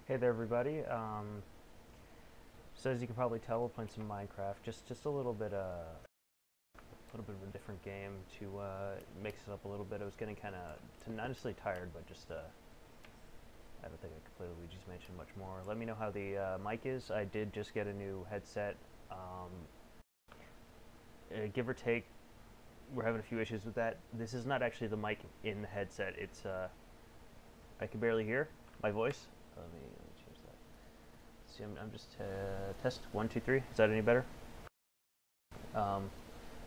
Hey there, everybody. So as you can probably tell, we're playing some Minecraft. Just a little bit of a different game to mix it up a little bit. I was getting kind of not necessarily tired, but just I don't think I could play Luigi's Mansion much more. Let me know how the mic is. I did just get a new headset. Give or take, we're having a few issues with that. This is not actually the mic in the headset. It's I can barely hear my voice. Let me change that. See, I'm just test 1, 2, 3. Is that any better? As I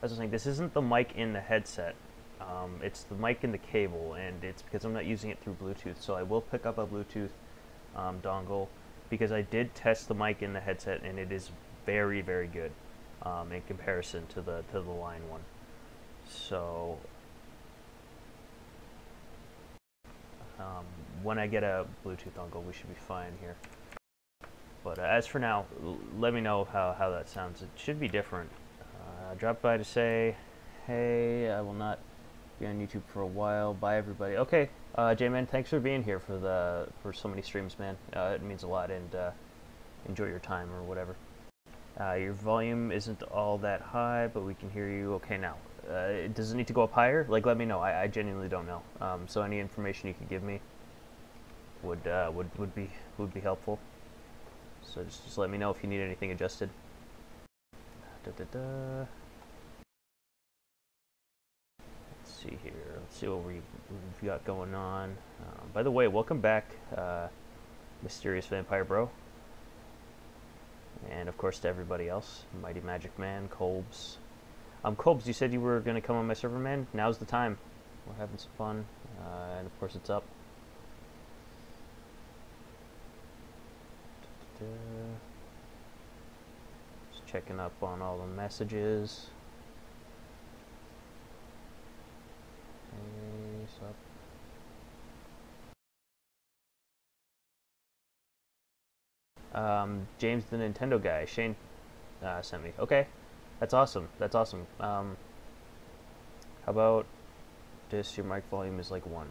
was saying, this isn't the mic in the headset. It's the mic in the cable, and it's because I'm not using it through Bluetooth. So I will pick up a Bluetooth dongle because I did test the mic in the headset, and it is very, very good in comparison to the line one. So when I get a Bluetooth dongle, we should be fine here. But as for now, let me know how that sounds. It should be different. Drop by to say, hey, I will not be on YouTube for a while. Bye, everybody. Okay, J-Man, thanks for being here for so many streams, man. It means a lot, and enjoy your time or whatever. Your volume isn't all that high, but we can hear you okay now. Does it need to go up higher? Like, let me know. I genuinely don't know. So any information you could give me would be helpful. So just let me know if you need anything adjusted. Let's see here. Let's see what we've got going on. By the way, welcome back, Mysterious Vampire Bro. And of course to everybody else. Mighty Magic Man, Kolbs. Kolbs, you said you were going to come on my server, man. Now's the time. We're having some fun. And of course it's up. Just checking up on all the messages. Hey, sup? James the Nintendo guy, Shane sent me. Okay, that's awesome. That's awesome. How about just your mic volume is like 1.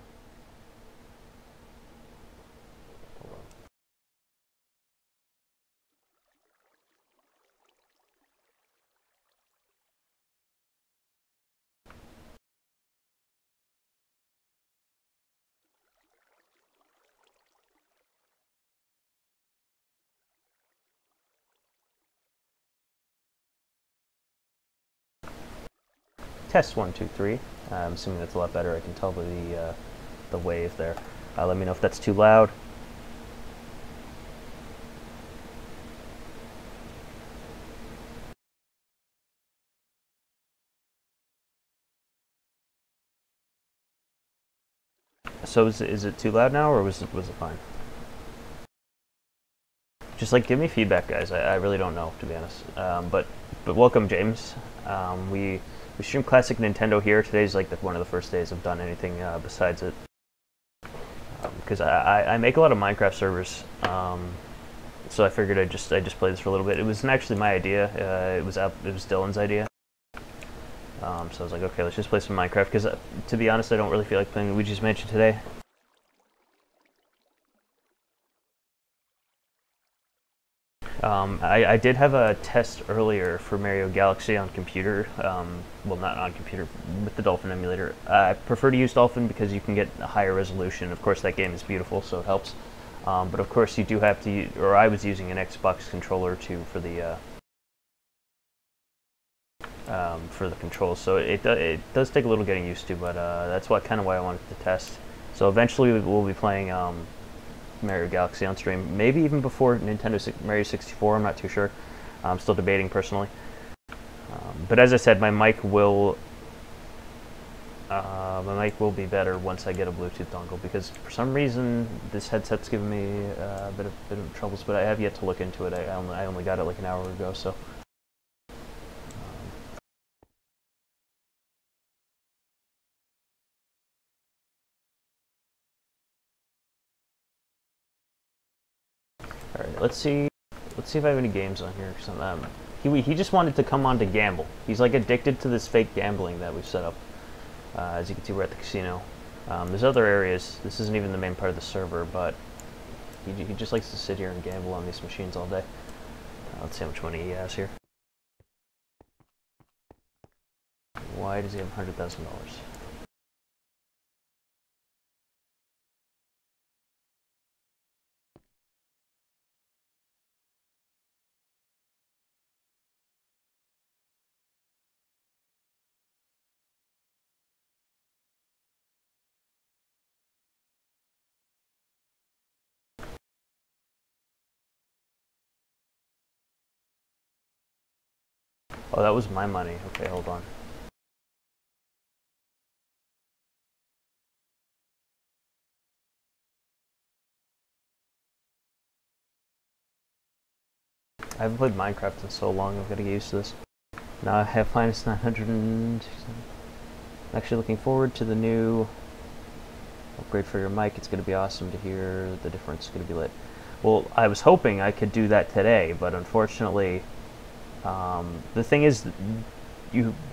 Test 1, 2, 3. I'm assuming that's a lot better. I can tell the wave there. Let me know if that's too loud. So is it too loud now, or was it fine? Just like give me feedback, guys. I really don't know, to be honest. But welcome, James. We stream classic Nintendo here. Today's like one of the first days I've done anything besides it, because I make a lot of Minecraft servers. So I figured I'd just play this for a little bit. It wasn't actually my idea. It was Dylan's idea. So I was like, okay, let's just play some Minecraft, because to be honest, I don't really feel like playing Luigi's Mansion today. I did have a test earlier for Mario Galaxy on computer. Well, not on computer, with the Dolphin emulator. I prefer to use Dolphin because you can get a higher resolution. Of course, that game is beautiful, so it helps. But of course, you do have to, or I was using an Xbox controller too for the controls. So it does take a little getting used to, but that's kind of why I wanted to test. So eventually we'll be playing Mario Galaxy on stream, maybe even before Mario 64. I'm not too sure. I'm still debating personally. But as I said, my mic will be better once I get a Bluetooth dongle, because for some reason this headset's giving me a bit of troubles. But I have yet to look into it. I only got it like an hour ago, so. All right, let's see if I have any games on here. He just wanted to come on to gamble. He's like addicted to this fake gambling that we've set up. As you can see, we're at the casino. There's other areas. This isn't even the main part of the server, but He just likes to sit here and gamble on these machines all day. Let's see how much money he has here. Why does he have $100,000? Oh, that was my money. Okay, hold on. I haven't played Minecraft in so long, I've got to get used to this. Now I have minus 900 and... I'm actually looking forward to the new upgrade for your mic. It's going to be awesome to hear the difference. It's going to be lit. Well, I was hoping I could do that today, but unfortunately, the thing is,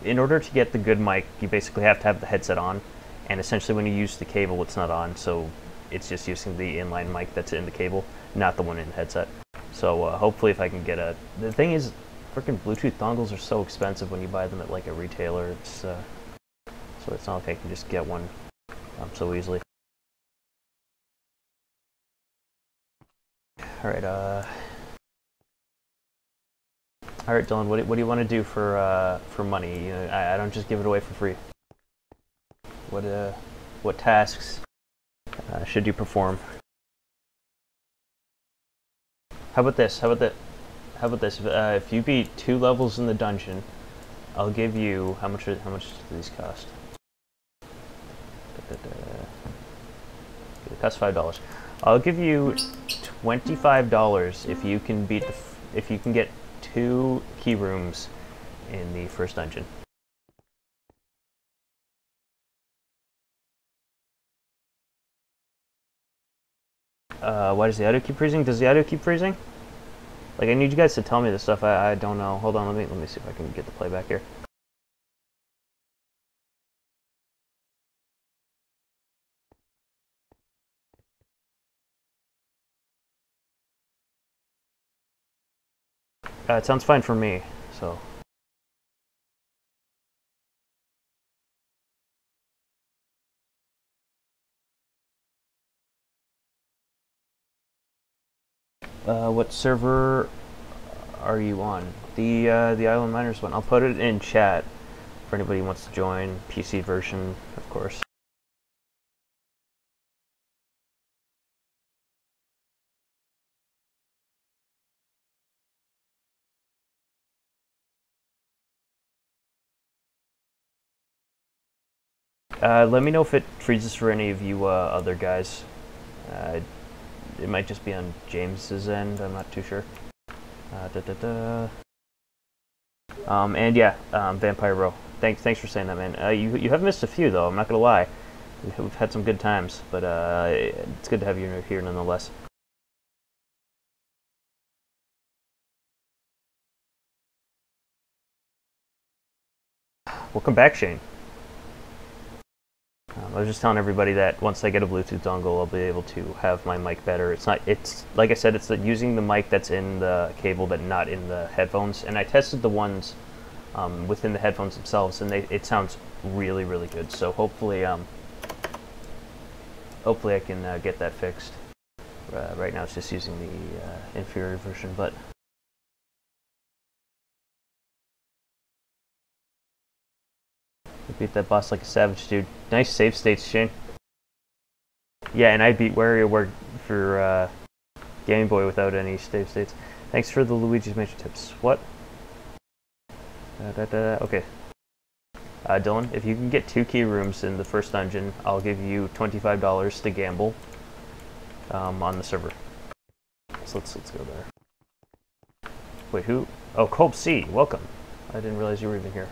in order to get the good mic, you basically have to have the headset on, and essentially when you use the cable, it's not on, so it's just using the inline mic that's in the cable, not the one in the headset. So hopefully if I can get a... The thing is, freaking Bluetooth dongles are so expensive when you buy them at like a retailer. It's so it's not like I can just get one so easily. All right, Dylan. What do you want to do for money? You know, I don't just give it away for free. What tasks should you perform? How about this? How about this? If you beat 2 levels in the dungeon, I'll give you how much do these cost? It costs $5. I'll give you $25 if you can beat if you can get 2 key rooms in the first dungeon. Why does the audio keep freezing? Does the audio keep freezing? Like, I need you guys to tell me this stuff. I don't know. Hold on, let me see if I can get the playback here. It sounds fine for me, so. What server are you on? The Island Miners one. I'll put it in chat for anybody who wants to join. PC version, of course. Let me know if it freezes for any of you other guys. It might just be on James's end. I'm not too sure. And yeah, Vampire Bro. Thanks for saying that, man. You have missed a few though. I'm not gonna lie. We've had some good times, but it's good to have you here nonetheless. Welcome back, Shane. I was just telling everybody that once I get a Bluetooth dongle, I'll be able to have my mic better. It's like I said, it's using the mic that's in the cable but not in the headphones. And I tested the ones within the headphones themselves, and it sounds really, really good. So hopefully I can get that fixed. Right now it's just using the inferior version, but. I beat that boss like a savage, dude. Nice save states, Shane. Yeah, and I beat WarioWare for Game Boy without any save states. Thanks for the Luigi's Mansion tips. What? Okay. Dylan, if you can get 2 key rooms in the first dungeon, I'll give you $25 to gamble on the server. So let's go there. Wait, who? Oh, Colb C, welcome. I didn't realize you were even here.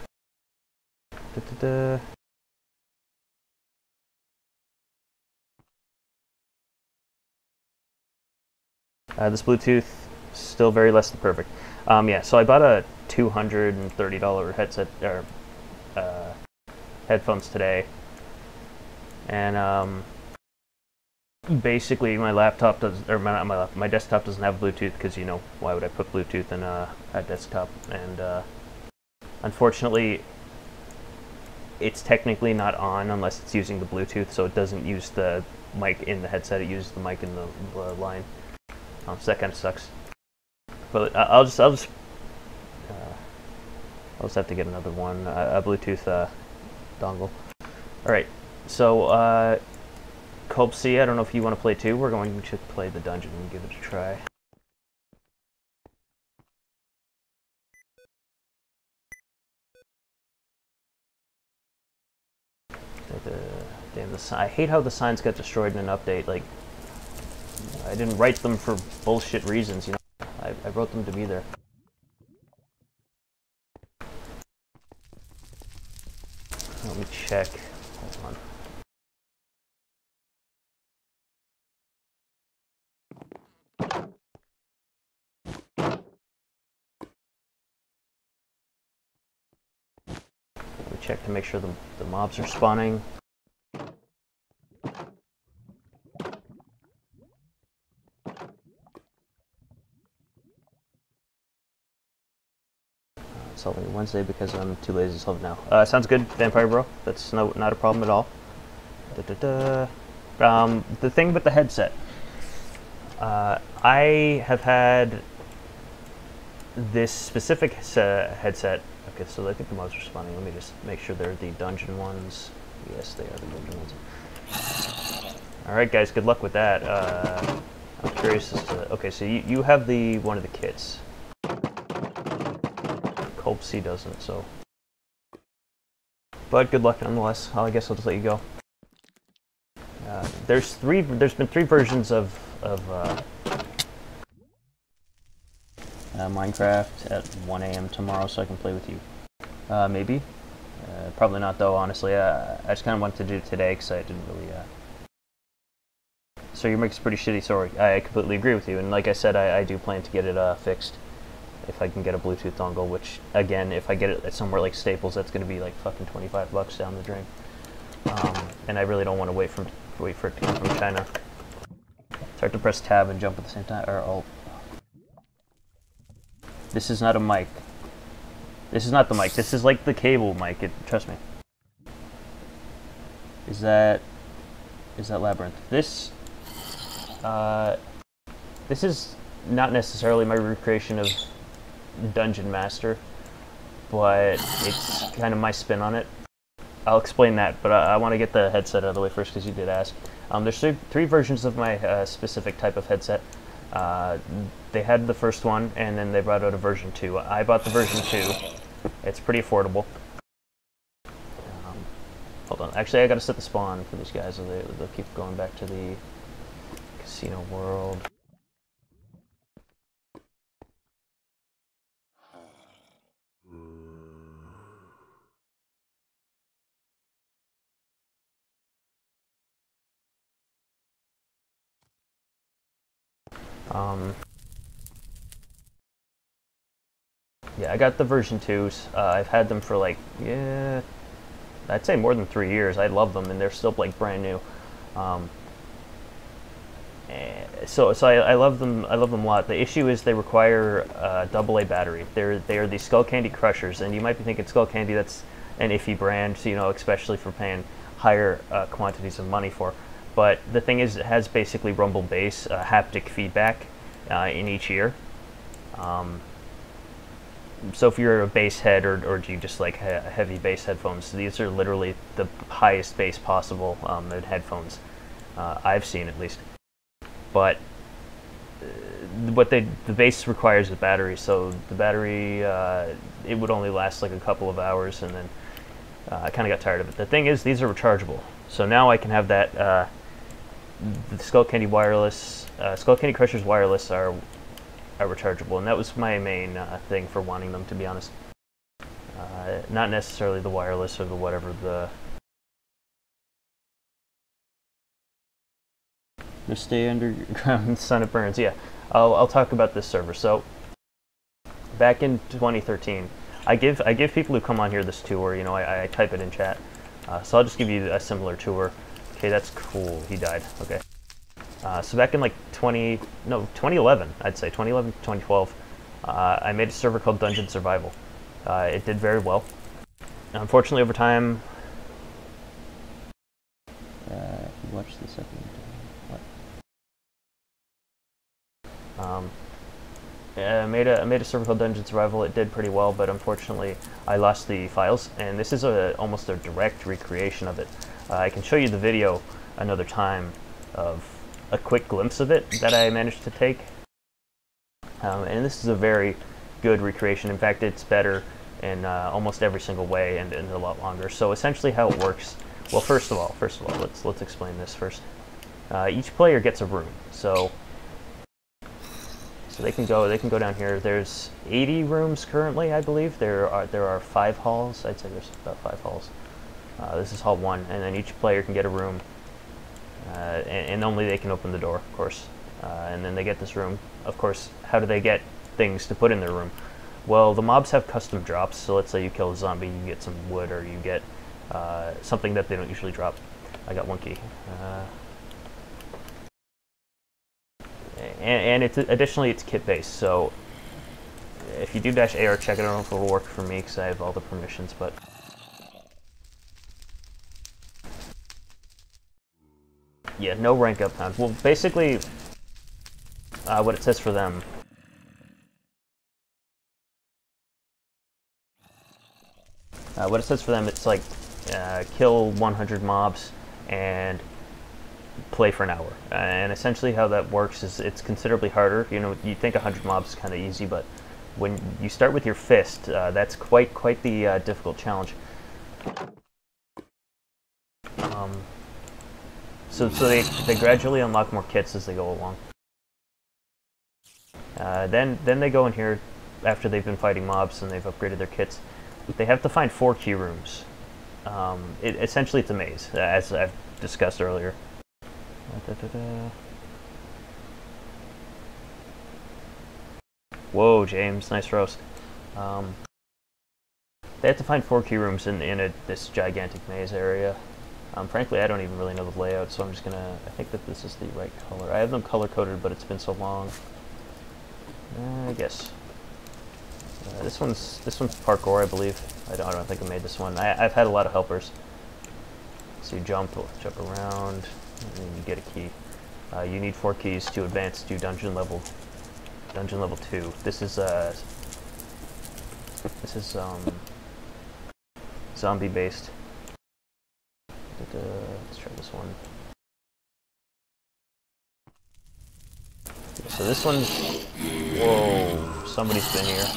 This Bluetooth still very less than perfect. Yeah, so I bought a $230 headset or headphones today, and basically my laptop does, or my desktop doesn't have Bluetooth because, you know, why would I put Bluetooth in a desktop? And unfortunately, it's technically not on unless it's using the Bluetooth, so it doesn't use the mic in the headset, it uses the mic in the line. So that kind of sucks. But I'll just have to get another one, a Bluetooth dongle. Alright, so Culp C, I don't know if you want to play too. We're going to play the dungeon and give it a try. Damn, I hate how the signs got destroyed in an update. Like, I didn't write them for bullshit reasons, you know. I wrote them to be there. Let me check. Hold on. Let me check to make sure the mobs are spawning. It's only Wednesday because I'm too lazy to solve now. Sounds good, Vampire Bro. That's not a problem at all. The thing with the headset. I have had this specific headset. Okay, so I think the mobs are spawning. Let me just make sure they're the dungeon ones. Yes, they are the dungeon ones. Alright guys, good luck with that. I'm curious as to... Okay, so you have one of the kits. Culp C doesn't, so... But good luck nonetheless. I guess I'll just let you go. There's been three versions of Minecraft at 1 AM tomorrow, so I can play with you. Maybe. Probably not though, honestly. I just kind of wanted to do it today because I didn't really... So your mic's pretty shitty, sorry. I completely agree with you, and like I said, I do plan to get it fixed. If I can get a Bluetooth dongle, which, again, if I get it at somewhere like Staples, that's going to be like fucking 25 bucks down the drain. And I really don't want to wait for it to come from China. It's hard to press tab and jump at the same time, or alt. This is not a mic. This is not the mic. This is like the cable mic. Trust me. Is that Labyrinth? This is not necessarily my recreation of Dungeon Master, but it's kind of my spin on it. I'll explain that, but I want to get the headset out of the way first because you did ask. There's three versions of my specific type of headset. They had the first one, and then they brought out a version 2. I bought the version 2. It's pretty affordable. Hold on. Actually, I got to set the spawn for these guys, so they'll keep going back to the casino world. Yeah, I got the version 2s. I've had them for like, yeah, I'd say more than 3 years. I love them, and they're still like brand new. So I love them. I love them a lot. The issue is they require a AA battery. They are the Skull Candy Crushers, and you might be thinking Skull Candy, that's an iffy brand, you know, especially for paying higher quantities of money for. But the thing is, it has basically rumble bass, haptic feedback in each ear. So if you're a bass head, or do you just like heavy bass headphones, these are literally the highest bass possible in headphones I've seen, at least. But the bass requires a battery, so the battery it would only last like a couple of hours, and then I kind of got tired of it. The thing is, these are rechargeable, so now I can have that. The Skull Candy wireless, Skull Candy Crushers wireless are rechargeable, and that was my main thing for wanting them, to be honest. Not necessarily the wireless or the whatever the. Just stay underground in the sun, it burns. Yeah, I'll talk about this server. So back in 2013, I give people who come on here this tour. You know, I type it in chat. So I'll just give you a similar tour. Okay, that's cool. He died. Okay. So back in like 2011, I'd say 2011, 2012, I made a server called Dungeon Survival. It did very well. Unfortunately, over time, watch the second. What? I made a server called Dungeon Survival. It did pretty well, but unfortunately, I lost the files, and this is almost a direct recreation of it. I can show you the video another time of a quick glimpse of it that I managed to take. And this is a very good recreation. In fact, it's better in almost every single way and a lot longer. So essentially how it works, well, first of all, let's explain this first. Each player gets a room. So they can go down here. There's 80 rooms currently, I believe. There are 5 halls. I'd say there's about 5 halls. This is hall 1, and then each player can get a room. And only they can open the door, of course. And then they get this room. Of course, how do they get things to put in their room? Well, the mobs have custom drops, so let's say you kill a zombie, you get some wood, or you get something that they don't usually drop. I got 1 key. And additionally, it's kit-based, so if you do -AR check, I don't know if it'll work for me because I have all the permissions, but... Yeah, no rank up found. Well, basically, what it says for them... it's like, kill 100 mobs and play for an hour. And essentially how that works is it's considerably harder. You know, you think 100 mobs is kind of easy, but when you start with your fist, that's quite the difficult challenge. So they gradually unlock more kits as they go along. Then they go in here after they've been fighting mobs and they've upgraded their kits. They have to find 4 key rooms. Essentially, it's a maze, as I've discussed earlier. Whoa, James, nice roast. They have to find 4 key rooms in this gigantic maze area. Frankly, I don't even really know the layout, so I'm just gonna... I think that this is the right color. I have them color-coded, but it's been so long. I guess. This one's parkour, I believe. I don't think I made this one. I've had a lot of helpers. So you jump around, and then you get a key. You need 4 keys to advance to dungeon level 2. This is zombie based. Let's try this one. So this one's... Whoa, somebody's been here.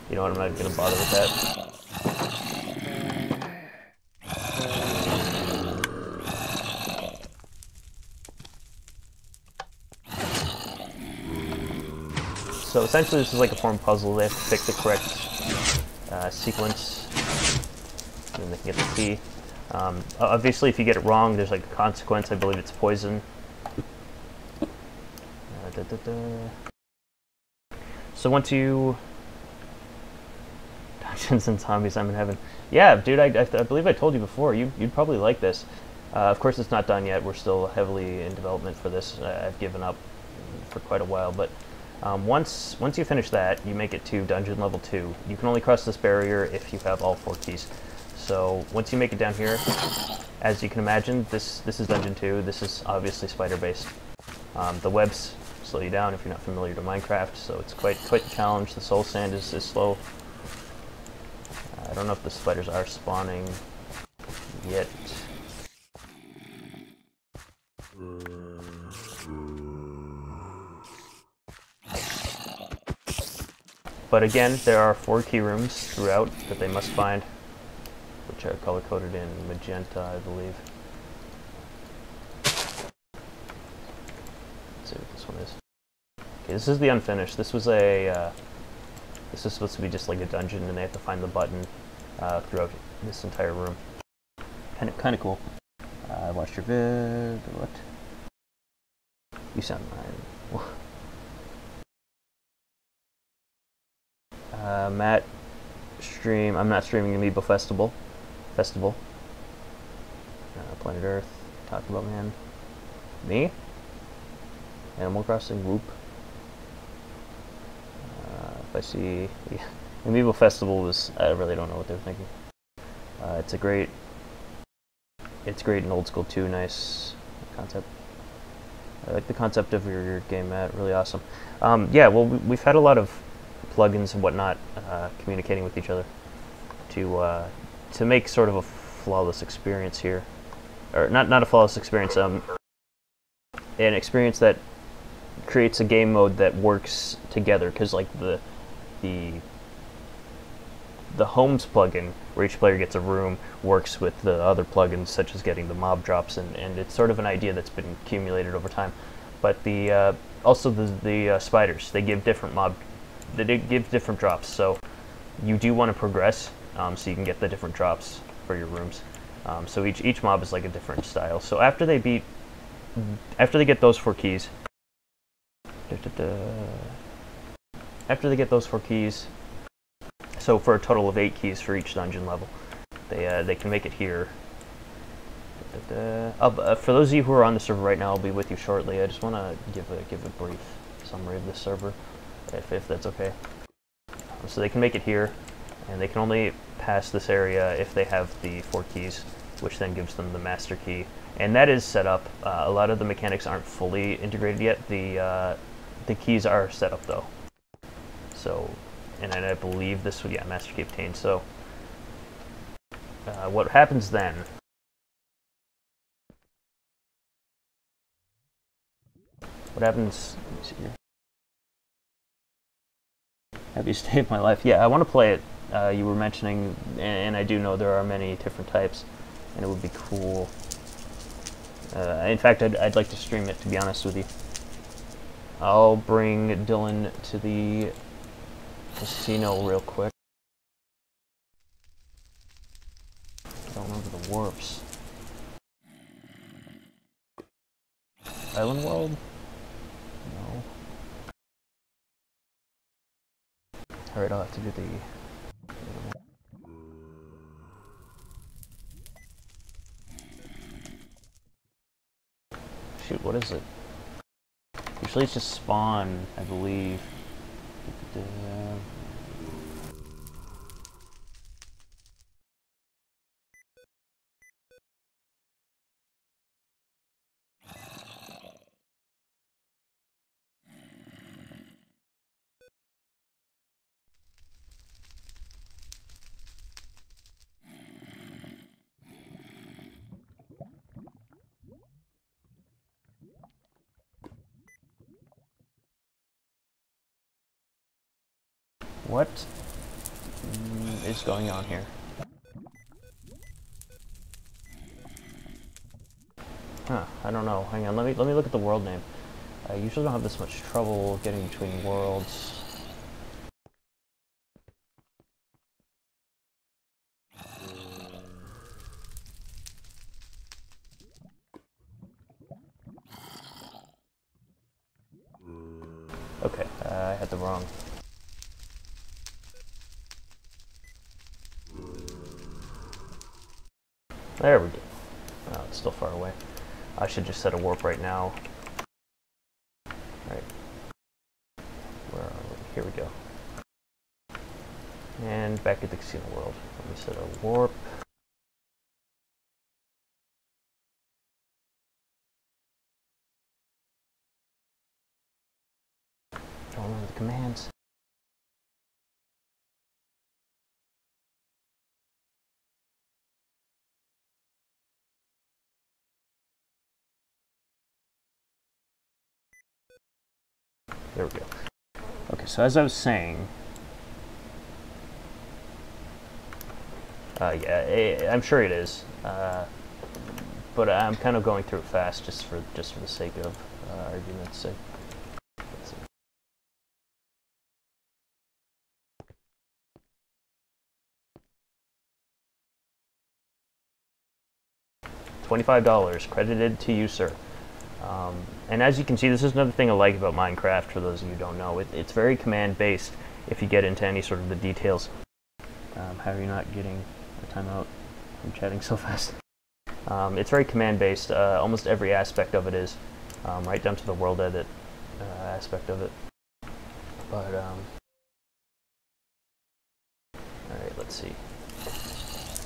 You know what, I'm not gonna bother with that. So essentially this is like a form puzzle. They have to pick the correct sequence, and then they can get the key. Obviously if you get it wrong, there's like a consequence. I believe it's poison. So once you... Dungeons and Zombies, I'm in heaven. Yeah, dude, I believe I told you before, you'd probably like this. Of course it's not done yet. We're still heavily in development for this. I've given up for quite a while, but once you finish that, you make it to dungeon level 2. You can only cross this barrier if you have all 4 keys. So once you make it down here, as you can imagine, this is dungeon 2. This is obviously spider based. The webs slow you down if you're not familiar to Minecraft, so it's quite the challenge. The soul sand is slow. I don't know if the spiders are spawning yet. But again, there are 4 key rooms throughout that they must find, which are color-coded in magenta, I believe. Let's see what this one is. Okay, this is the unfinished. This was a... this is supposed to be just like a dungeon, and they have to find the button throughout this entire room. Kind of cool. I watched your vid. What? You sound mine. Matt, stream. I'm not streaming Amiibo Festival. Planet Earth. Talk about man. Me. Animal Crossing. Whoop. If I see Amiibo Festival was, I really don't know what they're thinking. It's great and old school too. Nice concept. I like the concept of your game, Matt. Really awesome. Yeah, well, we've had a lot of plugins and whatnot communicating with each other to make sort of a flawless experience here, or not a flawless experience. An experience that creates a game mode that works together, because like the Homes plugin, where each player gets a room, works with the other plugins, such as getting the mob drops, and it's sort of an idea that's been accumulated over time. But the also the spiders, they give different drops, so you do want to progress, so you can get the different drops for your rooms. So each mob is like a different style. So after they get those 4 keys, so for a total of 8 keys for each dungeon level, they can make it here. For those of you who are on the server right now, I'll be with you shortly. I just want to give a brief summary of this server, if that's okay. So they can make it here, and they can only pass this area if they have the 4 keys, which then gives them the master key. And that is set up. A lot of the mechanics aren't fully integrated yet. The keys are set up though. So, and I believe this would, yeah, master key obtained. So, what happens then? What happens? Let me see here. Happiest day of my life. Yeah, I want to play it. You were mentioning, and I do know there are many different types, and it would be cool. In fact, I'd like to stream it, to be honest with you. I'll bring Dylan to the casino real quick. I don't remember the warps. Island World? No. Alright, I'll have to do the... Shoot, what is it? Usually it's just spawn, I believe. What is going on here? Huh, I don't know. Hang on, let me look at the world name. I usually don't have this much trouble getting between worlds. Okay, I had the wrong. There we go. Oh, it's still far away. I should just set a warp right now. Alright. Where are we? Here we go. And back at the casino world. Let me set a warp. Don't remember the commands. There we go. Okay, so as I was saying, yeah, I'm sure it is, but I'm kind of going through it fast just for the sake of argument's sake. $25 credited to you, sir. And as you can see, this is another thing I like about Minecraft, for those of you who don't know. It's very command-based if you get into any sort of the details. How are you not getting a timeout from chatting so fast? It's very command-based. Almost every aspect of it is, right down to the world edit aspect of it. But, alright, let's see.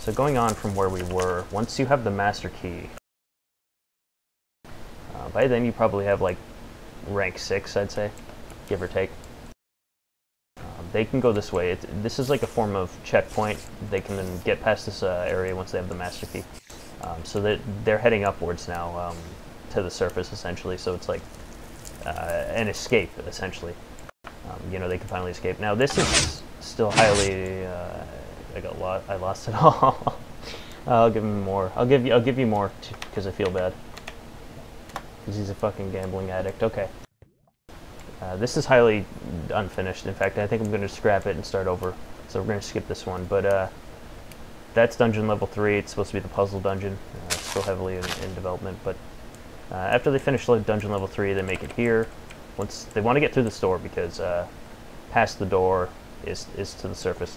So going on from where we were, once you have the master key, by then you probably have like rank 6, I'd say, give or take. They can go this way. This is like a form of checkpoint. They can then get past this area once they have the master key. So that they're heading upwards now to the surface, essentially. So it's like an escape, essentially. You know, they can finally escape. Now this is still highly. I lost it all. I'll give him more. I'll give you more because I feel bad. Because he's a fucking gambling addict. Okay. This is highly unfinished. In fact, I think I'm going to scrap it and start over. So we're going to skip this one. But that's dungeon level 3. It's supposed to be the puzzle dungeon. Still heavily in development. But after they finish dungeon level 3, they make it here. Once they want to get through the door because past the door is to the surface.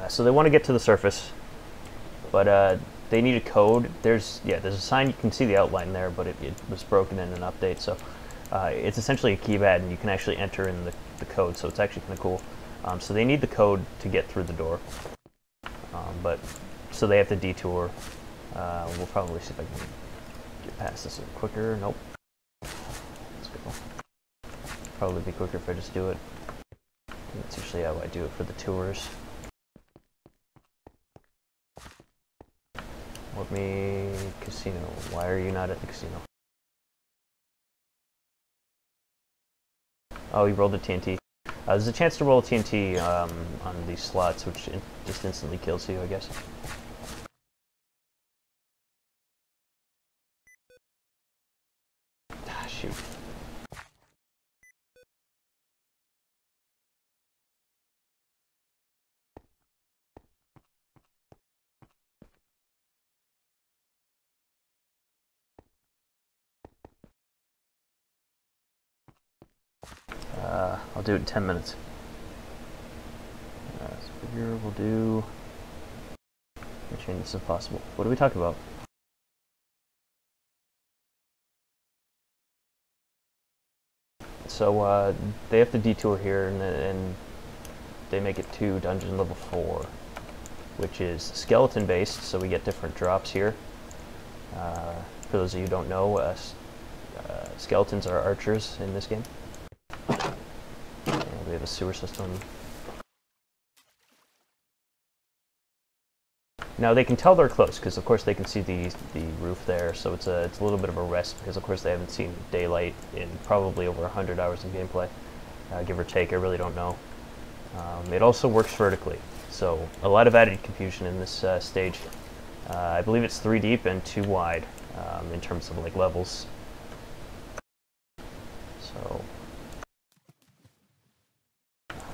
So they want to get to the surface, but they need a code. There's a sign. You can see the outline there, but it was broken in an update. So it's essentially a keypad, and you can actually enter in the code. So it's actually kind of cool. So they need the code to get through the door. So they have to detour. We'll probably see if I can get past this a little quicker. Nope. Let's go. Probably be quicker if I just do it. That's usually how I do it for the tours. Let me casino. Why are you not at the casino? Oh, you rolled a TNT. There's a chance to roll a TNT on these slots, which just instantly kills you, I guess. Ah, shoot. I'll do it in 10 minutes. So here we'll do... Let me change this if possible. What do we talk about? So they have to detour here, and they make it to dungeon level 4, which is skeleton based, so we get different drops here. For those of you who don't know, skeletons are archers in this game. And we have a sewer system. Now they can tell they're close because, of course, they can see the roof there. So it's a little bit of a rest because, of course, they haven't seen daylight in probably over 100 hours of gameplay, give or take. I really don't know. It also works vertically, so a lot of added confusion in this stage. I believe it's 3 deep and 2 wide in terms of like levels. So.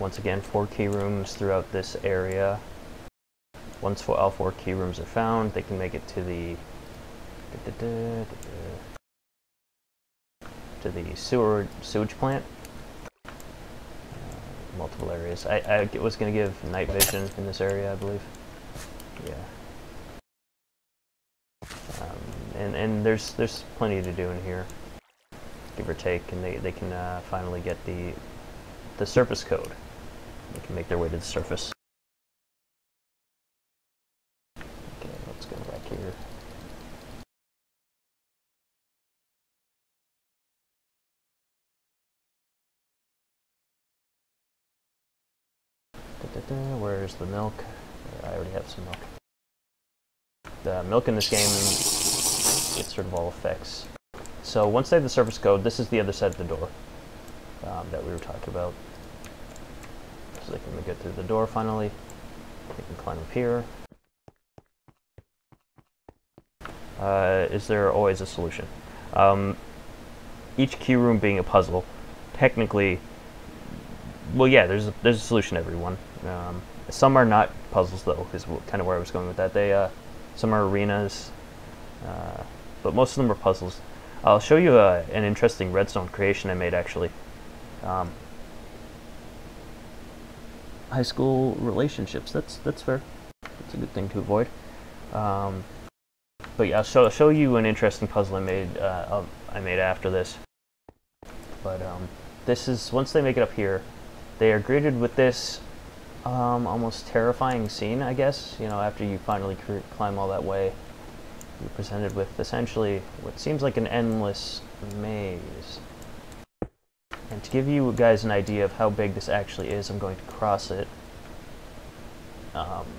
Once again, 4 key rooms throughout this area. Once all 4 key rooms are found, they can make it to the sewage plant. Multiple areas. I was going to give night vision in this area, I believe. Yeah. And there's plenty to do in here, give or take, and they can finally get the surface code. They can make their way to the surface. Okay, let's go back here. Where's the milk? I already have some milk. The milk in this game, it's sort of all effects. So once they have the surface code, this is the other side of the door that we were talking about. So they can get through the door finally. They can climb up here. Is there always a solution? Each key room being a puzzle, technically, well, yeah, there's a solution to every one. Some are not puzzles though, is kind of where I was going with that. some are arenas, but most of them are puzzles. I'll show you an interesting redstone creation I made actually. High school relationships, that's fair. That's a good thing to avoid. But yeah, I'll show you an interesting puzzle I made after this. But this is, once they make it up here, they are greeted with this almost terrifying scene, I guess. You know, after you finally climb all that way, you're presented with essentially what seems like an endless maze. And to give you guys an idea of how big this actually is, I'm going to cross it.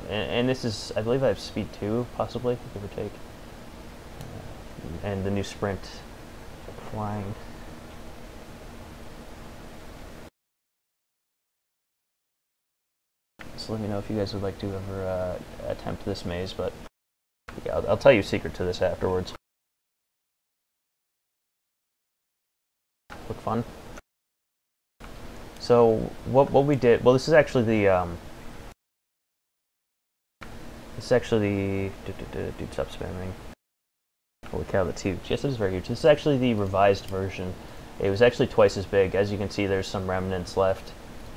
And this is, I believe I have speed 2, possibly, give or take. And the new sprint, flying. So let me know if you guys would like to ever attempt this maze, but yeah, I'll tell you a secret to this afterwards. Look fun. So what we did, well, this is actually the dude, stop spamming. Holy cow, that's huge. Yes, it is very huge. This is actually the revised version. It was actually twice as big. As you can see, there's some remnants left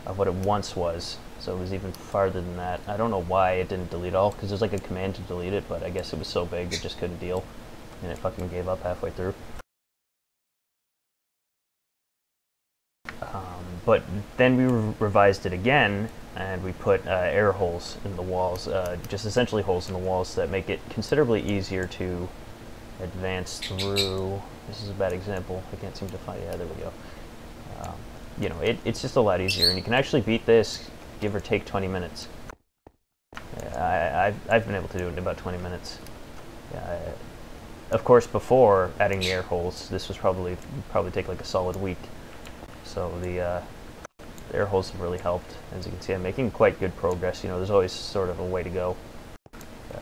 of what it once was. So it was even farther than that. I don't know why it didn't delete all, because there's like a command to delete it, but I guess it was so big it just couldn't deal, and it fucking gave up halfway through. But then we revised it again, and we put air holes in the walls, just essentially holes in the walls that make it considerably easier to advance through. This is a bad example. I can't seem to find. Yeah, there we go. You know, it's just a lot easier, and you can actually beat this, give or take 20 minutes. I've been able to do it in about 20 minutes. Of course, before adding the air holes, this was probably take like a solid week. So the air holes have really helped. As you can see, I'm making quite good progress. You know, there's always sort of a way to go.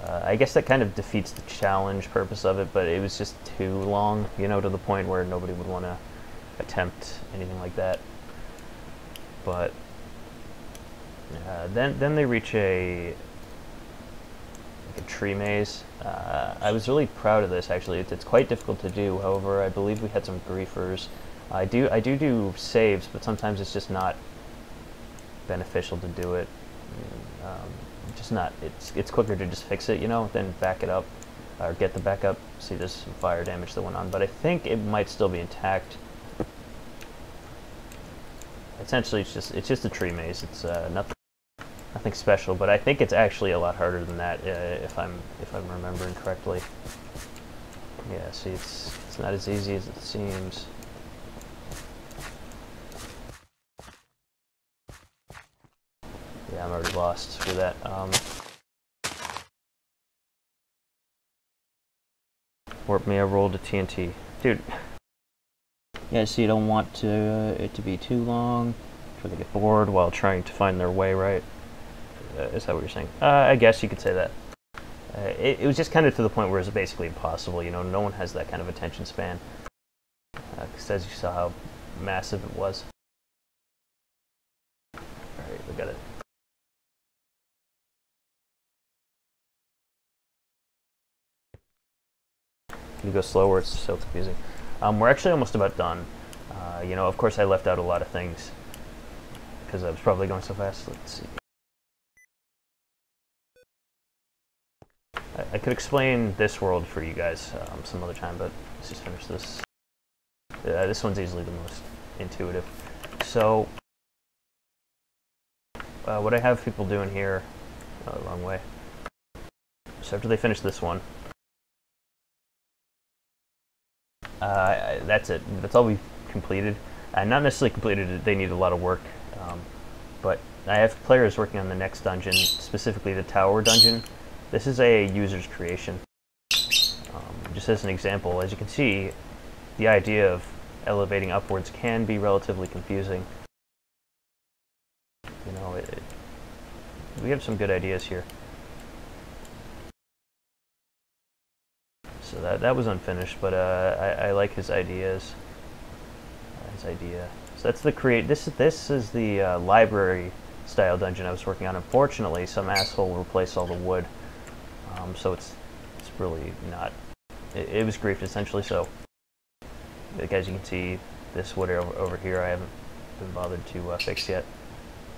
I guess that kind of defeats the challenge purpose of it, but it was just too long, you know, to the point where nobody would want to attempt anything like that. But then they reach a tree maze. I was really proud of this, actually. It's quite difficult to do. However, I believe we had some griefers. I do saves, but sometimes it's just not beneficial to do it. Just not. It's quicker to just fix it, you know, than back it up or get the backup. See, there's some fire damage that went on, but I think it might still be intact. Essentially, it's just a tree maze. It's nothing special, but I think it's actually a lot harder than that if I'm remembering correctly. Yeah, see, it's not as easy as it seems. Yeah, I'm already lost for that. Warp me, I rolled a TNT. Dude. Yeah, so you don't want it to be too long, so they get bored while trying to find their way, right? Is that what you're saying? I guess you could say that. It was just kind of to the point where it's basically impossible, you know, no one has that kind of attention span. Because as you saw how massive it was. Alright, we got it. You go slower, it's so confusing. We're actually almost about done. You know, of course I left out a lot of things because I was probably going so fast. Let's see. I could explain this world for you guys some other time, but let's just finish this. This one's easily the most intuitive. So, what I have people doing here, wrong way. So after they finish this one, that's it. That's all we've completed. Not necessarily completed, they need a lot of work. But I have players working on the next dungeon, specifically the tower dungeon. This is a user's creation. Just as an example, as you can see, the idea of elevating upwards can be relatively confusing. You know, we have some good ideas here. So that was unfinished, but I like his ideas. So that's the This is the library style dungeon I was working on. Unfortunately, some asshole replaced all the wood, so it's really not. It was griefed essentially. So, like, as you can see, this wood over here I haven't been bothered to fix yet,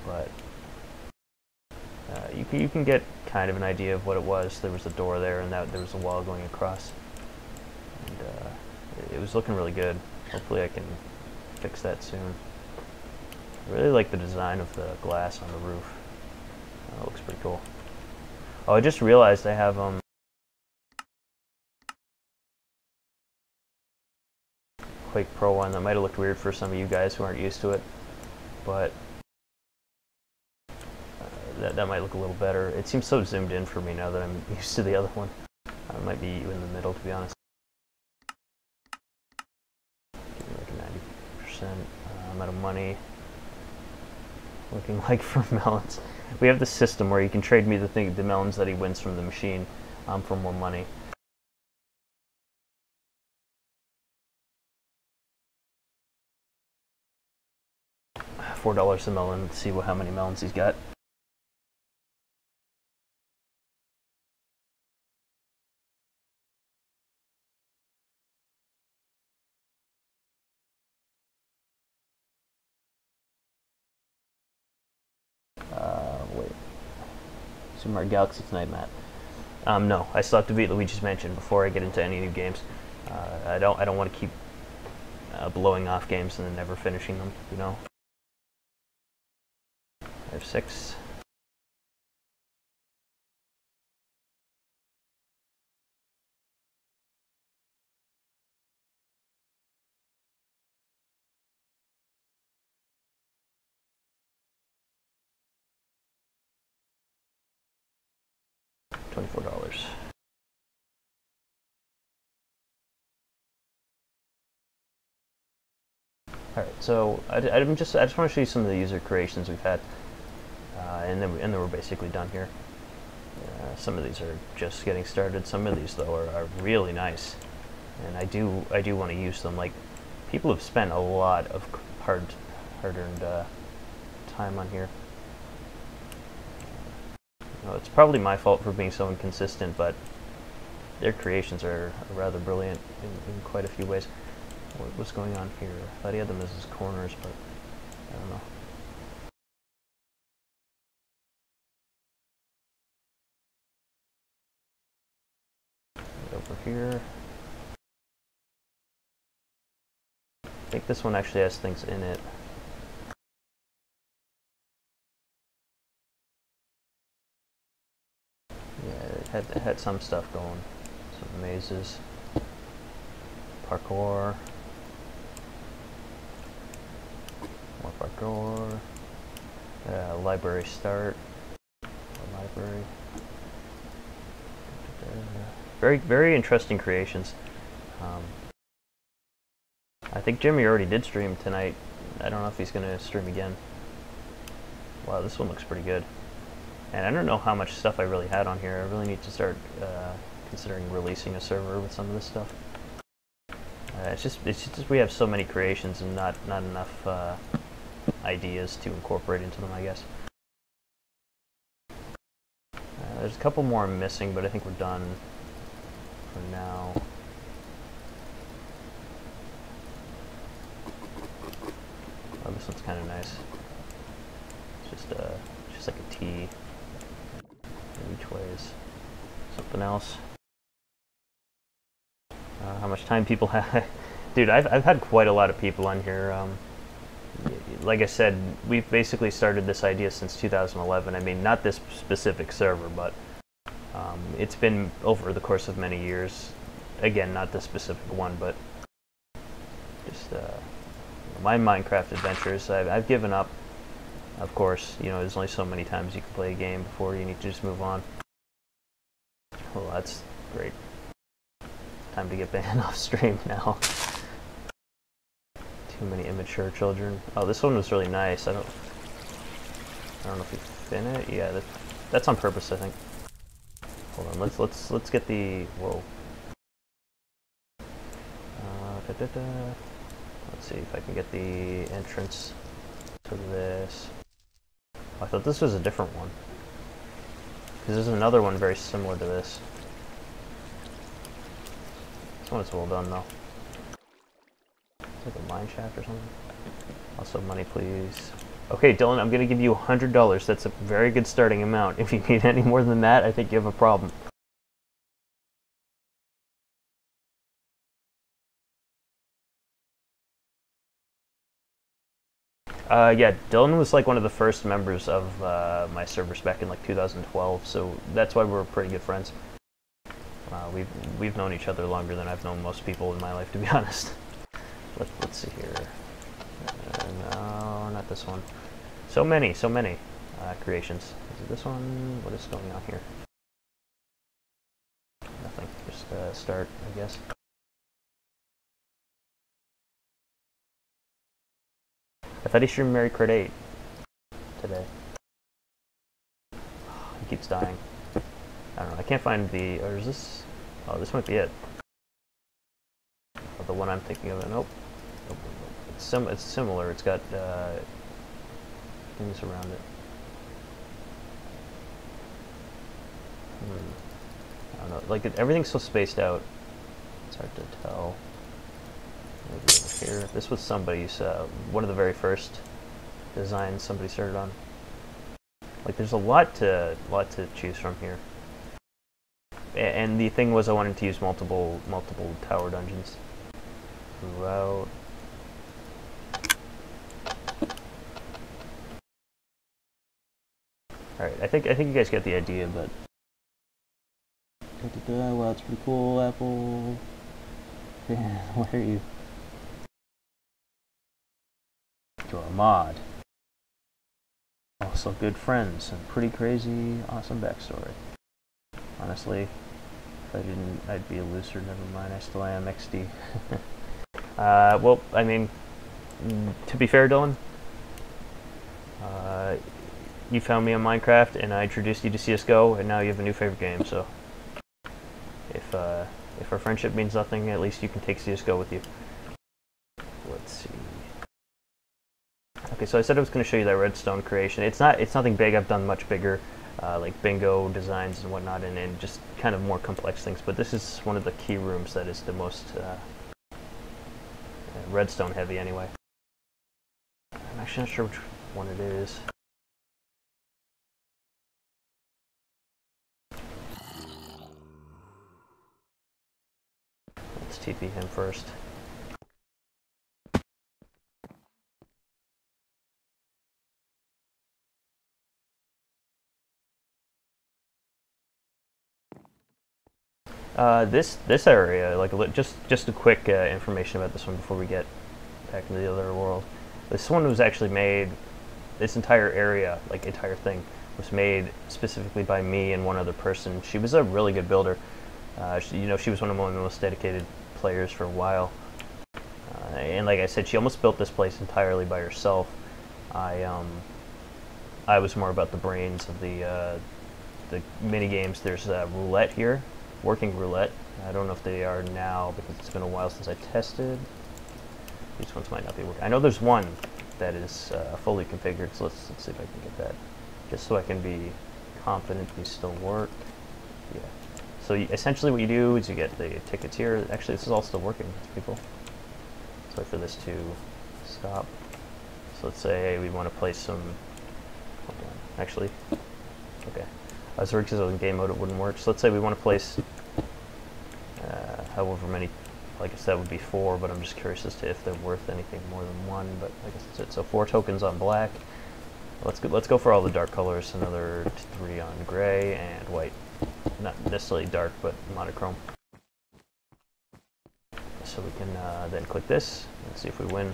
but you can get kind of an idea of what it was. There was a door there, and there was a wall going across, and it was looking really good. Hopefully I can fix that soon. I really like the design of the glass on the roof. It looks pretty cool. Oh, I just realized I have Quake Pro 1. That might have looked weird for some of you guys who aren't used to it, but that might look a little better. It seems so zoomed in for me now that I'm used to the other one. It might be in the middle, to be honest. Give me like a 90%. I'm out of money. Looking like for melons. We have the system where you can trade me the melons that he wins from the machine for more money. $4 a melon. Let's see how many melons he's got. Wait. Super Mario Galaxy Tonight, Matt. No, I still have to beat Luigi's Mansion before I get into any new games. I don't want to keep blowing off games and then never finishing them, you know. I have 6. $24. All right, so I just want to show you some of the user creations we've had, and then we're basically done here. Some of these are just getting started. Some of these though are really nice, and I do want to use them. Like, people have spent a lot of hard-earned time on here. You know, it's probably my fault for being so inconsistent, but their creations are rather brilliant in quite a few ways. What's going on here? I thought he had them as his corners, but I don't know. Over here. I think this one actually has things in it. Yeah, it had some stuff going. Some mazes. Parkour. More parkour. Library start. Library. Very interesting creations. I think Jimmy already did stream tonight. I don't know if he's going to stream again. Wow, this one looks pretty good. And I don't know how much stuff I really had on here. I really need to start considering releasing a server with some of this stuff. It's just we have so many creations and not enough ideas to incorporate into them, I guess. There's a couple more I'm missing, but I think we're done for now. Oh, this one's kind of nice. It's just like a T in each ways. Something else. How much time people have? Dude, I've had quite a lot of people on here. Like I said, we've basically started this idea since 2011. I mean, not this specific server, but it's been over the course of many years. Again, not this specific one, but just my Minecraft adventures. I've given up, of course. You know, there's only so many times you can play a game before you need to just move on. Well, that's great. Time to get banned off stream now. Too many immature children. Oh, this one was really nice. I don't know if you fin it. Yeah, that's on purpose, I think. Hold on, let's get the whoa. Let's see if I can get the entrance to this. Oh, I thought this was a different one, because there's another one very similar to this. This one is well done though. It's like a mine shaft or something. Also money please. Okay, Dylan, I'm gonna give you $100. That's a very good starting amount. If you need any more than that, I think you have a problem. Yeah, Dylan was like one of the first members of my servers back in like 2012, so that's why we're pretty good friends. We've known each other longer than I've known most people in my life, to be honest. Let's see here. No, not this one. So many creations. Is it this one? What is going on here? Nothing. Just start, I guess. I thought he streamed Mary Crit 8 today. He keeps dying. I don't know. I can't find the. Or is this? Oh, this might be it. Oh, the one I'm thinking of. Nope. It's similar. It's got things around it. I don't know. Like everything's so spaced out. It's hard to tell. Maybe over here. This was somebody's one of the very first designs somebody started on. Like there's a lot to choose from here. And the thing was, I wanted to use multiple tower dungeons throughout. All right, I think you guys get the idea, but. Wow, it's pretty cool, Apple. Yeah, where are you? You're a mod. Also good friends and pretty crazy, awesome backstory. Honestly, if I didn't, I'd be a loser. Never mind, I still am XD. Well, I mean, to be fair, Dylan, you found me on Minecraft, and I introduced you to CS:GO, and now you have a new favorite game. So, if our friendship means nothing, at least you can take CS:GO with you. Let's see. Okay, so I said I was going to show you that redstone creation. It's nothing big. I've done much bigger, like bingo designs and whatnot, and just kind of more complex things. But this is one of the key rooms that is the most redstone heavy, anyway. I'm actually not sure which one it is. Let's TP him first. This area, like just a quick information about this one before we get back into the other world. This one was actually made. This entire area, like entire thing, was made specifically by me and one other person. She was a really good builder. She was one of my most dedicated players for a while. And like I said, she almost built this place entirely by herself. I was more about the brains of the mini games. There's roulette here. Working roulette. I don't know if they are now because it's been a while since I tested. These ones might not be working. I know there's one that is fully configured, so let's see if I can get that. Just so I can be confident these still work. Yeah. So essentially what you do is you get the tickets here. Actually, this is all still working, people. Let's wait for this to stop. So let's say we want to place some... Hold on. Actually, okay. I was worried because in game mode it wouldn't work. So let's say we want to place however many, I guess that would be 4, but I'm just curious as to if they're worth anything more than 1, but I guess that's it. So 4 tokens on black. Let's go for all the dark colors, another 3 on gray and white. Not necessarily dark, but monochrome. So we can then click this and see if we win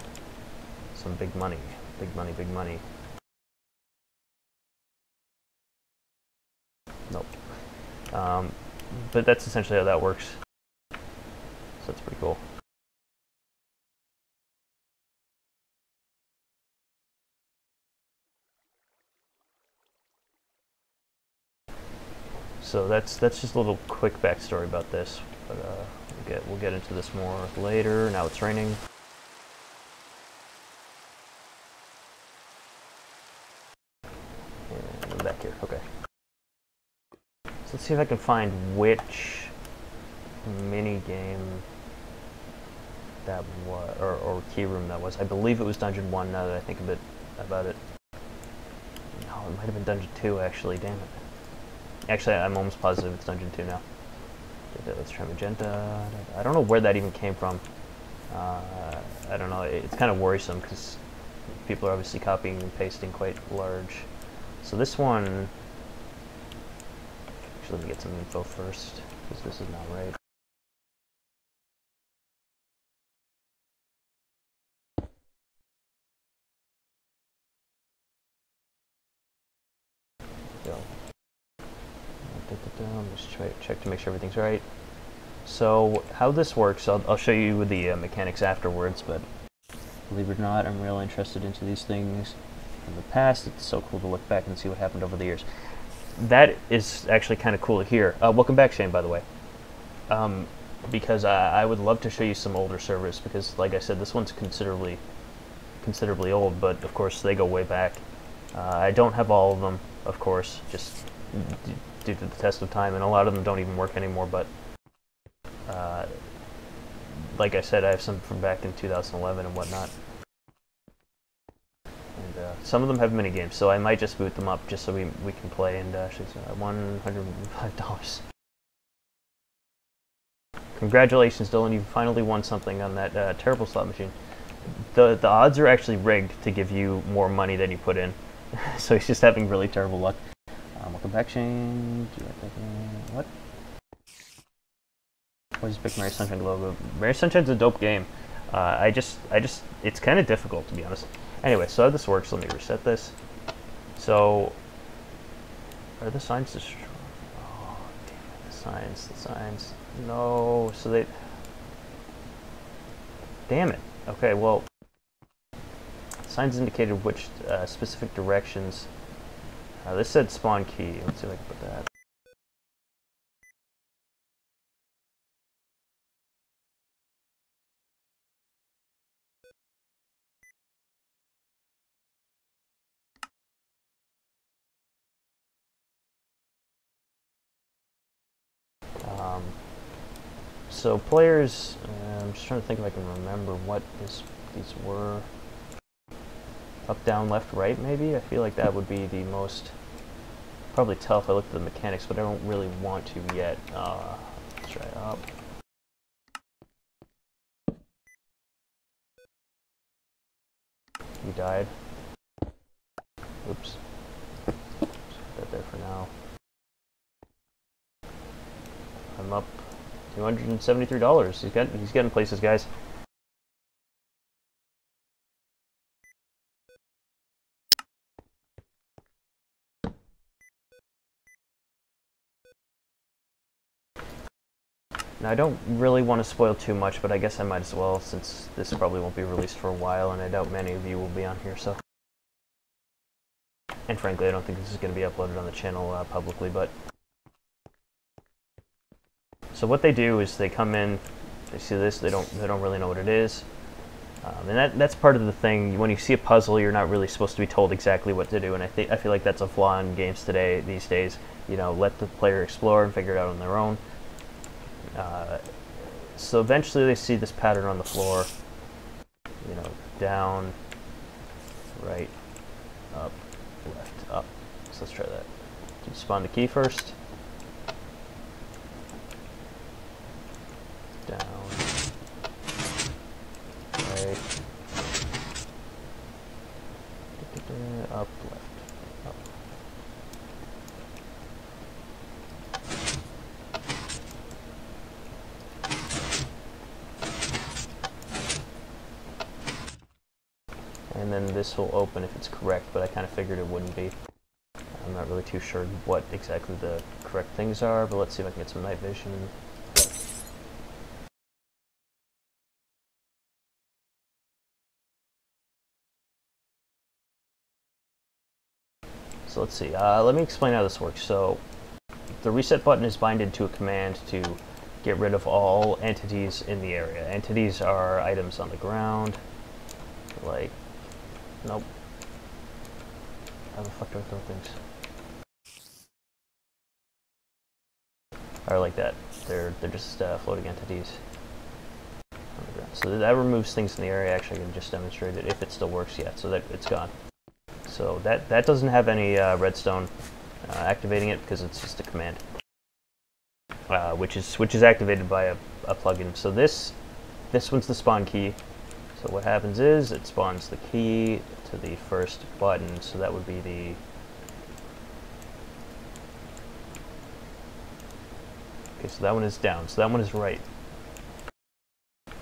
some big money. Big money, big money. Nope. But that's essentially how that works. So that's pretty cool. So that's just a little quick backstory about this. But we'll get into this more later. Now it's raining. And I'm back here. Okay. So let's see if I can find which mini game that was, or key room that was. I believe it was Dungeon 1 now that I think a bit about it. No, it might have been Dungeon 2 actually, damn it. Actually, I'm almost positive it's Dungeon 2 now. Let's try magenta. I don't know where that even came from. I don't know, it's kind of worrisome because people are obviously copying and pasting quite large. So this one, actually let me get some info first because this is not right. Go. Just try to check to make sure everything's right. So how this works, I'll show you the mechanics afterwards, but believe it or not, I'm real interested into these things from the past. It's so cool to look back and see what happened over the years. That is actually kind of cool to hear. Welcome back, Shane, by the way. Because I would love to show you some older servers, because like I said, this one's considerably old, but of course they go way back. I don't have all of them, of course, just due to the test of time, and a lot of them don't even work anymore, but like I said, I have some from back in 2011 and whatnot. And some of them have mini games, so I might just boot them up just so we can play. And she's $105. Congratulations, Dylan! You finally won something on that terrible slot machine. The odds are actually rigged to give you more money than you put in, so he's just having really terrible luck. Welcome back, Shane. Do you like that game? What? I just picked Mary Sunshine Globe. Mary Sunshine's a dope game. It's kind of difficult, to be honest. Anyway, so how this works, let me reset this. So, are the signs destroyed? Oh, damn it, the signs. No, so they... Damn it. Okay, well, signs indicated which specific directions. This said spawn key. Let's see if I can put that. So players, I'm just trying to think if I can remember what these were. Up, down, left, right, maybe? I feel like that would be the most, probably tell if I look at the mechanics, but I don't really want to yet. Let's try up. You died. Oops. Just put that there for now. I'm up $273. He's getting places, guys. Now, I don't really want to spoil too much, but I guess I might as well, since this probably won't be released for a while, and I doubt many of you will be on here, so. And frankly, I don't think this is going to be uploaded on the channel publicly, but. So what they do is they come in, they see this, they don't really know what it is. And that's part of the thing. When you see a puzzle, you're not really supposed to be told exactly what to do, and I feel like that's a flaw in games these days. You know, let the player explore and figure it out on their own. So eventually they see this pattern on the floor, you know, down, right, up, left, up. So let's try that. You spawn the key first. Down, right, up, left, up. And then this will open if it's correct, but I kind of figured it wouldn't be. I'm not really too sure what exactly the correct things are, but let's see if I can get some night vision. So let's see, let me explain how this works. So the reset button is binded to a command to get rid of all entities in the area. Entities are items on the ground, like, nope. How the fuck do I throw things? Or like that. They're just floating entities. on the ground. So that removes things in the area. Actually, I can just demonstrate it if it still works yet. So that it's gone. So that doesn't have any redstone activating it because it's just a command, which is activated by a plugin. So this one's the spawn key. So what happens is it spawns the key to the first button. So that would be the so that one is down. So that one is right,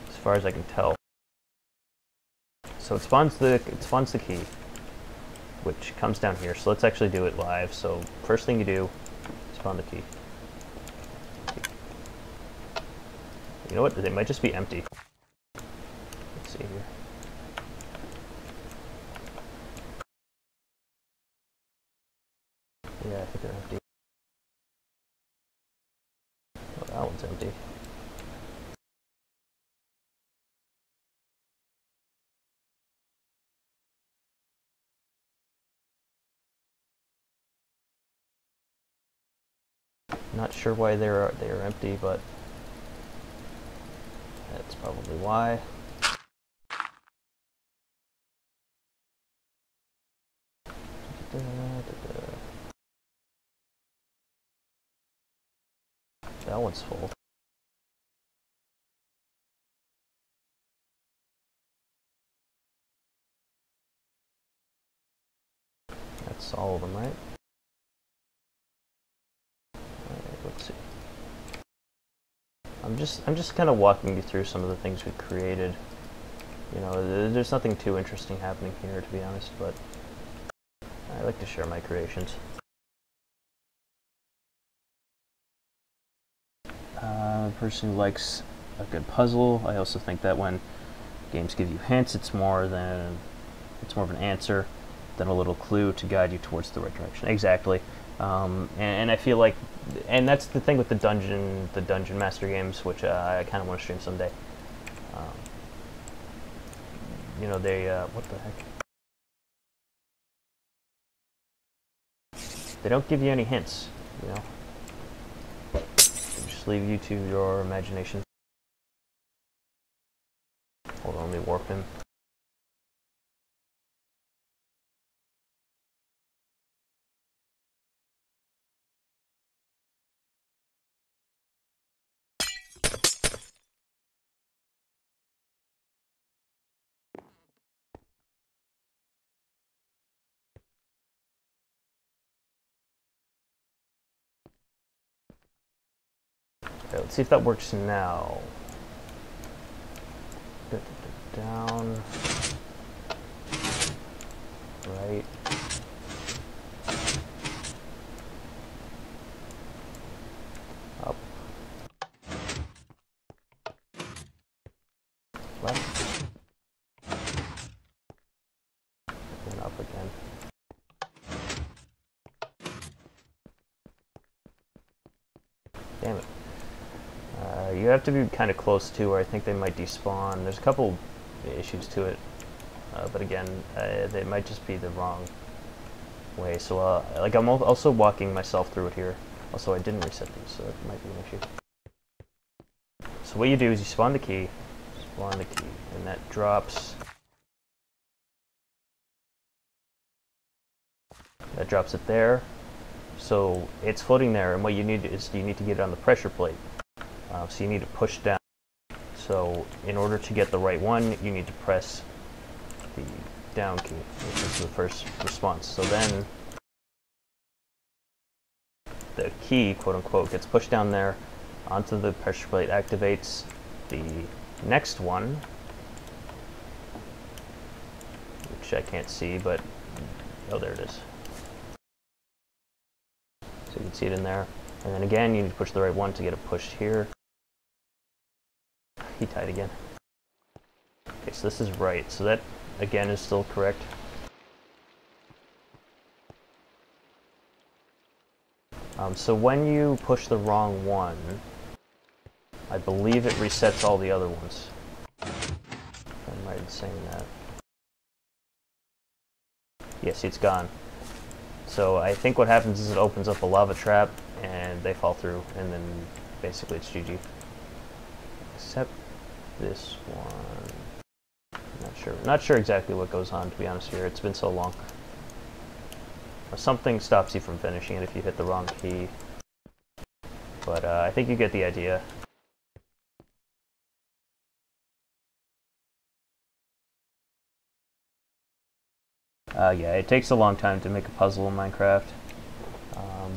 as far as I can tell. So it spawns the key, which comes down here. So let's actually do it live. So first thing you do, spawn the key. You know what? They might just be empty. Let's see here. Yeah, I think they're empty. Oh, that one's empty. Not sure why they are empty, but that's probably why. That one's full. That's all of them, right? Let's see. I'm just kind of walking you through some of the things we created. You know, there's nothing too interesting happening here, to be honest, but I like to share my creations. A person who likes a good puzzle. I also think that when games give you hints, it's more of an answer than a little clue to guide you towards the right direction. Exactly. And I feel like, and that's the thing with the dungeon master games, which I kind of want to stream someday. You know, they what the heck? They don't give you any hints. You know, they just leave you to your imagination. Hold on, let me warp him. Okay, let's see if that works now. Down. Right. Up. Left. And up again. Damn it. You have to be kind of close to where I think they might despawn. There's a couple issues to it, but again, they might just be the wrong way. So, like, I'm also walking myself through it here. Also, I didn't reset these, so that might be an issue. So what you do is you spawn the key, and that drops. That drops it there. So it's floating there, and what you need is you need to get it on the pressure plate. So you need to push down. So in order to get the right one, you need to press the down key, which is the first response. So then the key, quote unquote, gets pushed down there onto the pressure plate, activates the next one, which I can't see, but oh, there it is. So you can see it in there. And then again, you need to push the right one to get it pushed here. He tied again. Okay, so this is right. So that, again, is still correct. So when you push the wrong one, I believe it resets all the other ones. I'm right in saying that. Yeah, see, it's gone. So I think what happens is it opens up a lava trap, and they fall through, and then basically it's GG. Except this one. Not sure exactly what goes on, to be honest here. It's been so long. Something stops you from finishing it if you hit the wrong key. But I think you get the idea. Yeah, it takes a long time to make a puzzle in Minecraft.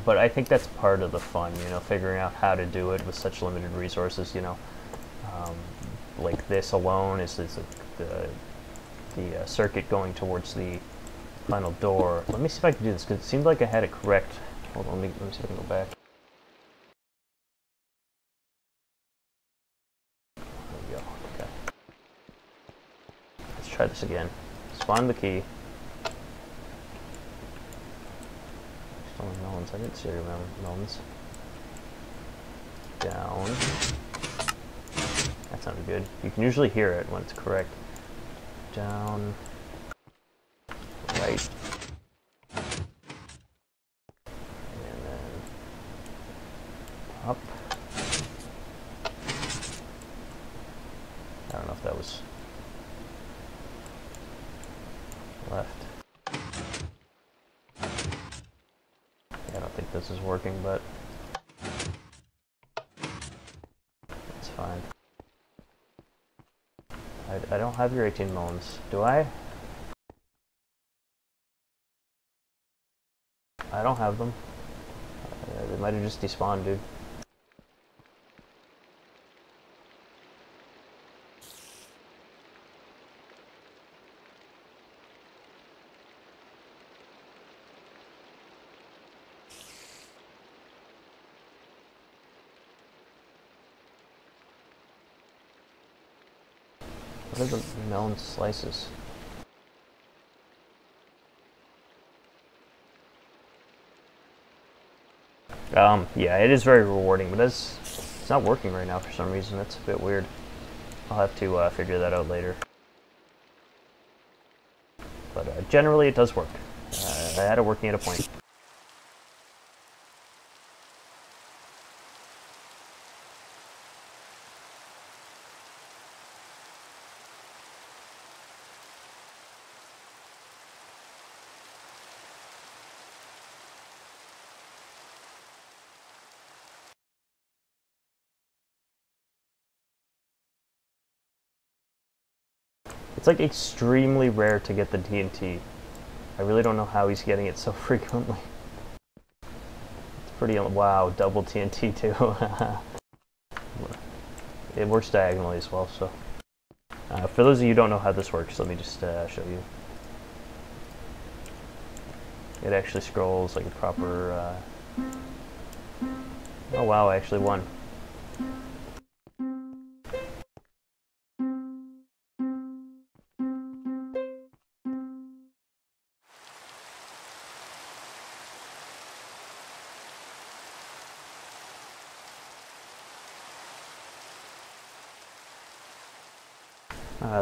But I think that's part of the fun, you know, figuring out how to do it with such limited resources, you know. Like this alone is the circuit going towards the final door. Let me see if I can do this, because it seemed like I had it correct. Hold on, let me see if I can go back. There we go, okay. Let's try this again. Spawn the key. Stolen melons, I didn't see your melons. Down. That sounded good. You can usually hear it when it's correct. Down. Right. And then up. I don't know if that was left. I don't think this is working, but it's fine. I don't have your 18 melons, do I? I don't have them. They might have just despawned, dude. What are the melon slices? Yeah, it is very rewarding, but it's not working right now for some reason. That's a bit weird. I'll have to figure that out later. But generally it does work. I had it working at a point. It's like extremely rare to get the TNT. I really don't know how he's getting it so frequently. It's pretty, wow, double TNT too. It works diagonally as well, so. For those of you who don't know how this works, let me just show you. It actually scrolls like a proper, oh wow, I actually won.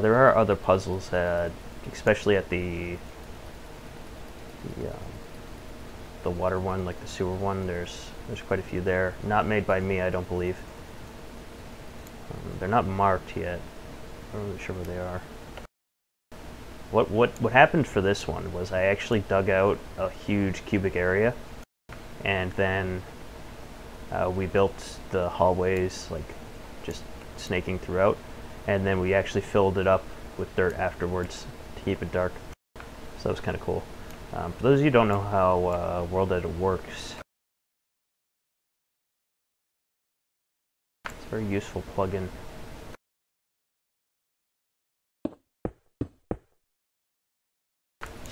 There are other puzzles, especially at the water one, like the sewer one. There's quite a few there. Not made by me, I don't believe. They're not marked yet. I'm not really sure where they are. What happened for this one was I actually dug out a huge cubic area, and then we built the hallways, like just snaking throughout. And then we actually filled it up with dirt afterwards to keep it dark. So that was kind of cool. For those of you who don't know how World Edit works, it's a very useful plugin.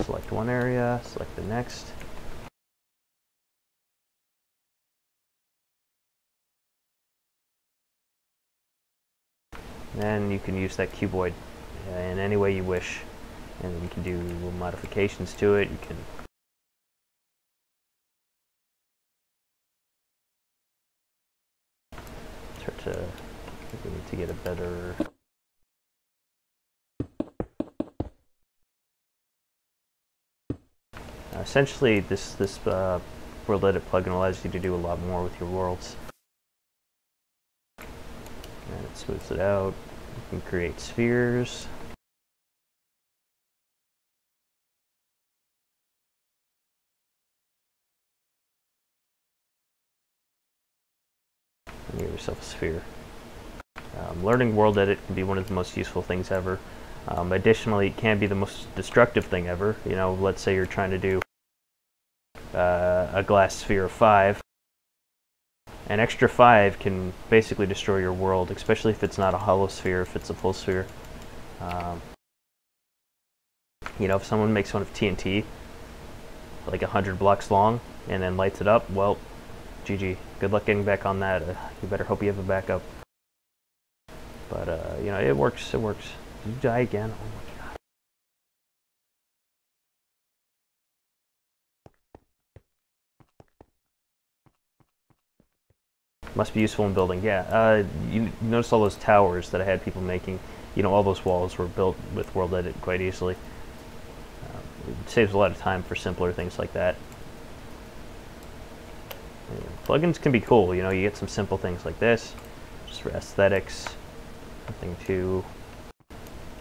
Select one area, select the next. Then you can use that cuboid in any way you wish, and you can do modifications to it. You can start to, I think we need to get a better, essentially this World Edit plugin allows you to do a lot more with your worlds. And it smooths it out. You can create spheres. And give yourself a sphere. Learning world edit can be one of the most useful things ever. Additionally, it can be the most destructive thing ever. You know, let's say you're trying to do a glass sphere of 5. An extra 5 can basically destroy your world, especially if it's not a hollow sphere, if it's a full sphere. You know, if someone makes one of TNT, like 100 blocks long, and then lights it up, well, GG. Good luck getting back on that. You better hope you have a backup. But, you know, it works, it works. Did you die again? Oh my god. Must be useful in building, yeah. You notice all those towers that I had people making. You know, all those walls were built with World Edit quite easily. It saves a lot of time for simpler things like that. Yeah, plugins can be cool, you know, you get some simple things like this, just for aesthetics. Nothing too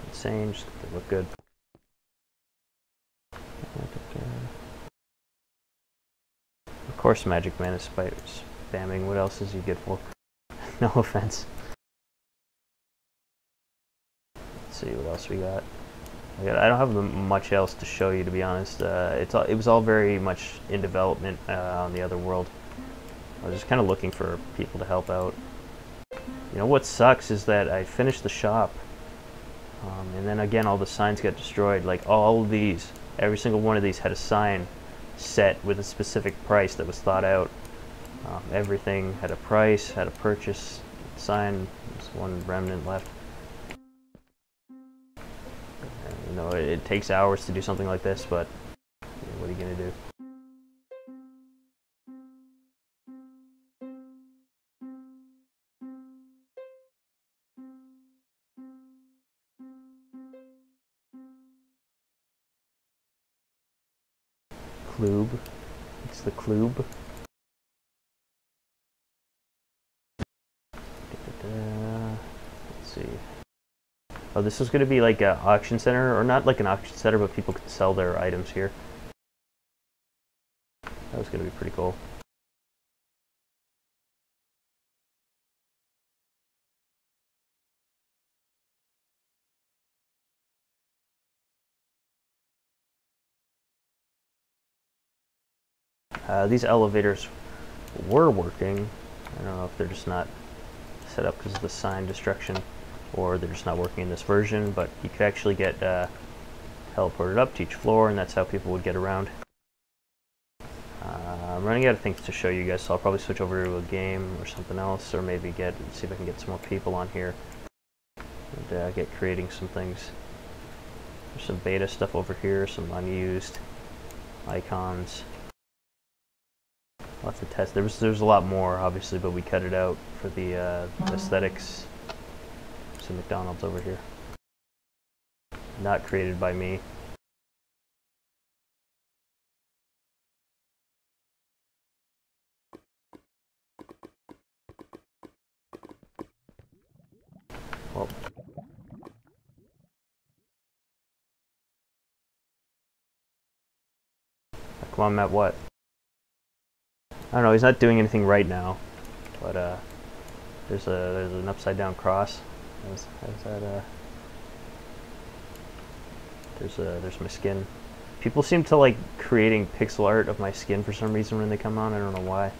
insane, just to look good. Of course, Magic Man is spamming. What else is he good for? No offense. Let's see what else we got. I don't have much else to show you, to be honest. It was all very much in development on the other world. I was just kind of looking for people to help out. You know what sucks is that I finished the shop, and then again all the signs got destroyed. Like all of these, every single one of these had a sign set with a specific price that was thought out. Everything had a price, had a purchase sign. There's one remnant left. And, you know, it takes hours to do something like this, but you know, what are you gonna do? Klube. It's the Klube. Let's see. Oh, this is going to be like an auction center, or not like an auction center, but people can sell their items here. That was going to be pretty cool. These elevators were working. I don't know if they're just not set up because of the sign destruction, or they're just not working in this version, but you could actually get teleported up to each floor, and that's how people would get around. I'm running out of things to show you guys, so I'll probably switch over to a game or something else, or maybe see if I can get some more people on here and get creating some things. There's some beta stuff over here, some unused icons. Lots of tests. There's a lot more, obviously, but we cut it out for the aesthetics. Some McDonald's over here. Not created by me. Well. Come on, Matt, what? I don't know, he's not doing anything right now, but there's an upside down cross. There's my skin. People seem to like creating pixel art of my skin for some reason when they come on. I don't know why.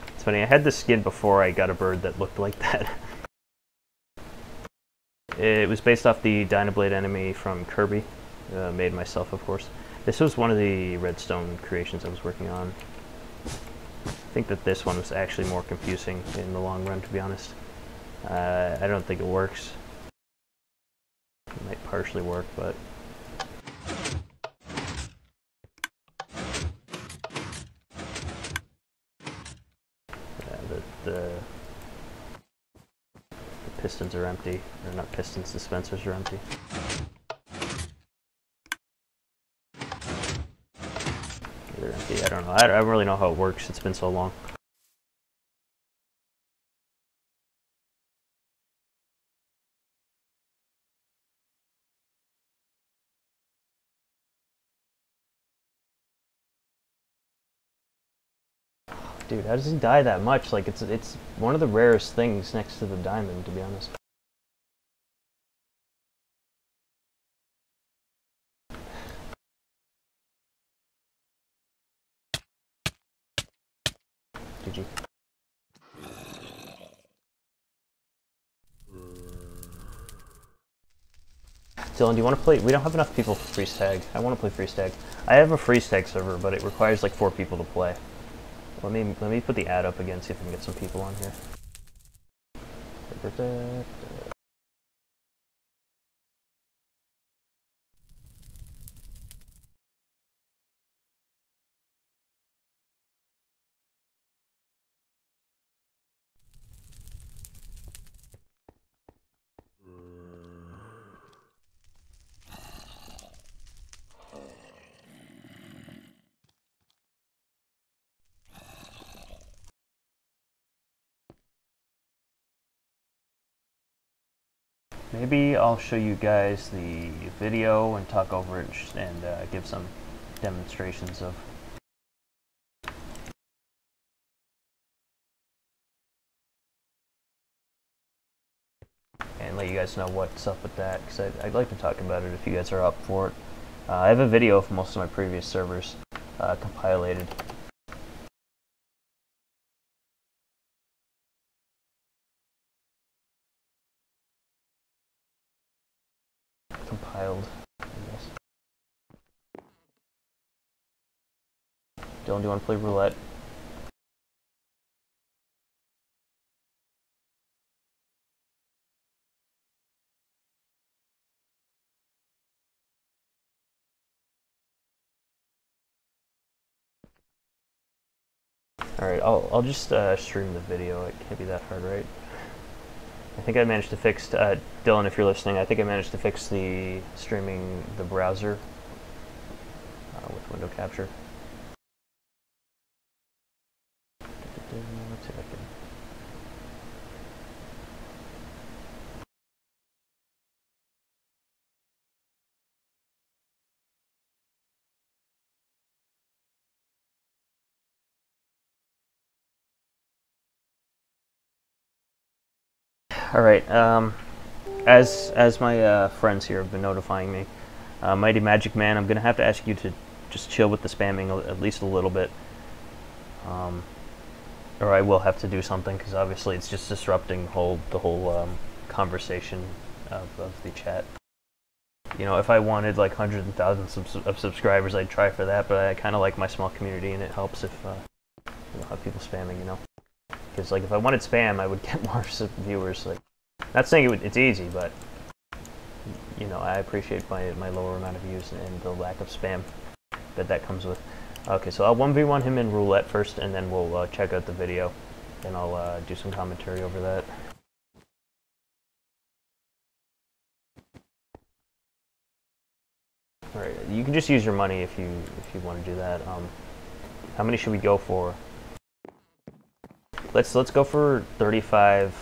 It's funny, I had this skin before I got a bird that looked like that. It was based off the Dynablade enemy from Kirby. Made myself, of course. This was one of the redstone creations I was working on. I think that this one was actually more confusing in the long run, to be honest. I don't think it works. It might partially work, but... yeah, the pistons are empty. Or not pistons, dispensers are empty. They're empty, I don't know. I don't really know how it works, it's been so long. Dude, how does he die that much? Like, it's one of the rarest things next to the diamond, to be honest. GG. Dylan, do you want to play? We don't have enough people for freeze tag. I want to play freeze tag. I have a freeze tag server, but it requires like 4 people to play. Let me put the ad up again, see if I can get some people on here. Maybe I'll show you guys the video and talk over it and give some demonstrations of. And let you guys know what's up with that, because I'd like to talk about it if you guys are up for it. I have a video of most of my previous servers compiled. I guess. Dylan, do you want to play roulette? Alright, I'll just stream the video. It can't be that hard, right? I think I managed to fix, Dylan, if you're listening, I think I managed to fix the streaming the browser with window capture. Let's see if I can. Alright, as my friends here have been notifying me, Mighty Magic Man, I'm going to have to ask you to just chill with the spamming at least a little bit. Or I will have to do something, because obviously it's just disrupting the whole conversation of the chat. You know, if I wanted like hundreds and thousands of subscribers, I'd try for that, but I kind of like my small community, and it helps if you don't have people spamming, you know? Because like if I wanted spam, I would get more viewers. Like, not saying it's easy, but you know, I appreciate my lower amount of views and the lack of spam that comes with. Okay, so I'll 1v1 him in roulette first, and then we'll check out the video, and I'll do some commentary over that. All right, you can just use your money if you want to do that. How many should we go for? Let's go for 35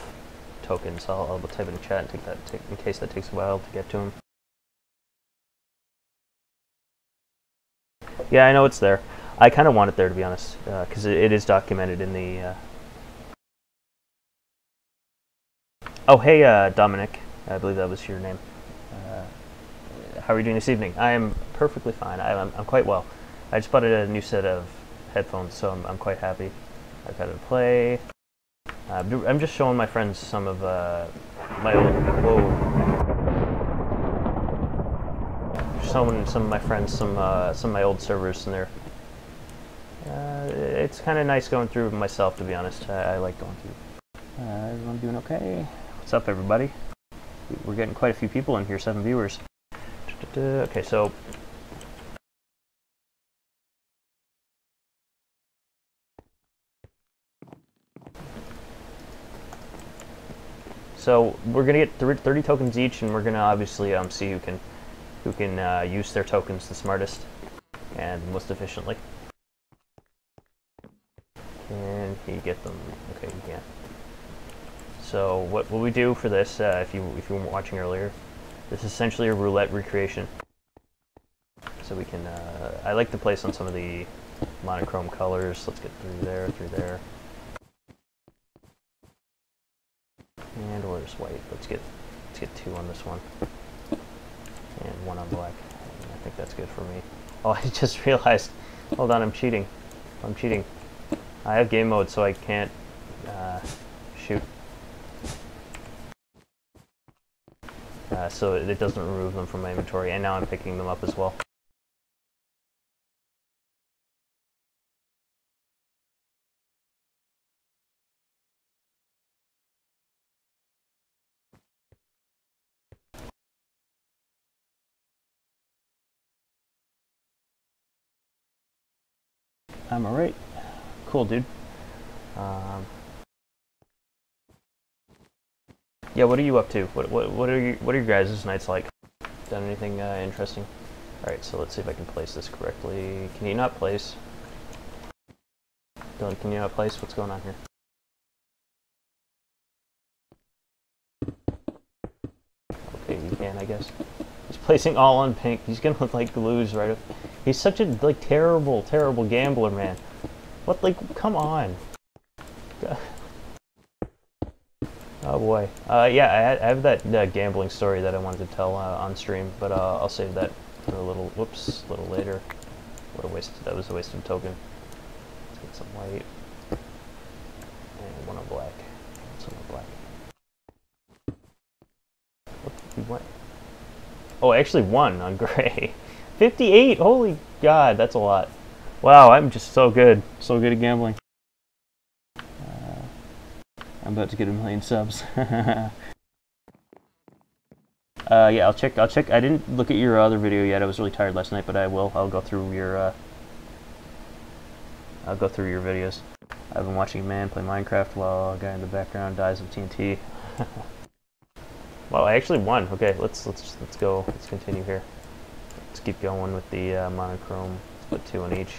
tokens. I'll type in the chat and take that in case that takes a while to get to him. Yeah, I know it's there. I kind of want it there, to be honest, because it is documented in the. Oh, hey, Dominic. I believe that was your name. How are you doing this evening? I am perfectly fine. I'm quite well. I just bought a new set of headphones, so I'm quite happy. I've got it to play. I'm just showing my friends some of my old. Showing some of my friends some of my old servers, and it's kind of nice going through myself, to be honest. I like going through. Everyone doing okay? What's up, everybody? We're getting quite a few people in here. 7 viewers. Okay, so. So we're gonna get 30 tokens each, and we're gonna obviously see who can use their tokens the smartest and most efficiently. Can he get them? Okay, he can't. So what we do for this, if you weren't watching earlier, this is essentially a roulette recreation. So we can, I like to place on some of the monochrome colors. Let's get through there. And where's white? Let's get 2 on this one. And 1 on black. And I think that's good for me. Oh, I just realized, hold on, I'm cheating. I have game mode, so I can't shoot. So it doesn't remove them from my inventory, and now I'm picking them up as well. I'm alright. Cool, dude. Yeah, what are you up to? What are your guys' nights like? Done anything interesting? Alright, so let's see if I can place this correctly. Can you not place? Dylan, can you not place? What's going on here? Okay, you can, I guess. He's placing all on pink. He's gonna like lose right. He's such a like terrible gambler, man. What, like, come on. Oh boy. Yeah, I have that gambling story that I wanted to tell on stream, but I'll save that for a little later. What a waste. That was a waste of a token. Let's get some white. And 1 on black. Some on black. What, he went? Oh, actually 1 on gray. 58! Holy God, that's a lot. Wow, I'm just so good. So good at gambling. I'm about to get 1 million subs. Yeah, I'll check. I didn't look at your other video yet. I was really tired last night, but I will. I'll go through your videos. I've been watching a man play Minecraft while a guy in the background dies of TNT. Well, I actually won. Okay, let's go. Let's continue here. Let's keep going with the monochrome. Put 2 on each.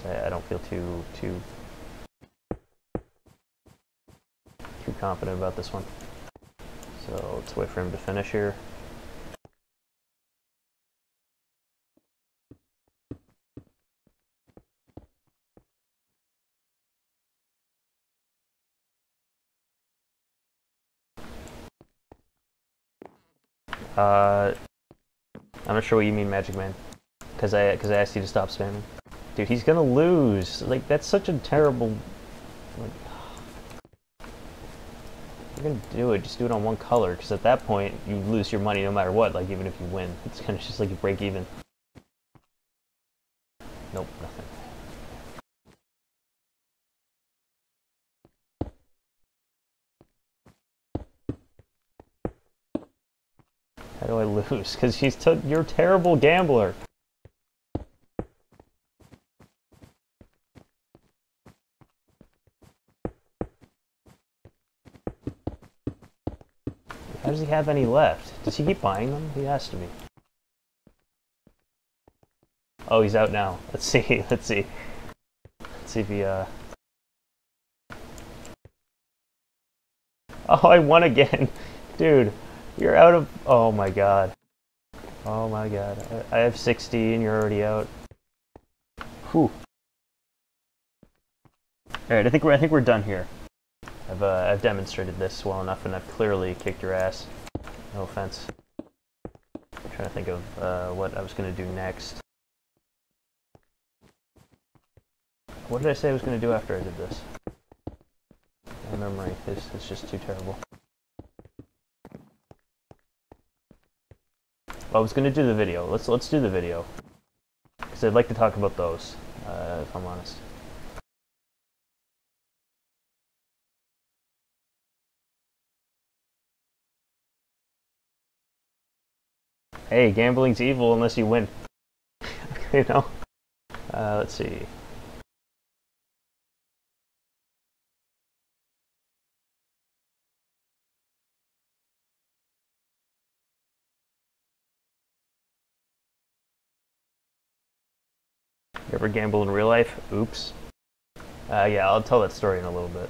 So I don't feel too confident about this one. So let's wait for him to finish here. I'm not sure what you mean, Magic Man. Because I asked you to stop spamming. Dude, he's gonna lose. Like, that's such a terrible. Like, if you're gonna do it, just do it on 1 color. Because at that point, you lose your money no matter what. Like, even if you win, it's kind of just like you break even. Nope, nothing. How do I lose? Because you're a terrible gambler. How does he have any left? Does he keep buying them? He has to be. Oh, he's out now. Let's see. Let's see if he Oh, I won again. Dude, you're out of... Oh my god. Oh my god. I have 60 and you're already out. Whew. Alright, I think we're done here. I've demonstrated this well enough, and I've clearly kicked your ass. No offense. I'm trying to think of what I was going to do next. What did I say I was going to do after I did this? My memory is just too terrible. Well, I was going to do the video. Let's do the video, because I'd like to talk about those, if I'm honest. Hey, gambling's evil unless you win. You know? Let's see. You ever gamble in real life? Oops. Yeah, I'll tell that story in a little bit.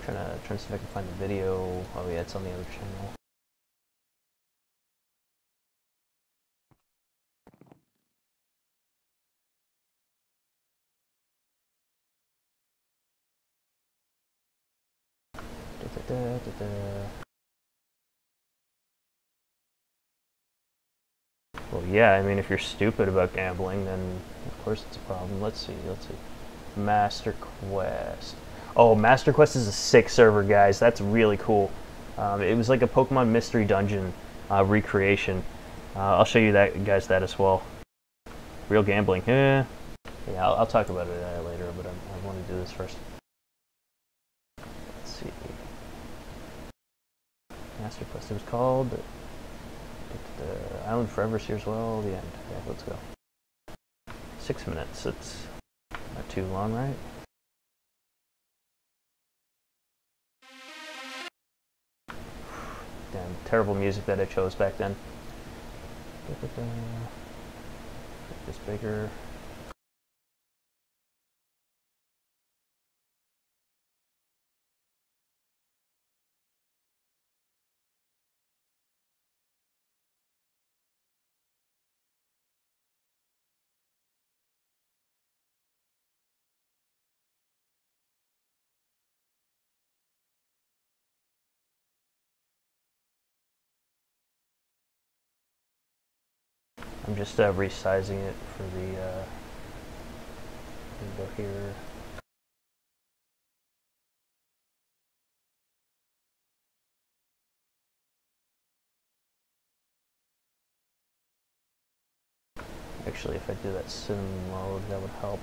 Trying to see if I can find the video. Oh yeah, it's on the other channel. Well, yeah, I mean, if you're stupid about gambling, then of course it's a problem. Let's see. Master Quest. Oh, Master Quest is a sick server, guys. That's really cool. It was like a Pokemon Mystery Dungeon recreation. I'll show you that, guys, that as well. Real gambling. Yeah, I'll talk about it later, but I want to do this first. Let's see. Master Quest, it was called. Island Forever's here as well. The end. Yeah, let's go. 6 minutes. It's not too long, right? Damn, terrible music that I chose back then. Make this bigger. I'm just resizing it for the window here. Actually, if I do that sim mode, that would help.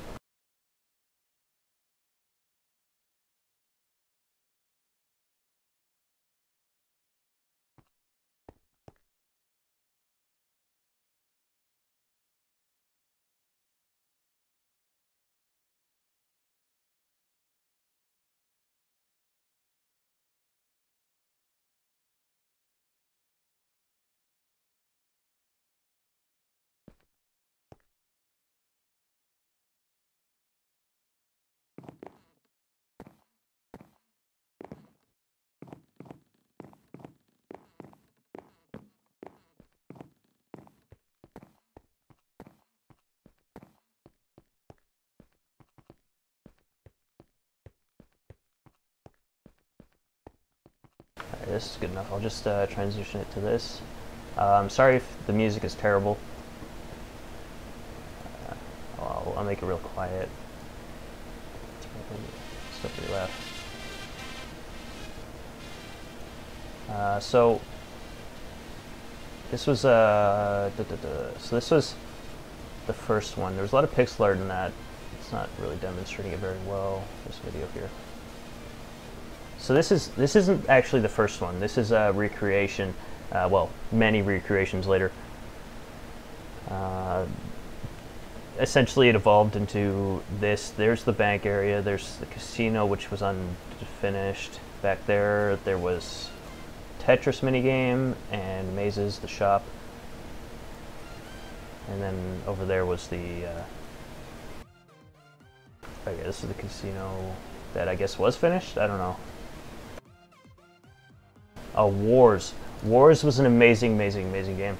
Alright, this is good enough. I'll just transition it to this. I'm sorry if the music is terrible. I'll make it real quiet. Stuff pretty loud. So this was so this was the first one. There was a lot of pixel art in that. It's not really demonstrating it very well. This video here. So this isn't actually the first one. This is a recreation. Well, many recreations later. Essentially, it evolved into this. There's the bank area. There's the casino, which was unfinished. Back there, there was Tetris minigame and mazes, the shop. And then over there was the. Okay, this is the casino that I guess was finished. I don't know. Oh, Wars. Wars was an amazing game.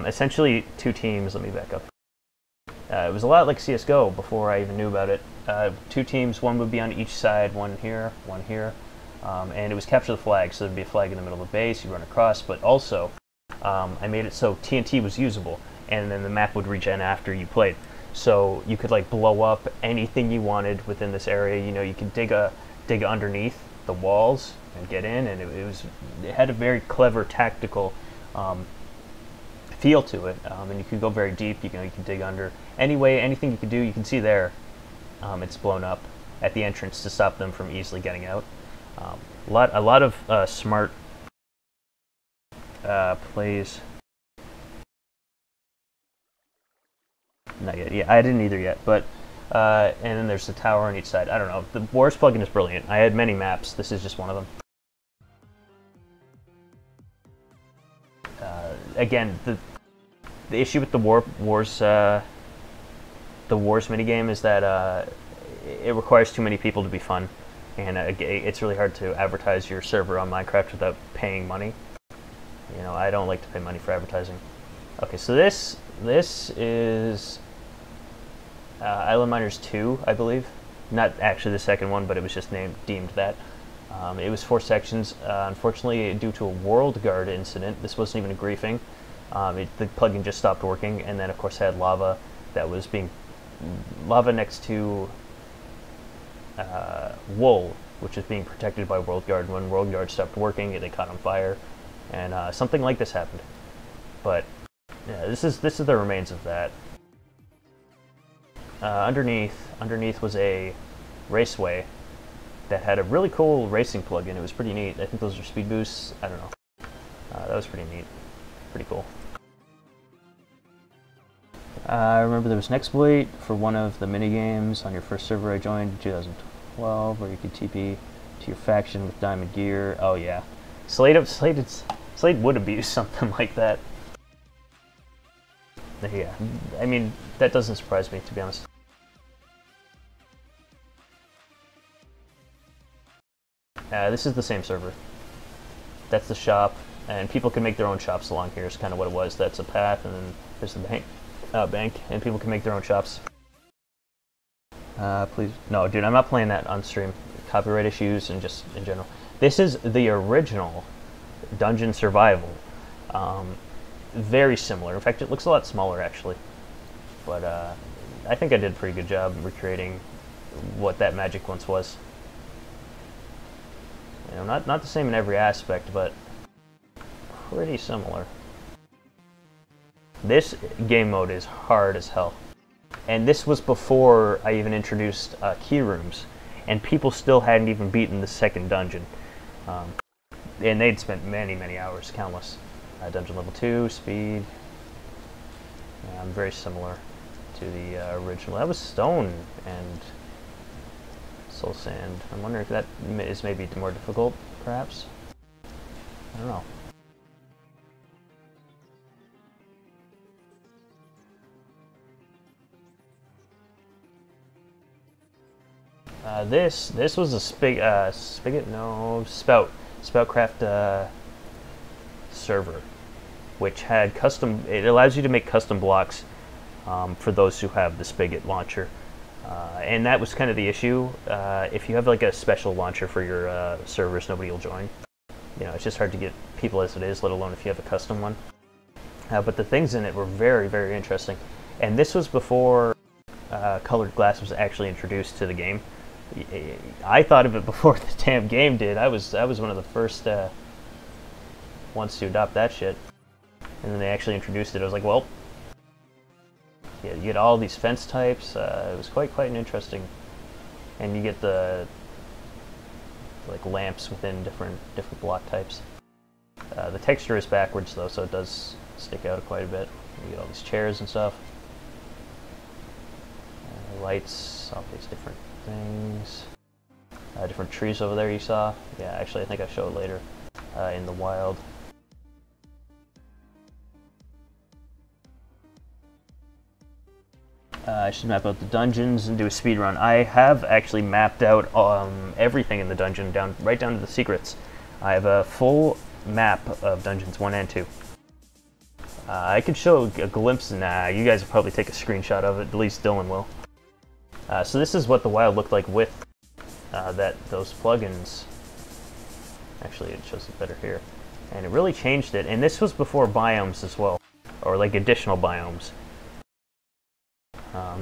Essentially, two teams. Let me back up. It was a lot like CSGO before I even knew about it. Two teams, one would be on each side, one here, and it was capture the flag, so there'd be a flag in the middle of the base, you'd run across, but also I made it so TNT was usable, and then the map would regen after you played. So you could like blow up anything you wanted within this area. You know, you could dig underneath the walls and get in, and it had a very clever tactical feel to it, and you could go very deep. You could dig under. Anyway, anything you could do, you can see there. It's blown up at the entrance to stop them from easily getting out. A lot of smart plays. Not yet. Yeah, I didn't either yet. But and then there's the tower on each side. I don't know. The Wars plugin is brilliant. I had many maps. This is just one of them. Again, the issue with the Wars minigame is that it requires too many people to be fun, and it's really hard to advertise your server on Minecraft without paying money. You know, I don't like to pay money for advertising. Okay, so this is Island Miners 2, I believe. Not actually the second one, but it was just deemed that. It was 4 sections. Unfortunately, due to a World Guard incident, this wasn't even a griefing. The plugin just stopped working, and then of course had lava that was lava next to wool, which is being protected by World Guard. When World Guard stopped working, they caught on fire, and something like this happened. But yeah, this is the remains of that. Underneath was a raceway that had a really cool racing plugin. It was pretty neat. I think those are speed boosts. I don't know. That was pretty neat. Pretty cool. I remember there was an exploit for one of the mini games on your first server I joined in 2012, where you could TP to your faction with diamond gear. Oh yeah, Slade would abuse something like that. Yeah, I mean, that doesn't surprise me, to be honest. This is the same server. That's the shop, and people can make their own shops along here is kind of what it was. That's a path, and then there's the bank, and people can make their own shops. Please, no, dude, I'm not playing that on stream. Copyright issues and just in general. This is the original Dungeon Survival. Very similar. In fact, it looks a lot smaller, actually. But I think I did a pretty good job recreating what that magic once was. You know, not the same in every aspect, but pretty similar. This game mode is hard as hell. And this was before I even introduced key rooms. And people still hadn't even beaten the second dungeon. And they'd spent many, many hours, countless. Dungeon level 2, speed. Yeah, very similar to the original. That was stone and soul sand. I'm wondering if that is maybe more difficult, perhaps? I don't know. This was a Spoutcraft server, which had custom. It allows you to make custom blocks for those who have the Spigot launcher, and that was kind of the issue. If you have like a special launcher for your servers, nobody will join. You know, it's just hard to get people as it is, let alone if you have a custom one. But the things in it were very, very interesting, and this was before colored glass was actually introduced to the game. I thought of it before the damn game did. I was one of the first ones to adopt that shit, and then they actually introduced it. I was like, well, yeah, you get all these fence types. It was quite an interesting, and you get the like lamps within different block types. The texture is backwards though, so it does stick out quite a bit. You get all these chairs and stuff, lights, all these different things. Different trees over there you saw. Yeah, actually I think I show it later in the wild. I should map out the dungeons and do a speed run. I have actually mapped out everything in the dungeon, right down to the secrets. I have a full map of dungeons 1 and 2. I could show a glimpse. Nah, you guys will probably take a screenshot of it. At least Dylan will. So this is what the wild looked like with those plugins. Actually, it shows it better here. And it really changed it. And this was before biomes as well, or like additional biomes.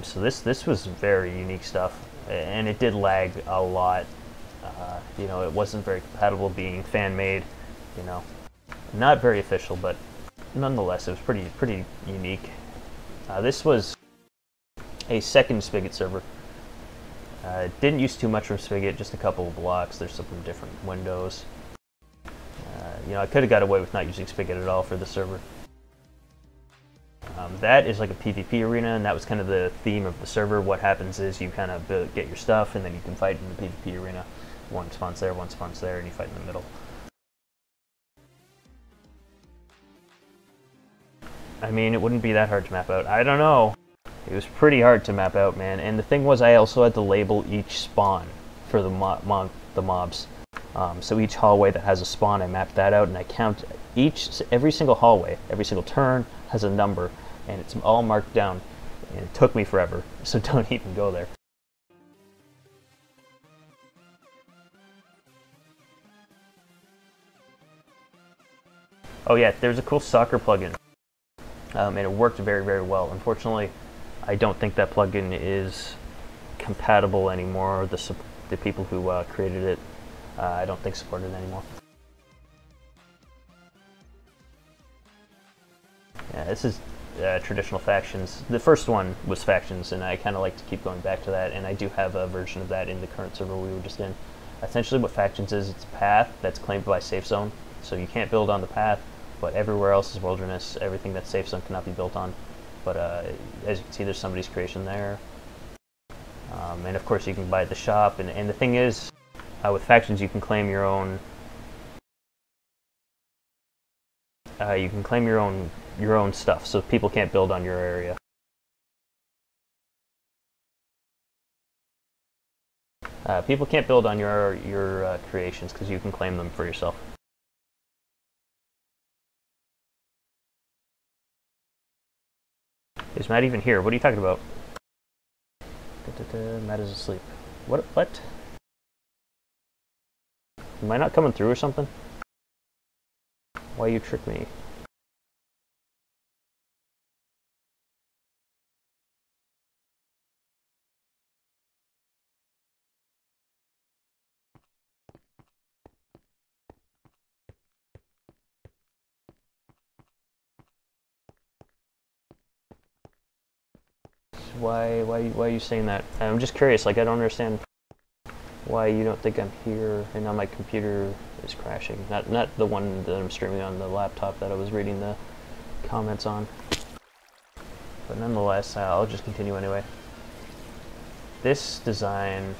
So this was very unique stuff, and it did lag a lot. You know, it wasn't very compatible being fan-made. You know, not very official, but nonetheless, it was pretty unique. This was a second Spigot server. Didn't use too much from Spigot, just a couple of blocks. There's some different windows. You know, I could have got away with not using Spigot at all for the server. That is like a PvP arena, and that was kind of the theme of the server. What happens is you kind of get your stuff, and then you can fight in the PvP arena. One spawns there, and you fight in the middle. I mean, it wouldn't be that hard to map out. I don't know. It was pretty hard to map out, man. And the thing was, I also had to label each spawn for the mobs. So each hallway that has a spawn, I mapped that out, and I count every single hallway, every single turn has a number, and it's all marked down. And it took me forever, so don't even go there. Oh yeah, there's a cool soccer plugin, and it worked very, very well. Unfortunately, I don't think that plugin is compatible anymore. The people who created it, I don't think support it anymore. Yeah, this is traditional factions. The first one was factions, and I kind of like to keep going back to that, and I do have a version of that in the current server we were just in. Essentially what factions is, it's a path that's claimed by safe zone, so you can't build on the path, but everywhere else is wilderness. Everything that's safe zone cannot be built on. But as you can see, there's somebody's creation there. And of course you can buy at the shop, and the thing is, with factions you can claim your own your own stuff, so people can't build on your area. People can't build on your creations because you can claim them for yourself. Is Matt even here? What are you talking about? Matt is asleep. What? What? Am I not coming through or something? Why you trick me? Why are you saying that? I'm just curious, like I don't understand why you don't think I'm here and now my computer is crashing. Not the one that I'm streaming on the laptop that I was reading the comments on. But nonetheless, I'll just continue anyway. This design,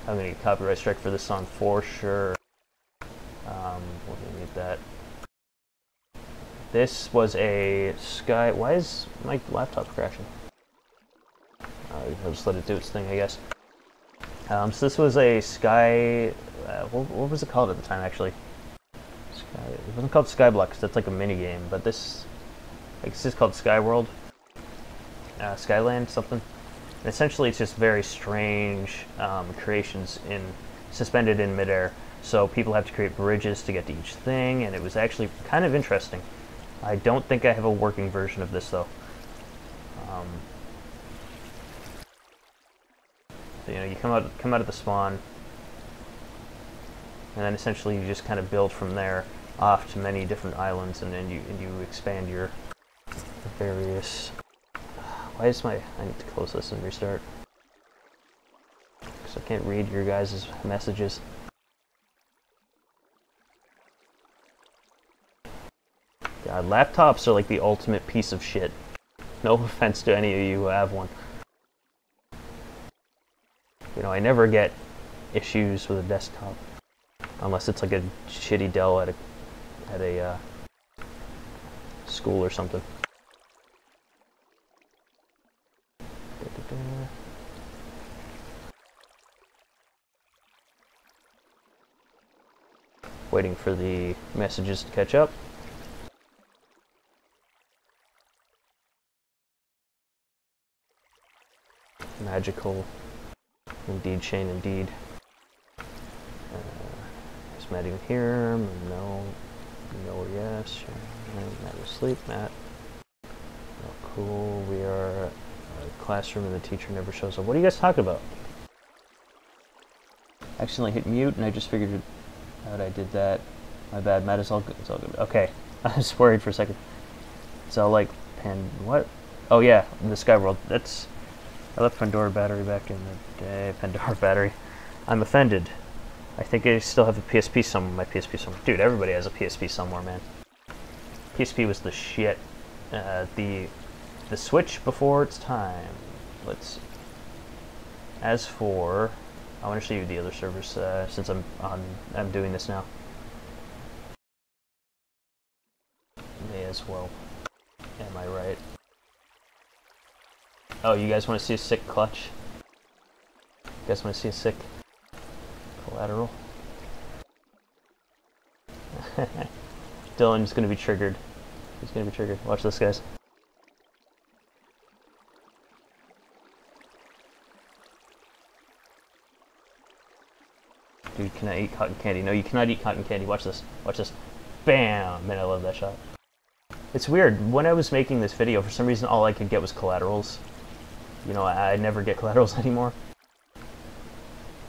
I'm gonna get copyright strike for this song for sure. We're gonna need that. This was a sky. Why is my laptop crashing? I'll just let it do its thing, I guess. So this was a sky. What was it called at the time, actually? It wasn't called Skyblock because that's like a mini game, but this, I guess, is called Skyworld, Skyland, something. And essentially, it's just very strange creations suspended in midair. So people have to create bridges to get to each thing, and it was actually kind of interesting. I don't think I have a working version of this though. So, you know, you come out of the spawn, and then essentially you just kind of build from there off to many different islands, and then you expand your various. Why is I need to close this and restart because I can't read your guys' messages. God, laptops are like the ultimate piece of shit. No offense to any of you who have one. You know, I never get issues with a desktop unless it's like a shitty Dell at a school or something. Waiting for the messages to catch up. Magical. Indeed, Shane, indeed. Is Matt even here? No. No, yes. Matt is asleep. Matt. Oh, cool. We are a classroom and the teacher never shows up. What are you guys talking about? Accidentally hit mute and I just figured out I did that. My bad. Matt, it's all good. It's all good. Okay. I was worried for a second. So, like, what? Oh, yeah. The Skyworld. That's. I left Pandora battery back in the day. Pandora battery. I'm offended. I think I still have a PSP somewhere. My PSP somewhere. Dude, everybody has a PSP somewhere, man. PSP was the shit. The Switch before its time. Let's see. As for, I want to show you the other servers since I'm doing this now. as well. Am I right? Oh, you guys want to see a sick clutch? You guys want to see a sick collateral? Dylan's going to be triggered. He's going to be triggered. Watch this, guys. Dude, can I eat cotton candy? No, you cannot eat cotton candy. Watch this. Watch this. Bam! Man, I love that shot. It's weird. When I was making this video, for some reason, all I could get was collaterals. You know, I never get collaterals anymore.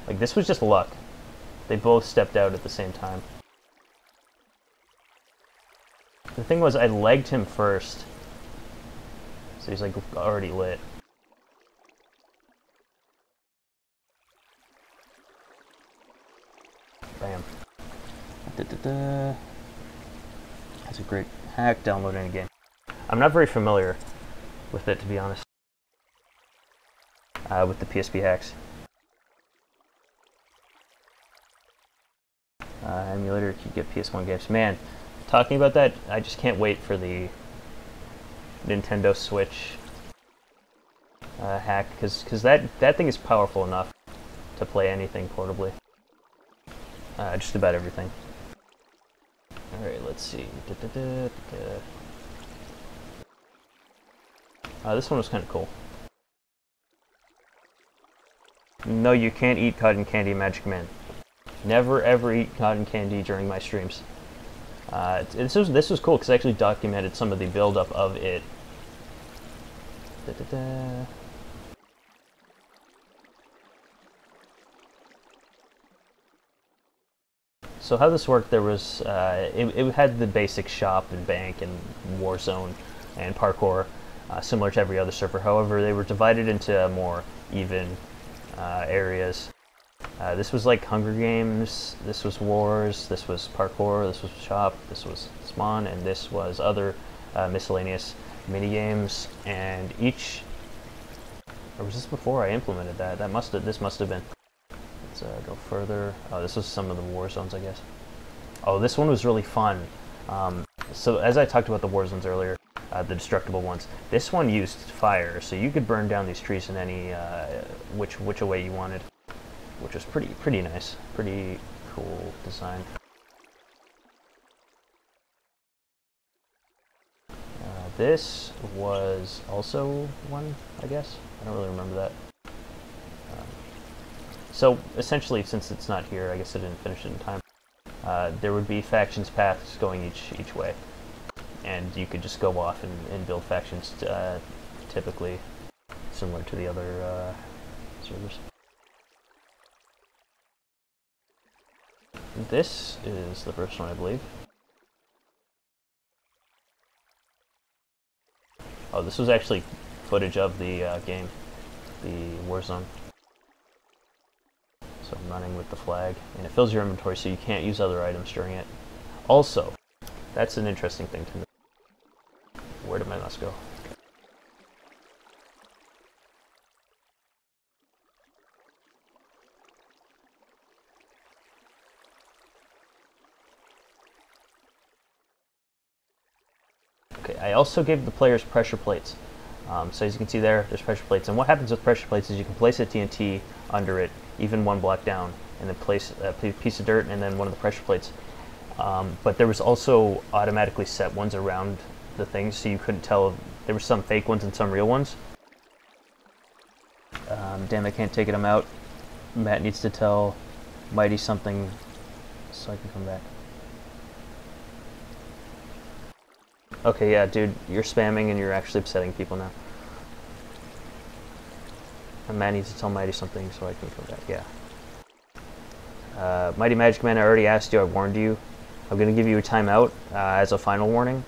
Like, this was just luck. They both stepped out at the same time. The thing was, I legged him first. So he's, like, already lit. Bam. That's a great hack downloading a game. I'm not very familiar with it, to be honest. With the PSP hacks. Emulator could get PS1 games. Man, talking about that, I just can't wait for the Nintendo Switch hack, because that thing is powerful enough to play anything portably. Just about everything. Alright, let's see. This one was kind of cool. No, you can't eat cotton candy, Magic Man. Never ever eat cotton candy during my streams. This was cool because I actually documented some of the build-up of it. So how this worked, there was it had the basic shop and bank and Warzone and parkour, similar to every other server. However, they were divided into more even areas. This was like Hunger Games, this was Wars, this was Parkour, this was Shop, this was Spawn, and this was other miscellaneous mini-games, and each... Or was this before I implemented that? This must have been. Let's go further. Oh, this was some of the war zones, I guess. Oh, this one was really fun. So as I talked about the war zones earlier, the destructible ones, this one used fire, so you could burn down these trees in any which way you wanted, which was pretty nice, pretty cool design. This was also one, I guess. I don't really remember that. So essentially, since it's not here, I guess I didn't finish it in time. There would be factions paths going each way, and you could just go off and build factions, typically similar to the other servers. This is the first one, I believe. Oh, this was actually footage of the game, the Warzone. So I'm running with the flag, and it fills your inventory so you can't use other items during it. Also, that's an interesting thing to know. Where did my mouse go? Okay, I also gave the players pressure plates. So as you can see there's pressure plates. And what happens with pressure plates is you can place a TNT under it, even one block down, and then place a piece of dirt and then one of the pressure plates. But there was also automatically set ones around the things, so you couldn't tell. There were some fake ones and some real ones. Damn, I can't take it, I'm out. Matt needs to tell Mighty something so I can come back. Okay, yeah, dude, you're spamming and you're actually upsetting people now. And Matt needs to tell Mighty something so I can come back, yeah. Mighty Magic Man, I already asked you, I warned you. I'm going to give you a timeout as a final warning.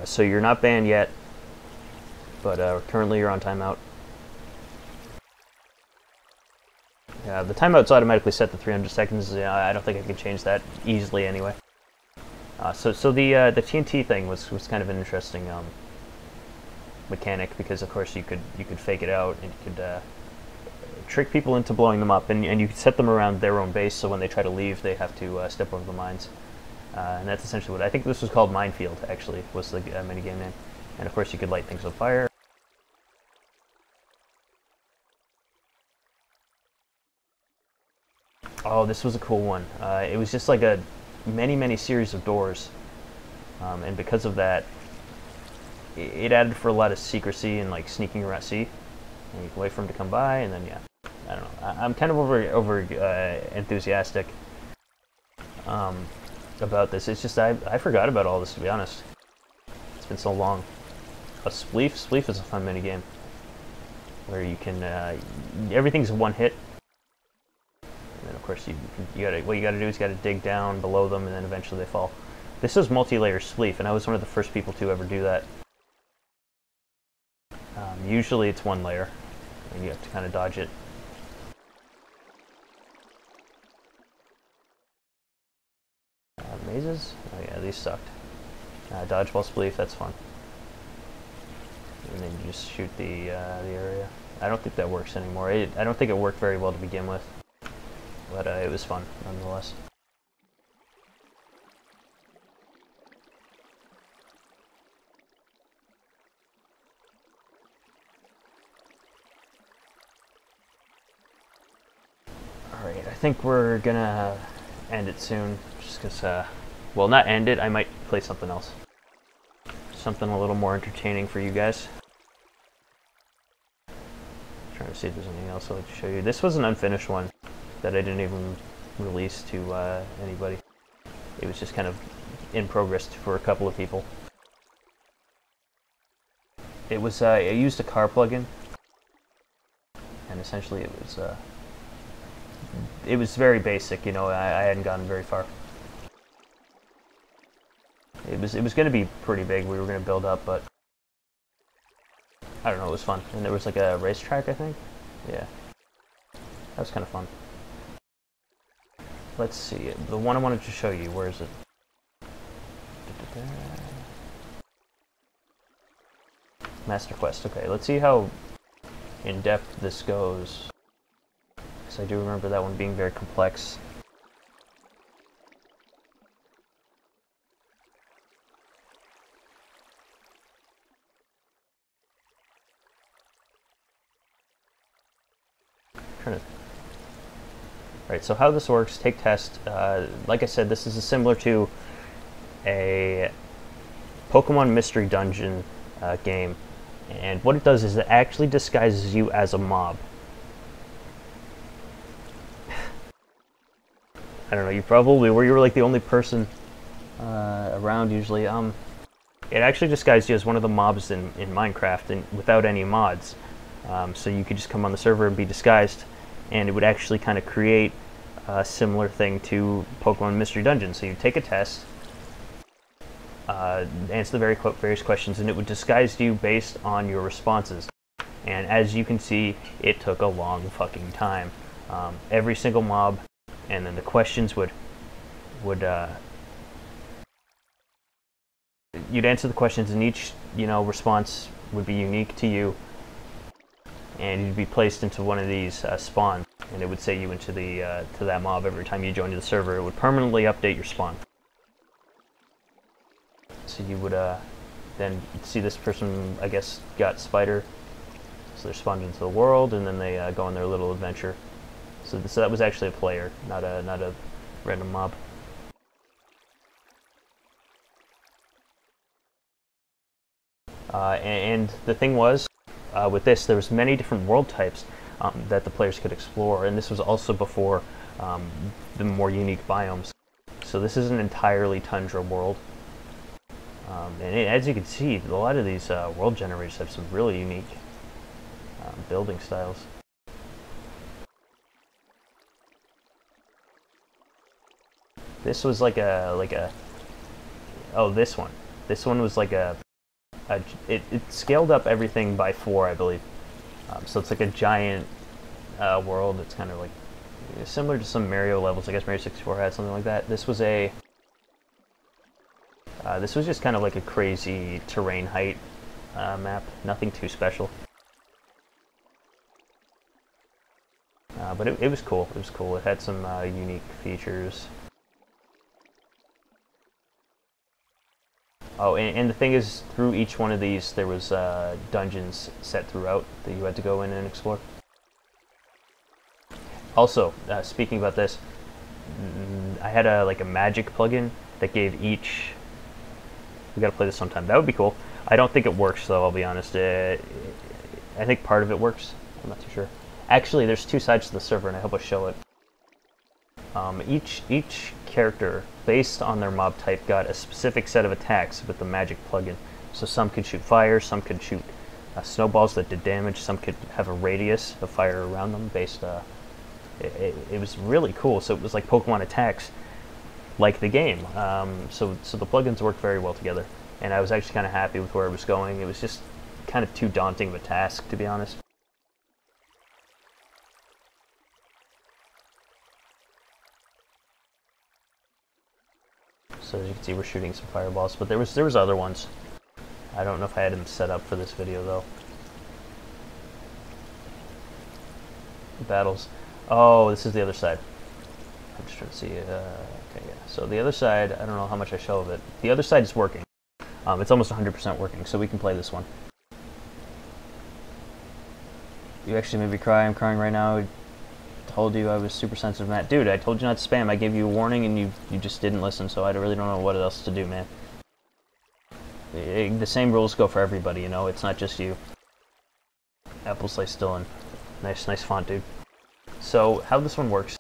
So you're not banned yet, but currently you're on timeout. Yeah, the timeout's automatically set to 300 seconds. I don't think I can change that easily anyway. So the TNT thing was kind of an interesting mechanic, because of course you could fake it out and you could trick people into blowing them up, and you could set them around their own base, so when they try to leave they have to step over the mines. And that's essentially what I think this was called. Minefield, actually, was the minigame name. And of course, you could light things on fire. Oh, this was a cool one. It was just like a many series of doors, and because of that, it added for a lot of secrecy and like sneaking around. See, and you can wait for him to come by, and then yeah, I don't know. I'm kind of over enthusiastic about this. It's just I forgot about all this, to be honest. It's been so long. A spleef is a fun mini game where you can everything's one hit. And then of course what you gotta do is you gotta dig down below them, and then eventually they fall. This is multi-layer spleef, and I was one of the first people to ever do that. Usually it's one layer, and you have to kind of dodge it. Mazes? Oh yeah, these sucked. Dodgeball spleef, that's fun. And then you just shoot the area. I don't think that works anymore. I don't think it worked very well to begin with. But it was fun, nonetheless. Alright, I think we're gonna end it soon, just because, well, not end it, I might play something else. Something a little more entertaining for you guys. Trying to see if there's anything else I'd like to show you. This was an unfinished one that I didn't even release to anybody. It was just kind of in progress for a couple of people. It was, I used a car plugin, and essentially it was very basic, you know, I hadn't gotten very far. It was going to be pretty big, we were going to build up, but I don't know, it was fun. And there was like a racetrack, I think? Yeah. That was kind of fun. Let's see, the one I wanted to show you, where is it? Master Quest, okay, let's see how in-depth this goes. Because I do remember that one being very complex. Right, so how this works, take test. Like I said, this is similar to a Pokemon Mystery Dungeon game. And what it does is it actually disguises you as a mob. I don't know, you probably were, you were like the only person around usually. It actually disguised you as one of the mobs in Minecraft, and without any mods. So you could just come on the server and be disguised, and it would actually kind of create a similar thing to Pokemon Mystery Dungeon. So you take a test, answer the various questions, and it would disguise you based on your responses. And as you can see, it took a long fucking time. Every single mob, and then the questions would you'd answer the questions, and each, you know, response would be unique to you, and you'd be placed into one of these spawns, and it would say you into the to that mob every time you joined the server. It would permanently update your spawn. So you would then see this person, I guess, got spider, so they're spawned into the world, and then they go on their little adventure. So that was actually a player, not a random mob. And the thing was, with this, there was many different world types that the players could explore, and this was also before the more unique biomes. So this is an entirely tundra world. As you can see, a lot of these world generators have some really unique building styles. This was like a oh, this one was like it scaled up everything by 4, I believe. So it's like a giant world. It's kind of like similar to some Mario levels. I guess Mario 64 had something like that. This was just kind of like a crazy terrain height map. Nothing too special. But it was cool. It was cool. It had some unique features. Oh, and the thing is, through each one of these, there was dungeons set throughout that you had to go in and explore. Also, speaking about this, I had like a magic plugin that gave each. We gotta play this sometime. That would be cool. I don't think it works though. I'll be honest. I think part of it works. I'm not too sure. Actually, there's two sides to the server, and I hope I show it. Each character, based on their mob type, got a specific set of attacks with the magic plugin. So some could shoot fire, some could shoot snowballs that did damage, some could have a radius of fire around them based. It was really cool. So it was like Pokemon attacks, like the game. So the plugins worked very well together, and I was actually kind of happy with where it was going. It was just kind of too daunting of a task, to be honest. So as you can see, we're shooting some fireballs, but there was other ones. I don't know if I had them set up for this video though. Battles. Oh, this is the other side. I'm just trying to see. Okay, yeah. So the other side, I don't know how much I show of it. The other side is working. It's almost 100% working, so we can play this one. You actually made me cry. I'm crying right now. I told you I was super sensitive, Matt. Dude, I told you not to spam. I gave you a warning, and you just didn't listen, so I really don't know what else to do, man. The same rules go for everybody, you know? It's not just you. Apple Slice Dylan. Nice font, dude. So, how this one works.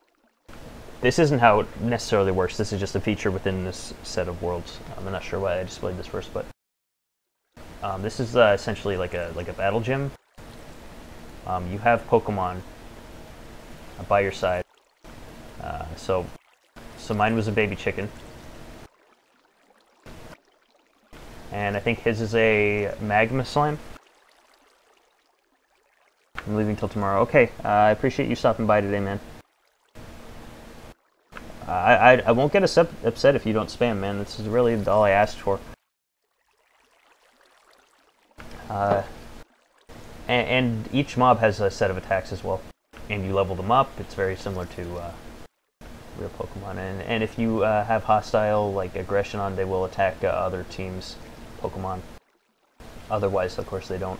This isn't how it necessarily works. This is just a feature within this set of worlds. I'm not sure why I displayed this first, but this is essentially like a battle gym. You have Pokemon by your side. So mine was a baby chicken, and I think his is a magma slime. I'm leaving till tomorrow. Okay, I appreciate you stopping by today, man. I won't get upset if you don't spam, man. This is really all I asked for. And each mob has a set of attacks as well, and you level them up. It's very similar to real Pokemon. And if you have hostile like aggression on, they will attack other teams' Pokemon. Otherwise, of course, they don't.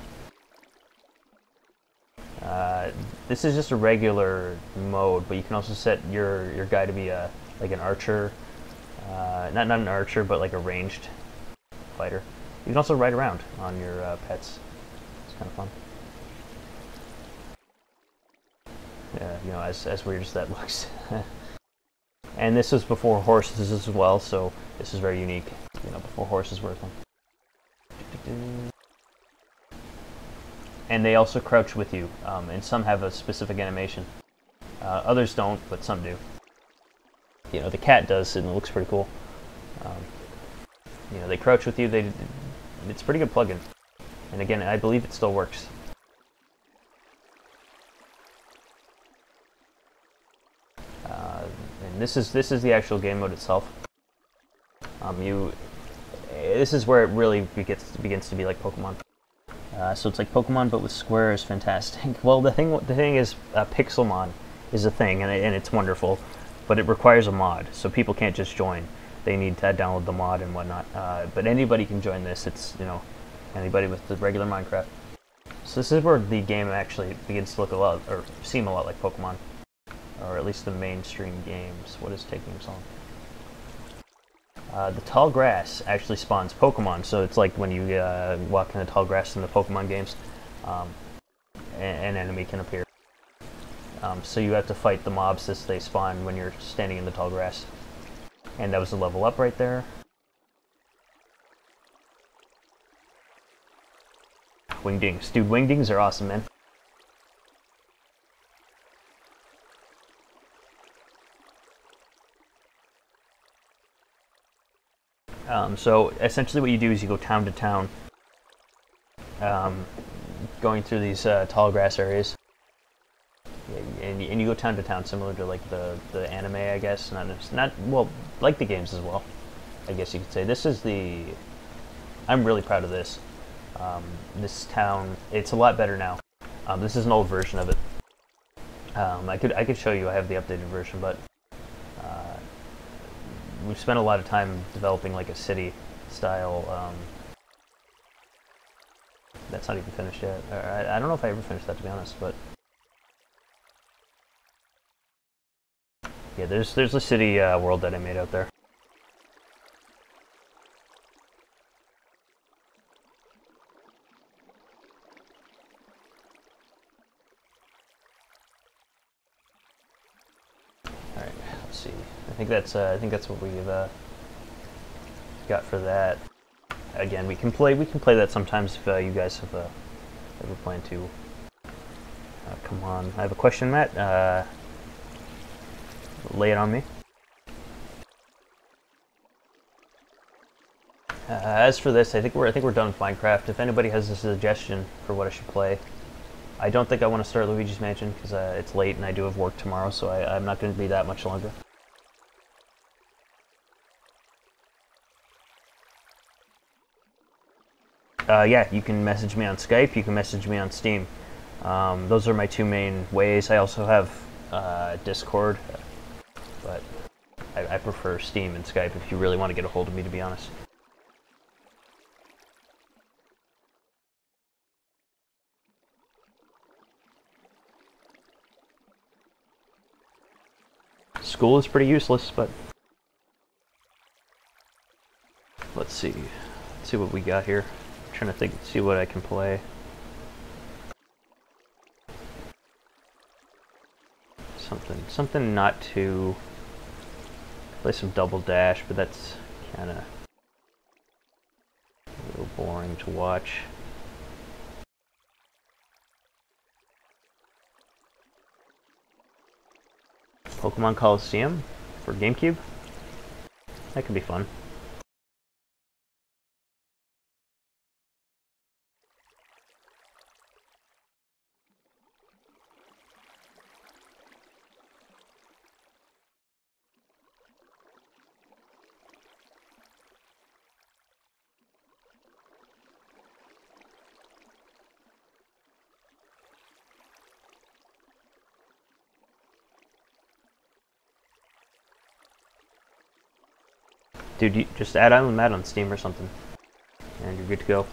This is just a regular mode, but you can also set your guy to be like an archer, not an archer, but like a ranged fighter. You can also ride around on your pets. It's kind of fun. Yeah, you know, as weird as that looks. And this was before horses as well, so this is very unique. You know, before horses were a thing. And they also crouch with you, and some have a specific animation. Others don't, but some do. You know, the cat does, and it looks pretty cool. You know, they crouch with you. It's a pretty good plugin. And again, I believe it still works. And this is the actual game mode itself. This is where it really begins to be like Pokemon. So it's like Pokemon, but with squares. Fantastic. Well, the thing is, Pixelmon is a thing, and it's wonderful, but it requires a mod, so people can't just join. They need to download the mod and whatnot. But anybody can join this. It's, you know, anybody with the regular Minecraft. So this is where the game actually begins to look a lot, or seem a lot like Pokemon, or at least the mainstream games. What is taking so long? The tall grass actually spawns Pokemon, so it's like when you walk in the tall grass in the Pokemon games, an enemy can appear. So you have to fight the mobs as they spawn when you're standing in the tall grass. And that was a level up right there. Wingdings. Dude, wingdings are awesome, man. So essentially what you do is you go town to town, going through these tall grass areas, and you go town to town, similar to like the anime, I guess. Not well, like the games as well, I guess you could say. This is I'm really proud of this. This town, it's a lot better now. This is an old version of it. I could show you. I have the updated version, but we've spent a lot of time developing like a city style. That's not even finished yet. I don't know if I ever finished that, to be honest, but yeah, there's a city world that I made out there. All right, let's see. I think that's what we've got for that. Again, we can play that sometimes if you guys have ever planned to. Come on, I have a question, Matt. Lay it on me. As for this, I think we're done with Minecraft. If anybody has a suggestion for what I should play, I don't think I want to start Luigi's Mansion because it's late and I do have work tomorrow, so I'm not going to be that much longer. Yeah, you can message me on Skype, you can message me on Steam. Those are my two main ways. I also have Discord, but I prefer Steam and Skype if you really want to get a hold of me, to be honest. School is pretty useless, but let's see what we got here. Trying to see what I can play. Something not too. Play some Double Dash, but that's kind of a little boring to watch. Pokemon Coliseum for GameCube. That could be fun. Dude, you just add islandmat on Steam or something, and you're good to go.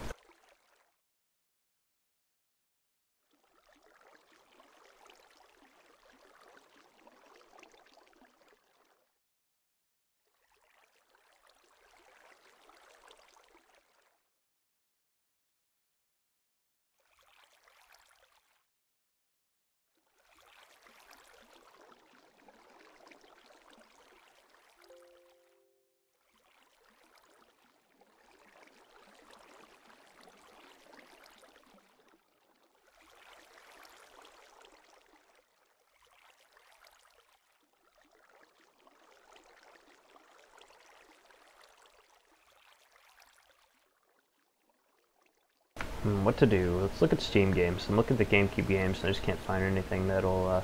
What to do? Let's look at Steam games and look at the GameCube games, and I just can't find anything that'll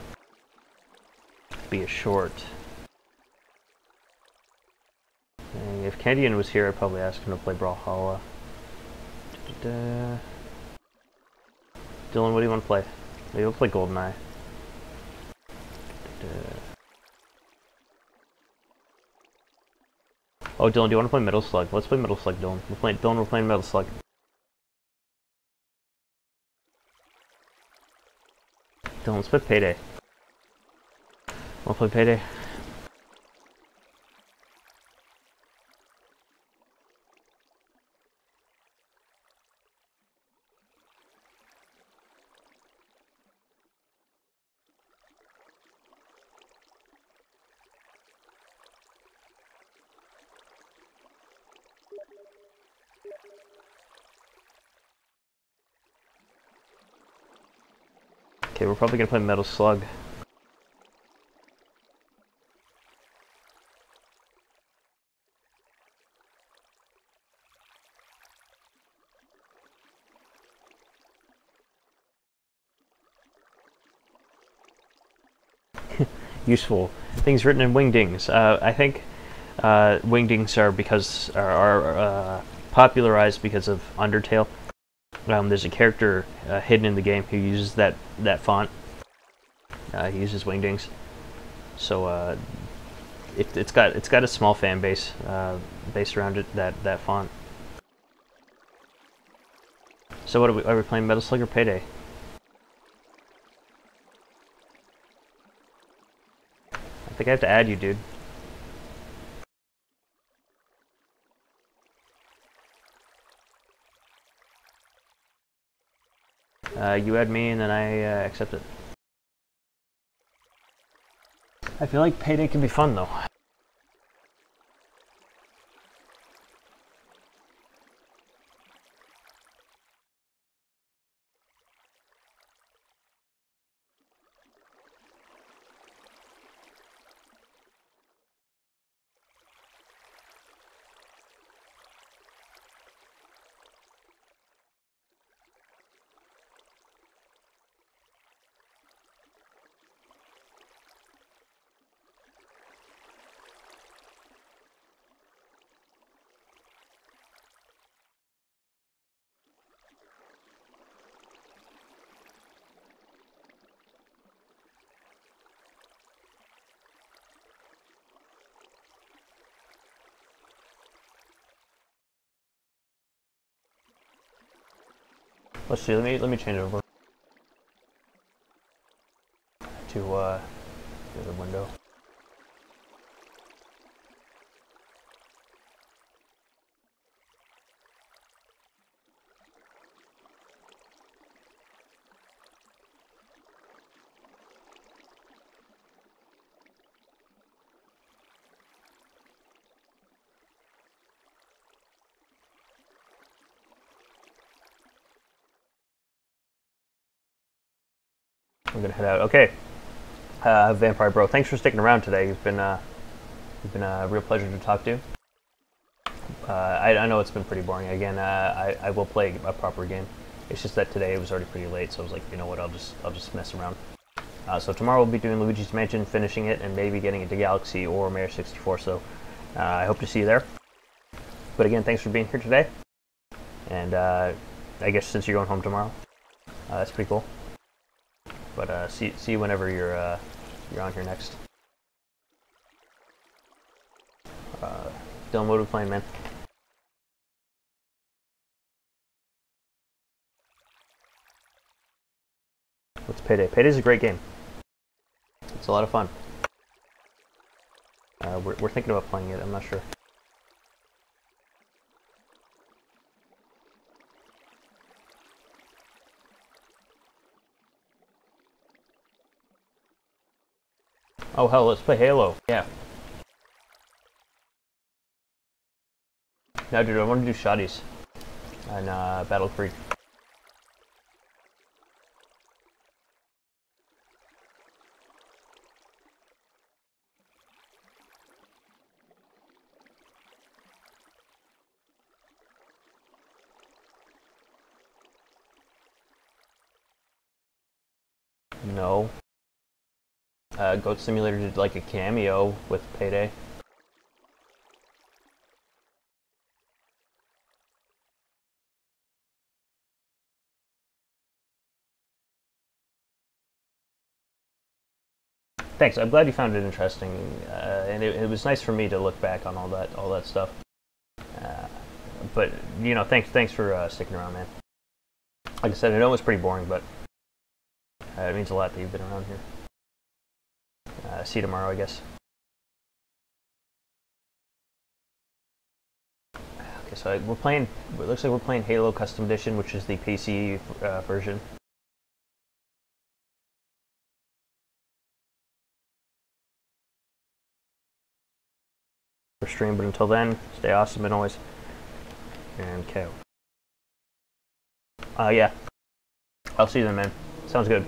be a short. If Candian was here, I'd probably ask him to play Brawlhalla. Dylan, what do you want to play? Maybe we'll play GoldenEye. Oh, Dylan, do you want to play Metal Slug? Let's play Metal Slug, Dylan. We're playing Metal Slug. Dylan, let's play Payday. Wanna play Payday? Okay, we're probably gonna play Metal Slug. Useful things written in Wingdings. I think Wingdings are popularized because of Undertale. There's a character hidden in the game who uses that font. He uses Wingdings, so it's got a small fan base based around it. That font. So what are we playing? Metal Slug or Payday? I think I have to add you, dude. You add me and then I accept it. I feel like Payday can be fun though. Let's see. Let me change it over to the other window. I'm gonna head out. Okay, Vampire Bro, thanks for sticking around today. You've been a real pleasure to talk to. I know it's been pretty boring. Again, I will play a proper game. It's just that today it was already pretty late, so I was like, you know what, I'll just mess around. So tomorrow we'll be doing Luigi's Mansion, finishing it, and maybe getting into Galaxy or Mario 64. So I hope to see you there. But again, thanks for being here today. And I guess since you're going home tomorrow, that's pretty cool. But see you whenever you're on here next. Dylan, what are we playing, man? What's Payday? Payday's a great game. It's a lot of fun. We're thinking about playing it. I'm not sure. Oh hell, let's play Halo. Yeah. No, dude, I want to do shotties and Battle Creek. No. Goat Simulator did like a cameo with Payday. Thanks. I'm glad you found it interesting, and it was nice for me to look back on all that stuff. But you know, thanks for sticking around, man. Like I said, I know it's pretty boring, but it means a lot that you've been around here. See you tomorrow, I guess. Okay, so we're playing. It looks like we're playing Halo Custom Edition, which is the PC version. For stream, but until then, stay awesome and always. And KO. Yeah. I'll see you then, man. Sounds good.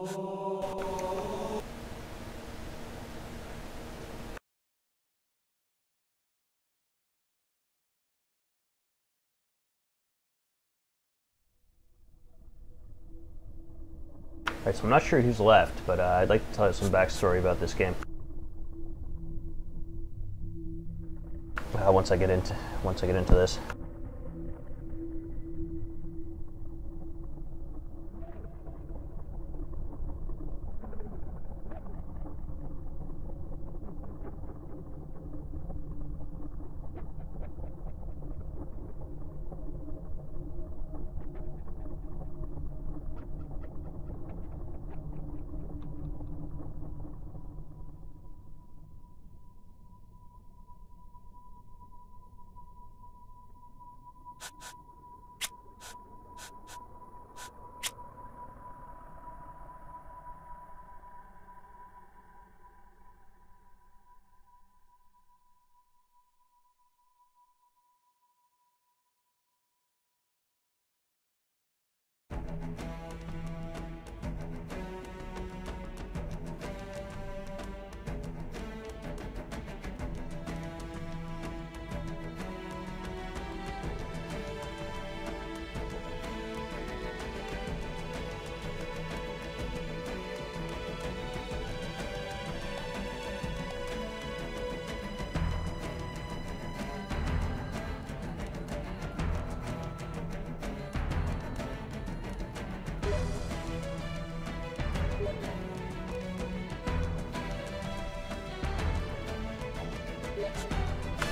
Alright, so I'm not sure who's left, but I'd like to tell you some backstory about this game. Once I get into this.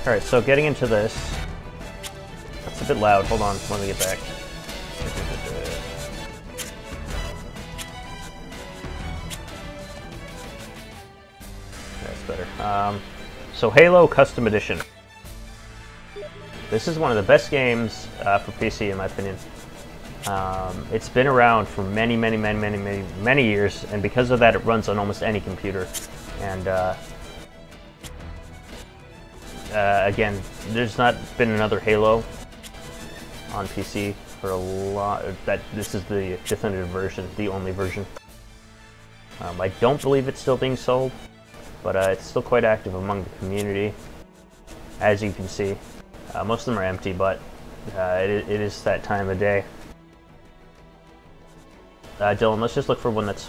Alright, so getting into this. That's a bit loud. Hold on, let me get back. That's better. So Halo Custom Edition. This is one of the best games for PC, in my opinion. It's been around for many years, and because of that, it runs on almost any computer. And again, there's not been another Halo on PC for a lot. This is the definitive version, the only version. I don't believe it's still being sold, but it's still quite active among the community, as you can see. Most of them are empty, but it is that time of day. Dylan, let's just look for one that's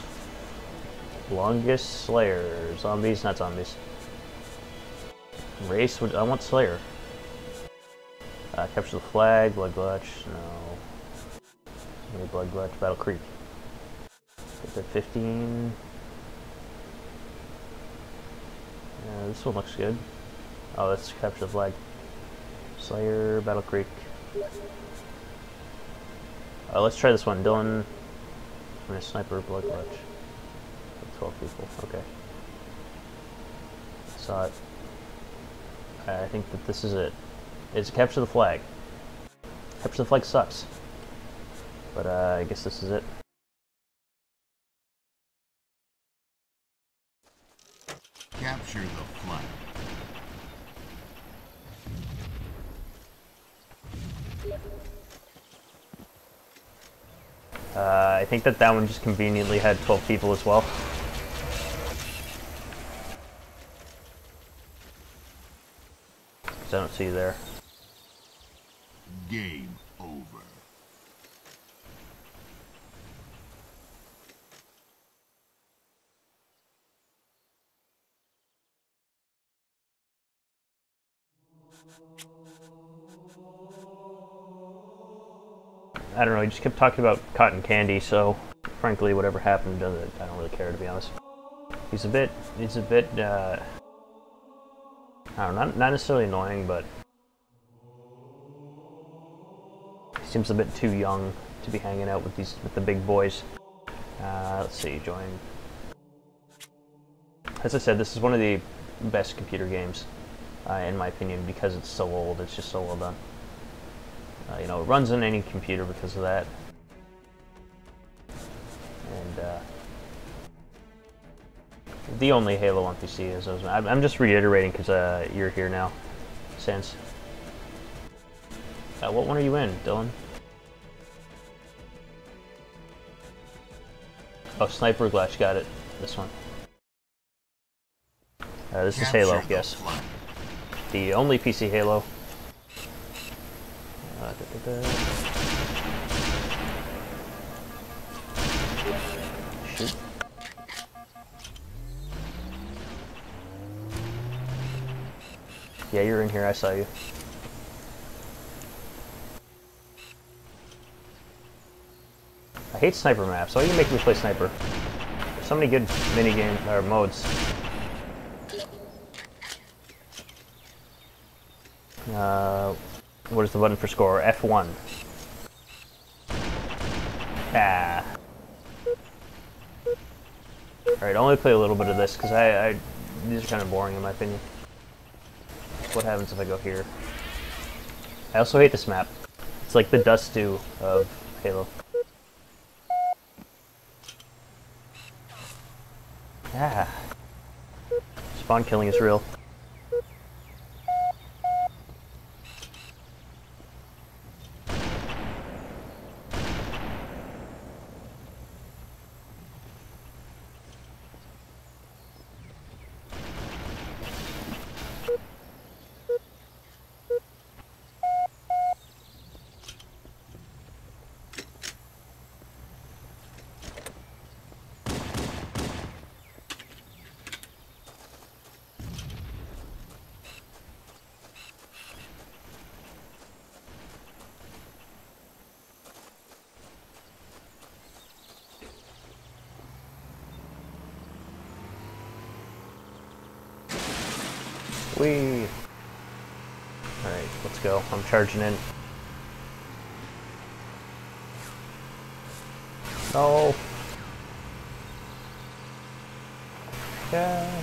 longest Slayer. Zombies, not zombies. Race, I want Slayer. Capture the flag, Blood Gulch, no. Maybe Blood Gulch, Battle Creek. Get to 15. Yeah, this one looks good. Oh, let's capture the flag. Slayer, Battle Creek. Let's try this one. Dylan, I'm gonna sniper Blood Gulch. 12 people, okay. Saw it. I think that this is it. It's capture the flag. Capture the flag sucks. But I guess this is it. Capture the flag. I think that one just conveniently had 12 people as well. I don't see you there. Game over. I don't know, he just kept talking about cotton candy, so frankly, whatever happened to it, I don't really care, to be honest. He's a bit, I don't know, not necessarily annoying, but he seems a bit too young to be hanging out with the big boys. Let's see, join. As I said, this is one of the best computer games, in my opinion, because it's so old. It's just so well done. You know, it runs on any computer because of that. And the only Halo on PC is those. I'm just reiterating because you're here now, Sans. What one are you in, Dylan? Oh, sniper glass, got it. This one. This is Capture Halo, the yes. flag. The only PC Halo. Shoot. Yeah, you're in here, I saw you. I hate sniper maps. Why are you making me play sniper? There's so many good minigame or modes. What is the button for score? F1. Ah. Alright, I'll only play a little bit of this because these are kind of boring in my opinion. What happens if I go here? I also hate this map. It's like the dust dew of Halo. Ah. Spawn killing is real. Whee! Alright, let's go. I'm charging in. Oh! Yeah!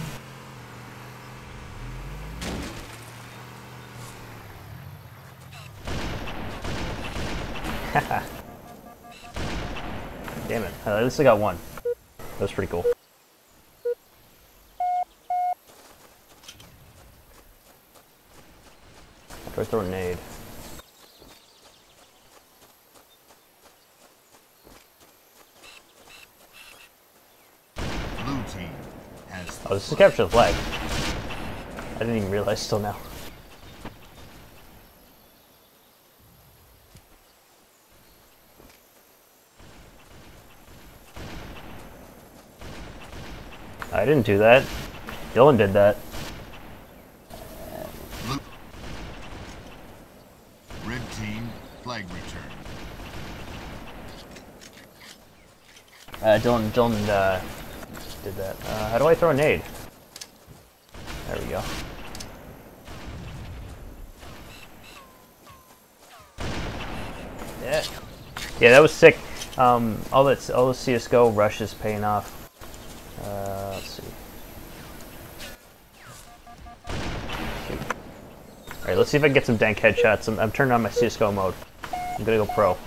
Haha! Damn it. At least I got one. That was pretty cool. Try to throw a nade. Blue team has the Oh, this is flag. capture the flag. I didn't even realize till now. I didn't do that. Dylan did that. Blue. Red team flag return. Dylan did that. How do I throw a nade? There we go. Yeah. Yeah, that was sick. All the CS:GO rush is paying off. Let's see. Alright, let's see if I can get some dank headshots. I'm turning on my CS:GO mode. I'm gonna go pro.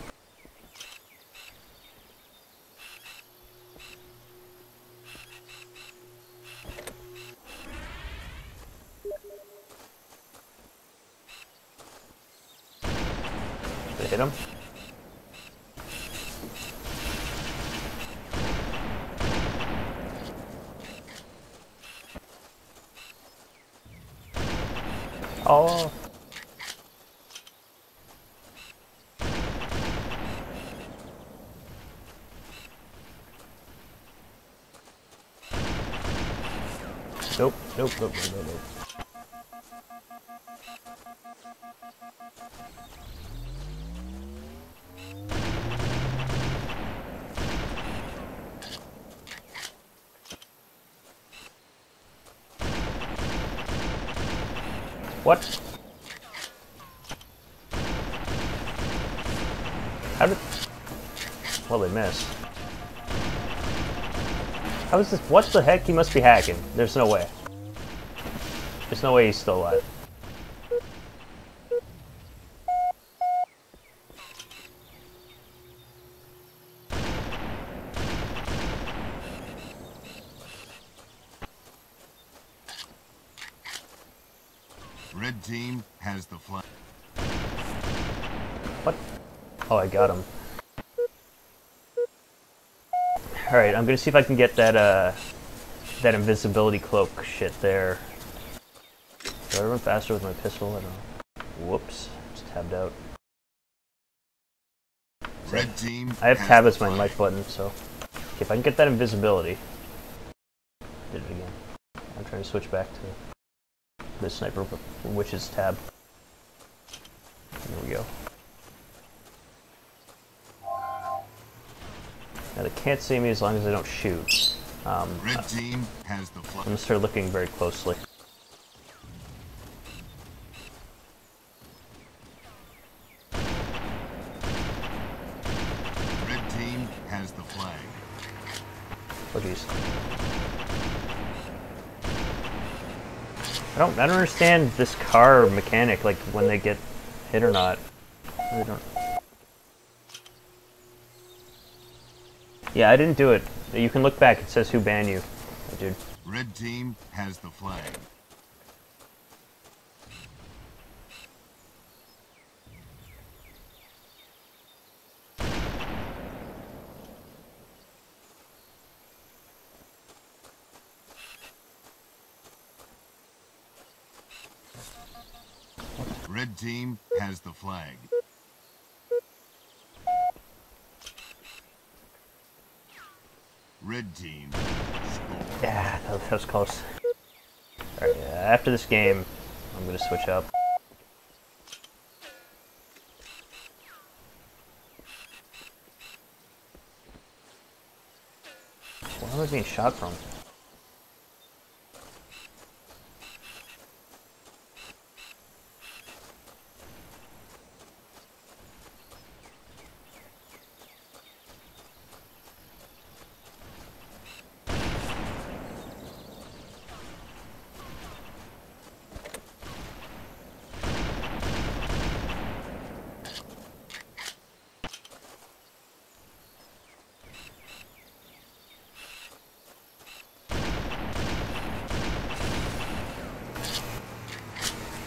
Did I hit him? Oh. Nope, nope, nope, nope, nope, nope. What? How did... Well, they missed. How is this? What the heck? He must be hacking. There's no way. There's no way he's still alive. Red team has the flag. What? Oh, I got him. Alright, I'm gonna see if I can get that, that invisibility cloak shit there. Do I run faster with my pistol? I don't know. Whoops. Just tabbed out. Red team. I have has tab the as my flag. mic button, so if I can get that invisibility. Did it again. I'm trying to switch back to the sniper, which is tab. There we go. Now they can't see me as long as I don't shoot. Red team has the I'm flag. gonna start looking very closely. Red team has the flag. Oh geez. I don't understand this car mechanic, like when they get hit or not. I really don't. Yeah, I didn't do it. You can look back. It says who banned you, dude. Red team has the flag. Red team has the flag. Red team score. Yeah, that was close. Alright, after this game, I'm gonna switch up. Where am I being shot from?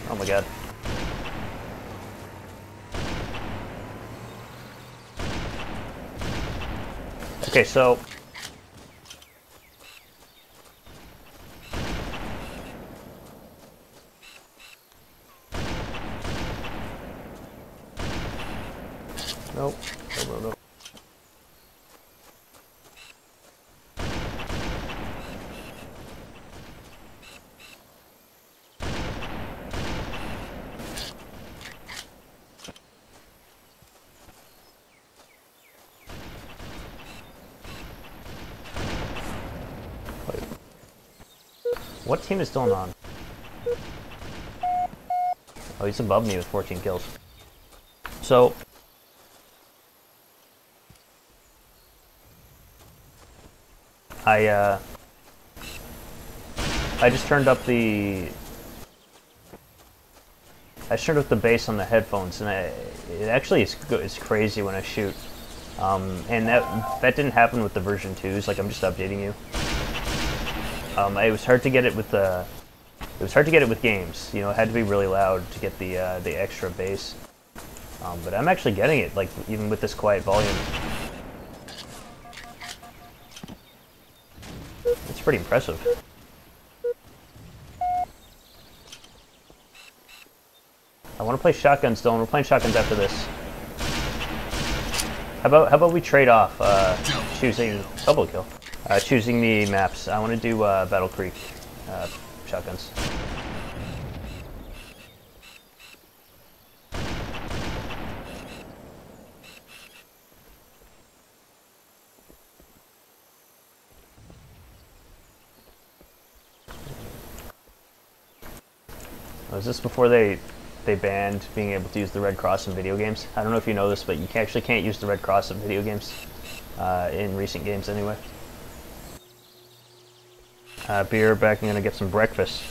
Oh my god. Okay, so nope. No. Wait. What team is Dylan on? Oh, he's above me with 14 kills. So I just turned up the bass on the headphones, and it actually it's crazy when I shoot. And that didn't happen with the version 2s. Like, I'm just updating you. It was hard to get it with games. You know, it had to be really loud to get the extra bass. But I'm actually getting it, like, even with this quiet volume. It's pretty impressive. I want to play shotguns, Dylan. We're playing shotguns after this. How about we trade off choosing double kill, choosing the maps. I want to do Battle Creek shotguns. Was this before they banned being able to use the Red Cross in video games? I don't know if you know this, but you actually can't use the Red Cross in video games, in recent games anyway. Be right back. I'm gonna get some breakfast.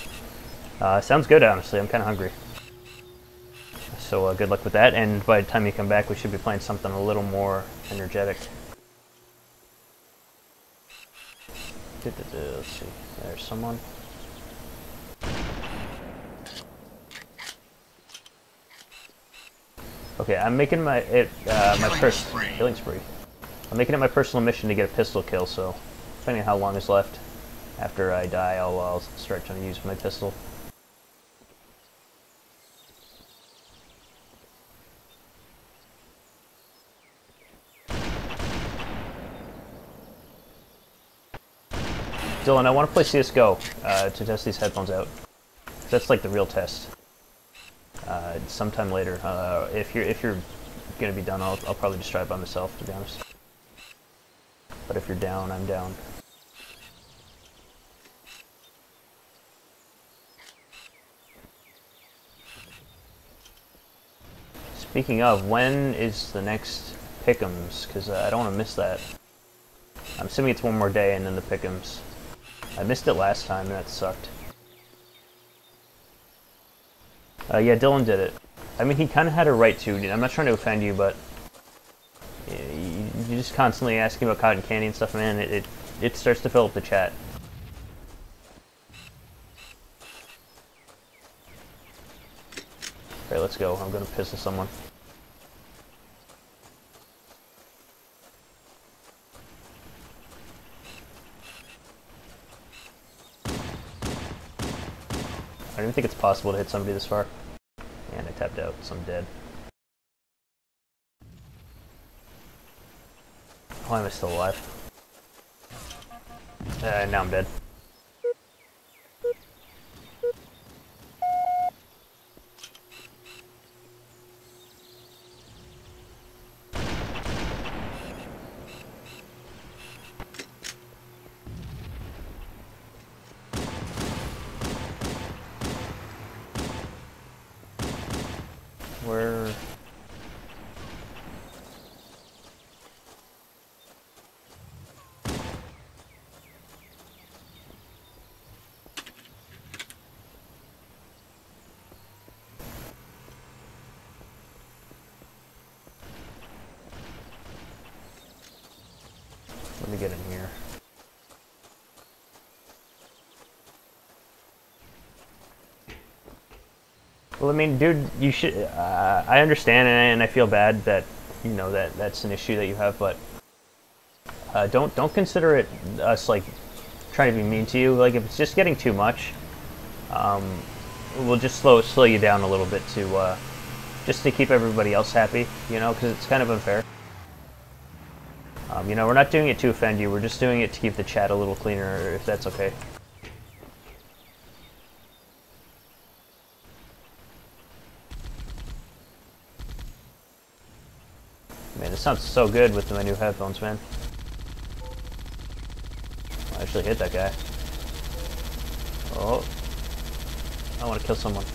Sounds good, honestly. I'm kind of hungry. So good luck with that, and by the time you come back, we should be playing something a little more energetic. Let's see. There's someone. Okay, I'm making my first killing spree. I'm making it my personal mission to get a pistol kill, so depending on how long is left after I die, I'll start trying to use my pistol. Dylan, I want to play CSGO to test these headphones out. That's like the real test. Sometime later, if you're gonna be done, I'll probably just try it by myself, to be honest. But if you're down, I'm down. Speaking of, when is the next Pick'ems? Because I don't want to miss that. I'm assuming it's one more day and then the Pick'ems. I missed it last time and that sucked. Yeah, Dylan did it. I mean, he kind of had a right to. I'm not trying to offend you, but you just constantly asking about cotton candy and stuff, man. It starts to fill up the chat. Alright, let's go. I'm gonna pistol someone. I don't even think it's possible to hit somebody this far. And I tapped out, so I'm dead. Why am I still alive? Now I'm dead. Where... Let me get in here. Well, I mean, dude, you should. I understand, and I feel bad that you know that's an issue that you have, but don't consider it us like trying to be mean to you. Like, if it's just getting too much, we'll just slow you down a little bit to just to keep everybody else happy, you know, because it's kind of unfair. You know, we're not doing it to offend you. We're just doing it to keep the chat a little cleaner, if that's okay. Man, it sounds so good with my new headphones, man. I actually hit that guy. Oh. I want to kill someone.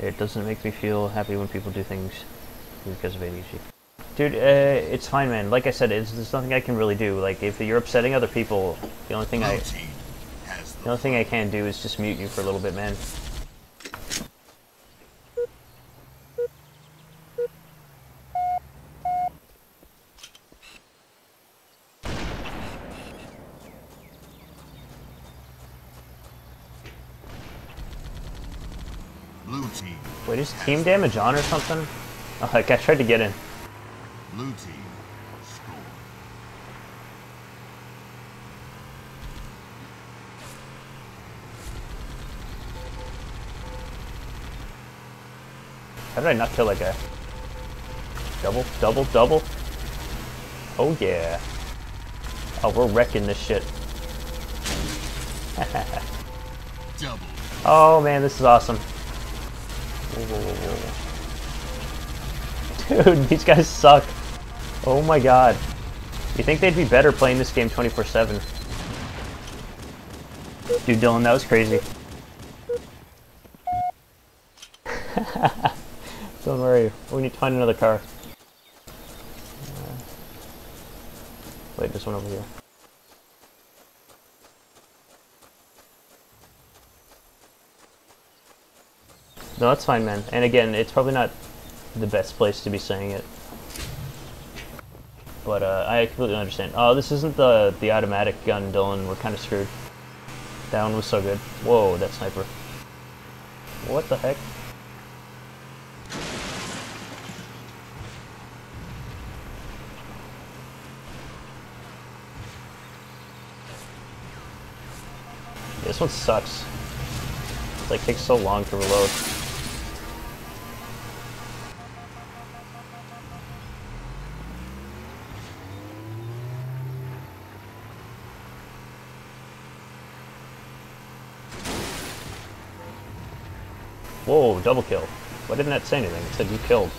It doesn't make me feel happy when people do things because of ADHD. Dude, it's fine, man. Like I said, there's nothing I can really do. Like, if you're upsetting other people, the only thing I can do is just mute you for a little bit, man. Blue team. Wait, is team damage on or something? Oh, like I tried to get in. Blue team score. How did I not kill that guy? Double, double, double. Oh yeah. Oh, we're wrecking this shit. Double. Oh man, this is awesome. Whoa, whoa, whoa, whoa. Dude, these guys suck. Oh my god. You think they'd be better playing this game 24/7? Dude, Dylan, that was crazy. Don't worry, we need to find another car. Wait, there's one over here. No, that's fine, man. And again, it's probably not the best place to be saying it. But I completely understand. Oh, this isn't the automatic gun, Dylan. We're kind of screwed. That one was so good. Whoa, that sniper. What the heck? Yeah, this one sucks. It like takes so long to reload. Whoa, double kill. Why didn't that say anything? It said you killed.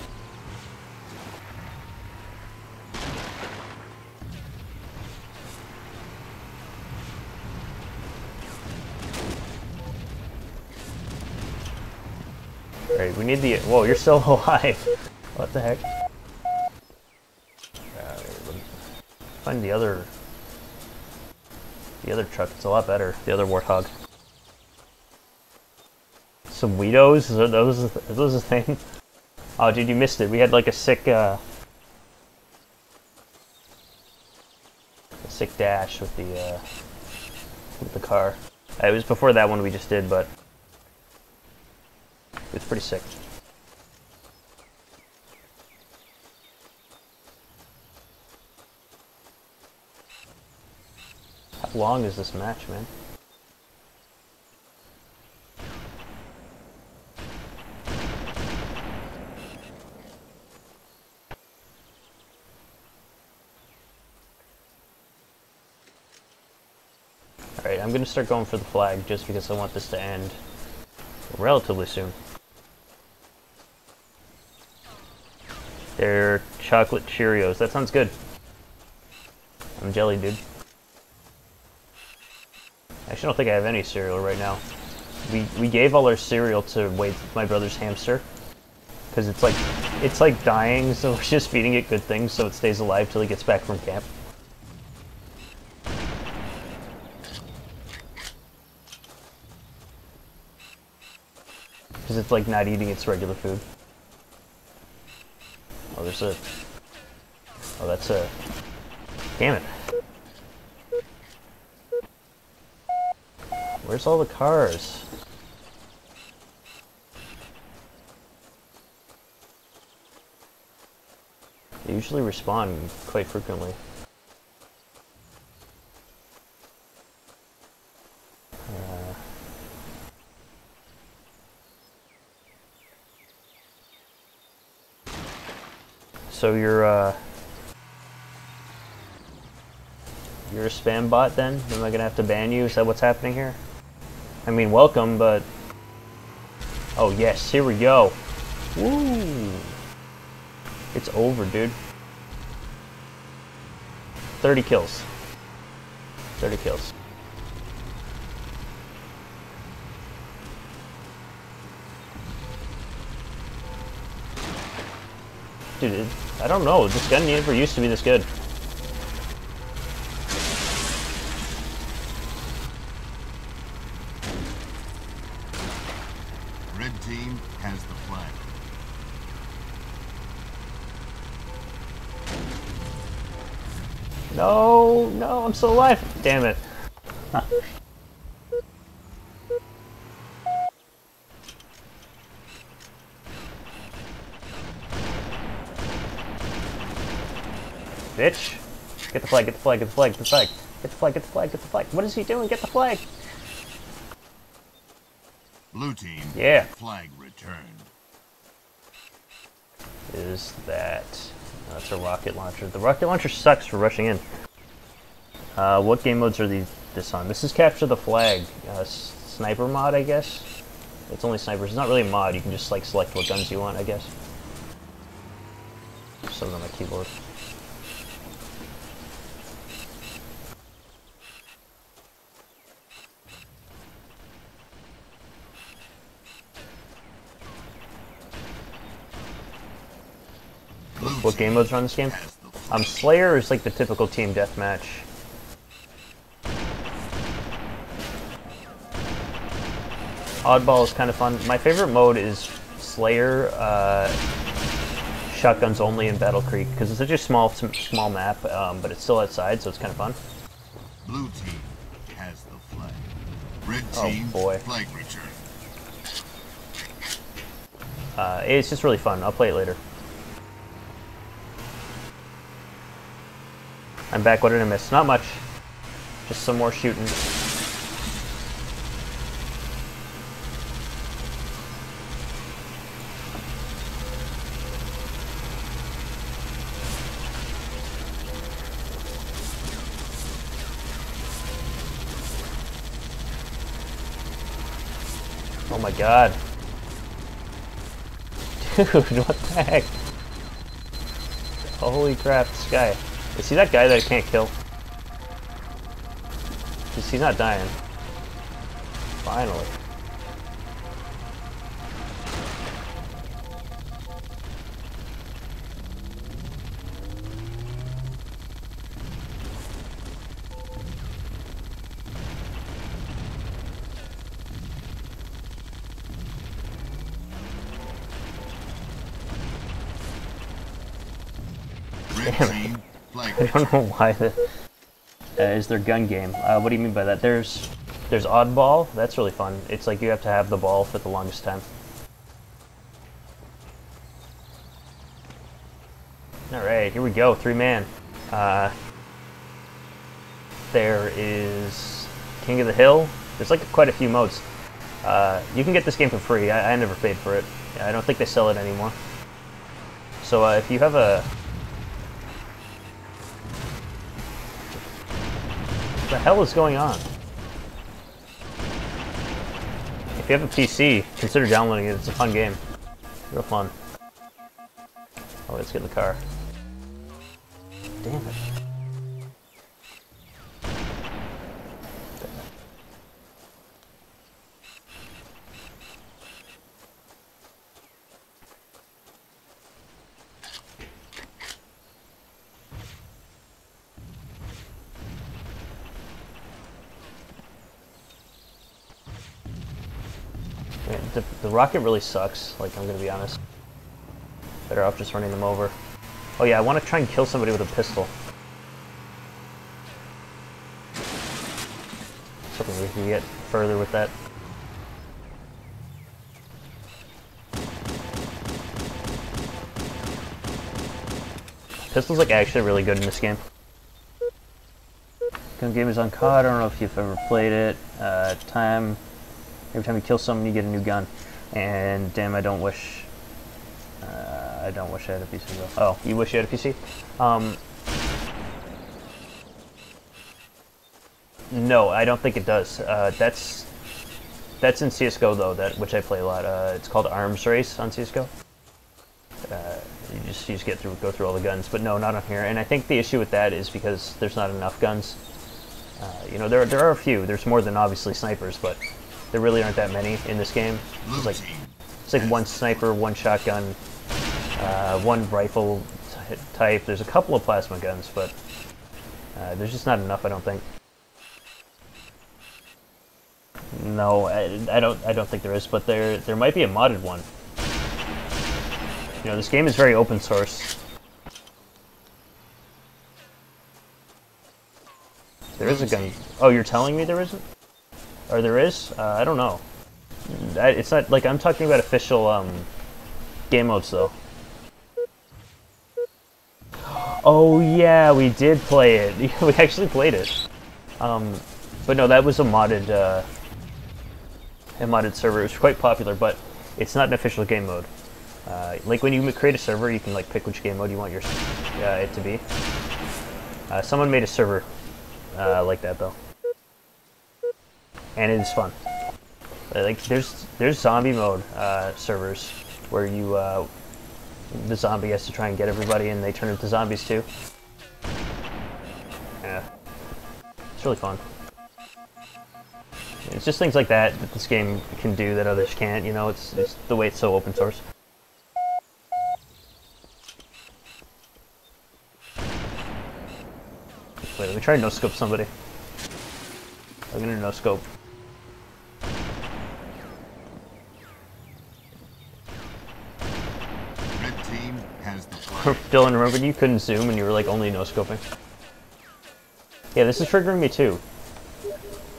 Alright, we need the... Whoa, you're still alive. What the heck? Find the other truck. It's a lot better. The other Warthog. Some Weedos? Are those a thing? Oh, dude, you missed it. We had like a sick dash with the car. It was before that one we just did, but it's pretty sick. How long is this match, man? Alright, I'm gonna start going for the flag just because I want this to end relatively soon. They're chocolate Cheerios. That sounds good. I'm jelly, dude. I actually don't think I have any cereal right now. We gave all our cereal to Wade, my brother's hamster, because it's like dying, so we're just feeding it good things so it stays alive till he gets back from camp. Because it's like not eating its regular food. Oh, there's a... Oh, that's a... Damn it. Where's all the cars? They usually respawn quite frequently. So you're a spam bot then? Am I gonna have to ban you? Is that what's happening here? I mean, welcome, but... Oh yes, here we go. Woo! It's over, dude. 30 kills. 30 kills. Dude, I don't know. This gun never used to be this good. Red team has the flag. No, no, I'm still alive. Damn it. Bitch. Get the flag, get the flag, get the flag, get the flag. Get the flag, get the flag, get the flag. What is he doing? Get the flag. Blue team. Yeah. Flag returned. Is that... That's a rocket launcher. The rocket launcher sucks for rushing in. What game modes are this on? This is capture the flag. Sniper mod, I guess? It's only snipers. It's not really a mod. You can just like select what guns you want, I guess. Something on my keyboard. What game modes are on this game? Slayer is like the typical team deathmatch. Oddball is kind of fun. My favorite mode is Slayer, shotguns only in Battle Creek because it's such a small map, but it's still outside, so it's kind of fun. Blue team has the flag. Red Oh, team, boy. flag return. It's just really fun. I'll play it later. I'm back. What did I miss? Not much. Just some more shooting. Oh my god. Dude, what the heck? Holy crap, this guy. Is he that guy that I can't kill? Because he's not dying. Finally. Red team, flag I return. don't know why that is their gun game. What do you mean by that? There's oddball. That's really fun. It's like you have to have the ball for the longest time. All right, here we go. 3-man. There is King of the Hill. There's like quite a few modes. You can get this game for free. I never paid for it. I don't think they sell it anymore. So if you have a... What the hell is going on? If you have a PC, consider downloading it. It's a fun game. Real fun. Oh, let's get in the car. Damn it. Yeah, the rocket really sucks, like, I'm gonna be honest. Better off just running them over. Oh yeah, I want to try and kill somebody with a pistol. Hoping we can get further with that. Pistol's like actually really good in this game. Gun game is on COD. I don't know if you've ever played it. Every time you kill someone, you get a new gun. And damn, I don't wish I had a PC though. Oh, you wish you had a PC? No, I don't think it does. That's in CS:GO though, which I play a lot. It's called Arms Race on CS:GO. You just go through all the guns, but no, not on here. And I think the issue with that is because there's not enough guns. You know, there are a few. There's more than obviously snipers, but there really aren't that many in this game. It's like one sniper, one shotgun, one rifle type. There's a couple of plasma guns, but there's just not enough, I don't think. No, I don't think there is, but there might be a modded one. You know, this game is very open source. There is a gun. Oh, you're telling me there isn't? Or there is? I don't know. It's not like I'm talking about official game modes though. Oh yeah, we did play it. We actually played it. But no, that was a modded server. It was quite popular, but it's not an official game mode. Like when you create a server, you can like pick which game mode you want it to be. Someone made a server like that though, and it is fun. Like there's zombie mode servers where the zombie has to try and get everybody, and they turn into zombies too. Yeah, it's really fun. It's just things like that this game can do that others can't. You know, it's the way it's so open source. Wait, let me try to no-scope somebody. I'm gonna no-scope. Red team has has the flag. Dylan, remember you couldn't zoom and you were like only no-scoping? Yeah, this is triggering me too.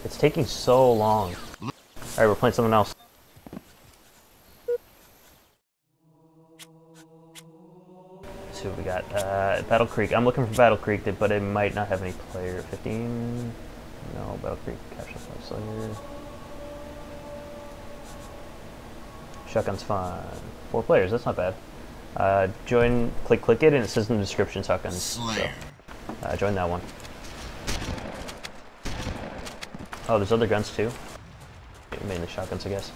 It's taking so long. Alright, we're playing something else. Let's see what we got. Battle Creek. I'm looking for Battle Creek, but it might not have any player. 15? No, Battle Creek. Capture Slayer. Shotgun's fine. 4 players, that's not bad. Join, click it, and it says in the description shotguns. Slayer. So, join that one. Oh, there's other guns too. Mainly shotguns, I guess.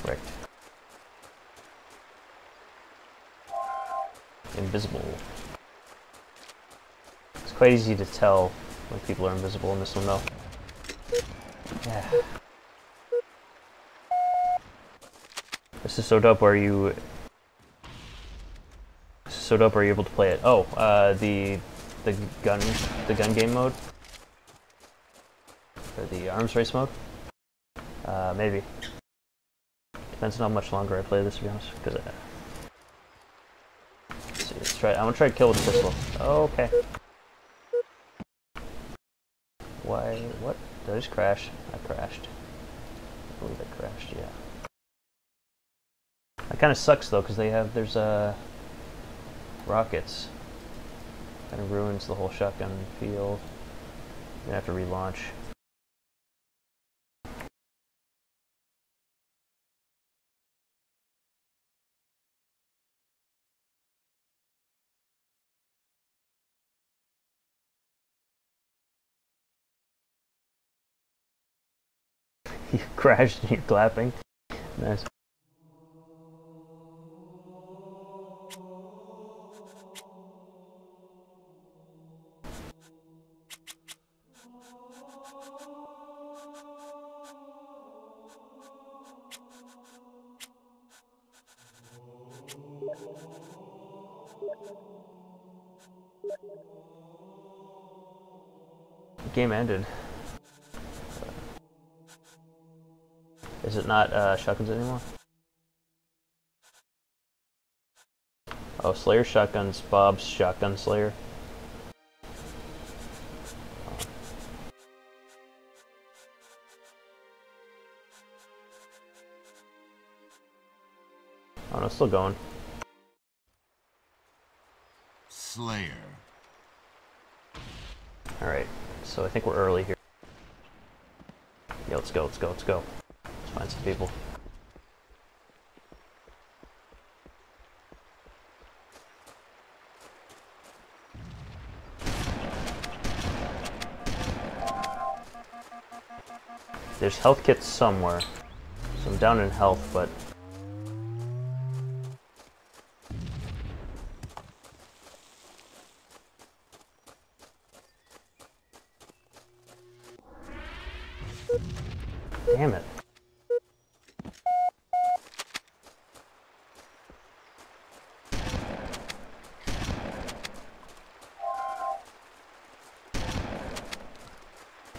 Correct. Invisible. It's quite easy to tell when people are invisible in this one, though. Yeah. This is so dope. Where you? This is so dope. Are you able to play it? Oh, the gun game mode, or the arms race mode. Maybe. Depends on how much longer I play this, to be honest. Because let's see, let's try. I want to try to kill with a pistol. Okay. Why? What? Did I just crash? I crashed. I believe I crashed. Yeah. That kind of sucks though, because there's rockets. Kind of ruins the whole shotgun feel. I'm gonna have to relaunch. You crashed and you're clapping. Nice. The game ended. Is it not shotguns anymore? Oh, Slayer shotguns, Bob's shotgun Slayer. Oh no, it's still going. Slayer. Alright, so I think we're early here. Yeah, let's go, let's go, let's go. Let's find some people. There's health kits somewhere. So I'm down in health, but... Damn it.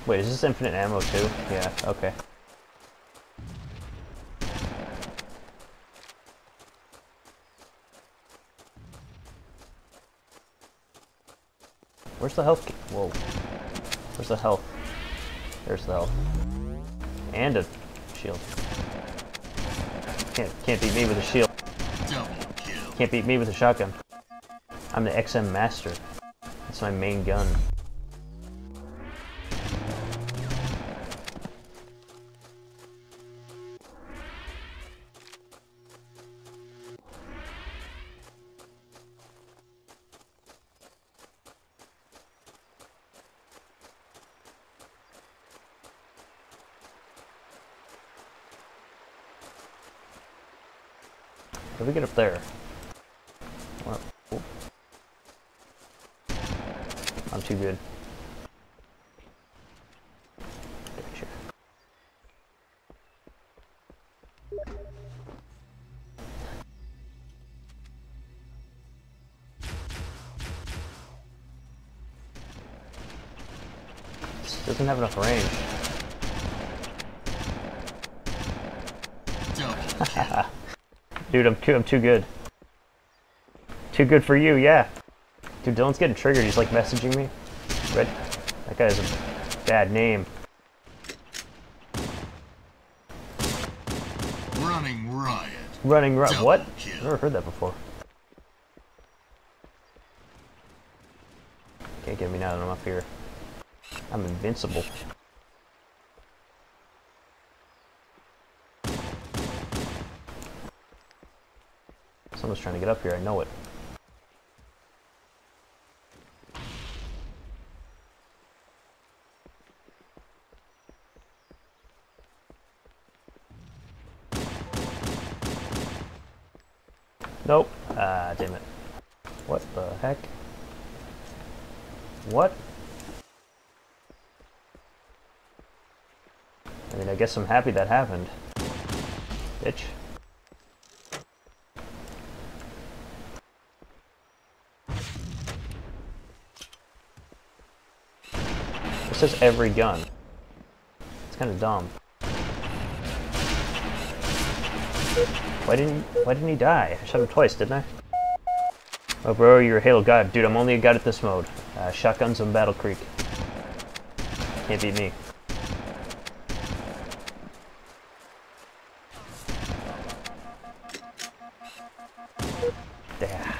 Wait, is this infinite ammo too? Yeah, okay. Where's the health? Whoa. Where's the health? There's the health. And a shield. Can't beat me with a shield. Double kill. Can't beat me with a shotgun. I'm the XM master. That's my main gun. How do we get up there? Well, oh. I'm too good. Gotcha. This doesn't have enough range. kill. Dude, I'm too good. Too good for you, yeah. Dude, Dylan's getting triggered. He's like messaging me. Red. That guy has a bad name. Running riot. Running riot. Double What? kill. Never heard that before. Can't get me now that I'm up here. I'm invincible. Someone's trying to get up here, I know it. Nope. Ah, damn it. What the heck? What? I mean, I guess I'm happy that happened. Bitch. It says every gun. It's kind of dumb. Why didn't he die? I shot him twice, didn't I? Oh, bro, you're a Halo god. Dude, I'm only a god at this mode. Shotguns on Battle Creek. Can't beat me. Yeah.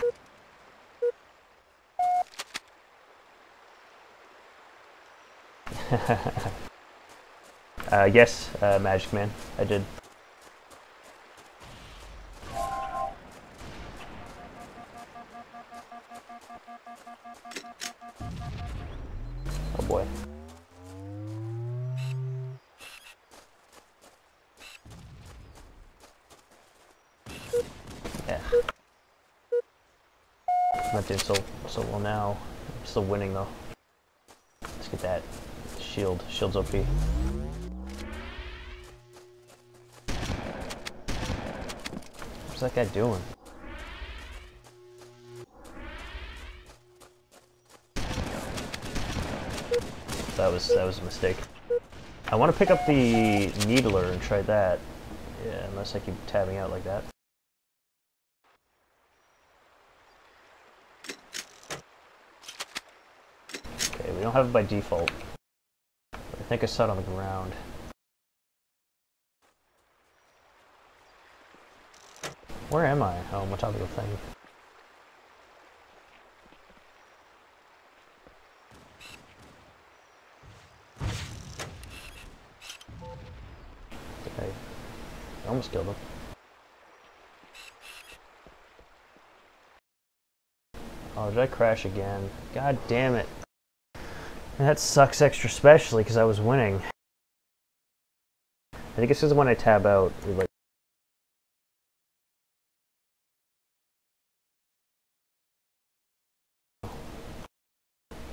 Yes, Magic Man. I did. Oh boy. Yeah. I'm not doing so well now. I'm still winning though. Let's get that shield. Shield's OP. What's that guy doing? That was a mistake. I want to pick up the Needler and try that. Yeah, unless I keep tabbing out like that. Okay, we don't have it by default. But I think I saw it on the ground. Where am I? Oh, I'm on top of the thing. Okay. I almost killed him. Oh, did I crash again? God damn it. And that sucks extra especially because I was winning. I think it's because when I tab out, it like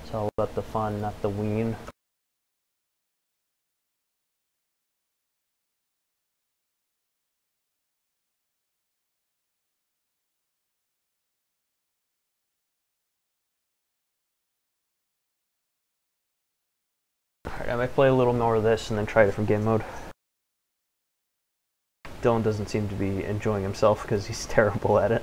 it's all about the fun, not the ween. Alright, I might play a little more of this and then try different game mode. Dylan doesn't seem to be enjoying himself because he's terrible at it.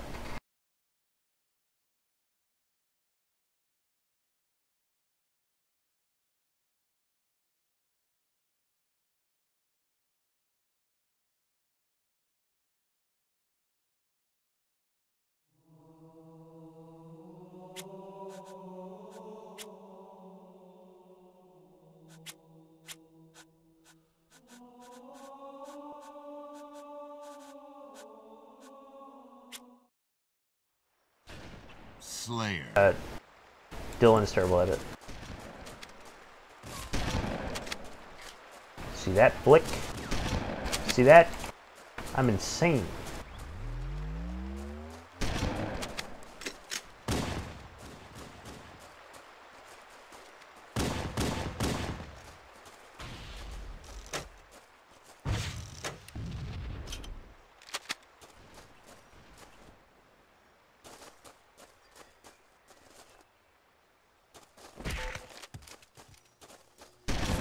Slayer. Dylan is terrible at it. See that flick? See that? I'm insane.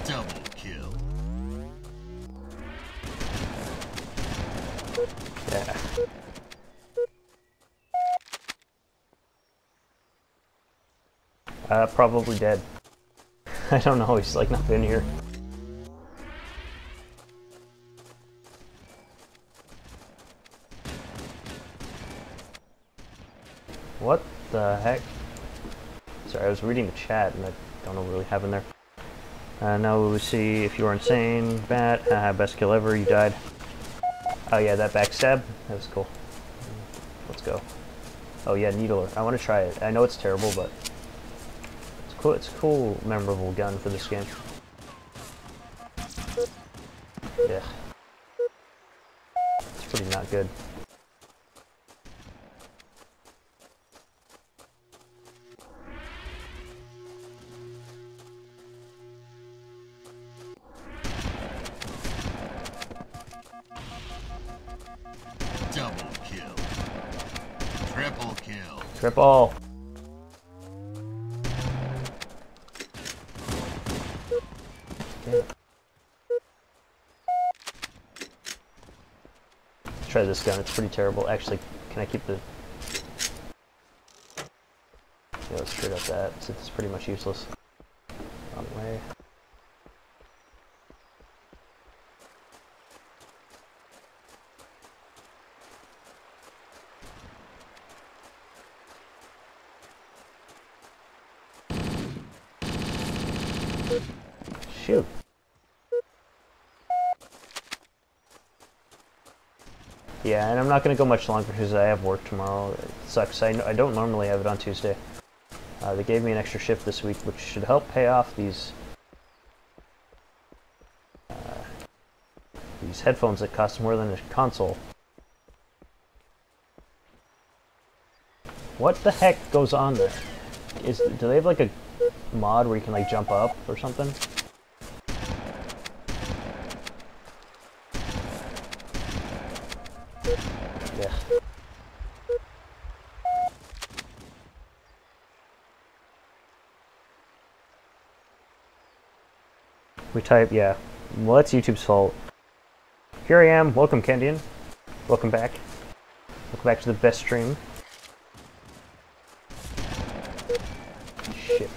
Double kill. Probably dead. I don't know, he's like not been here. What the heck? Sorry, I was reading the chat and I don't know what really happened there. Now we see if you are insane, Matt. Best kill ever, you died. Oh yeah, that backstab, that was cool. Let's go. Oh yeah, Needler. I want to try it. I know it's terrible, but it's cool. It's a cool, memorable gun for this game. Yeah. It's pretty not good. Double kill. Triple kill. Triple. Yeah. Let's try this gun. It's pretty terrible. Actually, can I keep the... Yeah, let's straight up that. It's pretty much useless. Wrong way. Shoot. Yeah, and I'm not going to go much longer because I have work tomorrow. It sucks. I don't normally have it on Tuesday. They gave me an extra shift this week, which should help pay off these headphones that cost more than a console. What the heck goes on there? Do they have like a mod where you can like jump up or something? Yeah. We type, yeah. Well, that's YouTube's fault. Here I am. Welcome, Kendian. Welcome back. Welcome back to the best stream. Shit.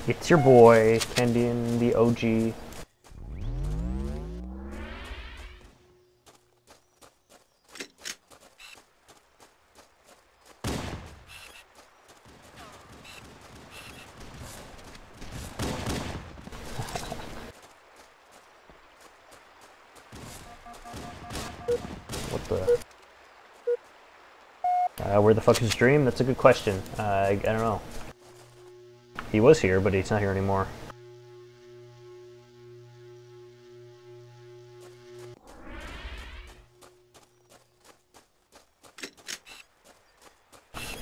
It's your boy, Kendian, the OG. What the? Where the fuck is Dream? That's a good question. I don't know. He was here, but he's not here anymore.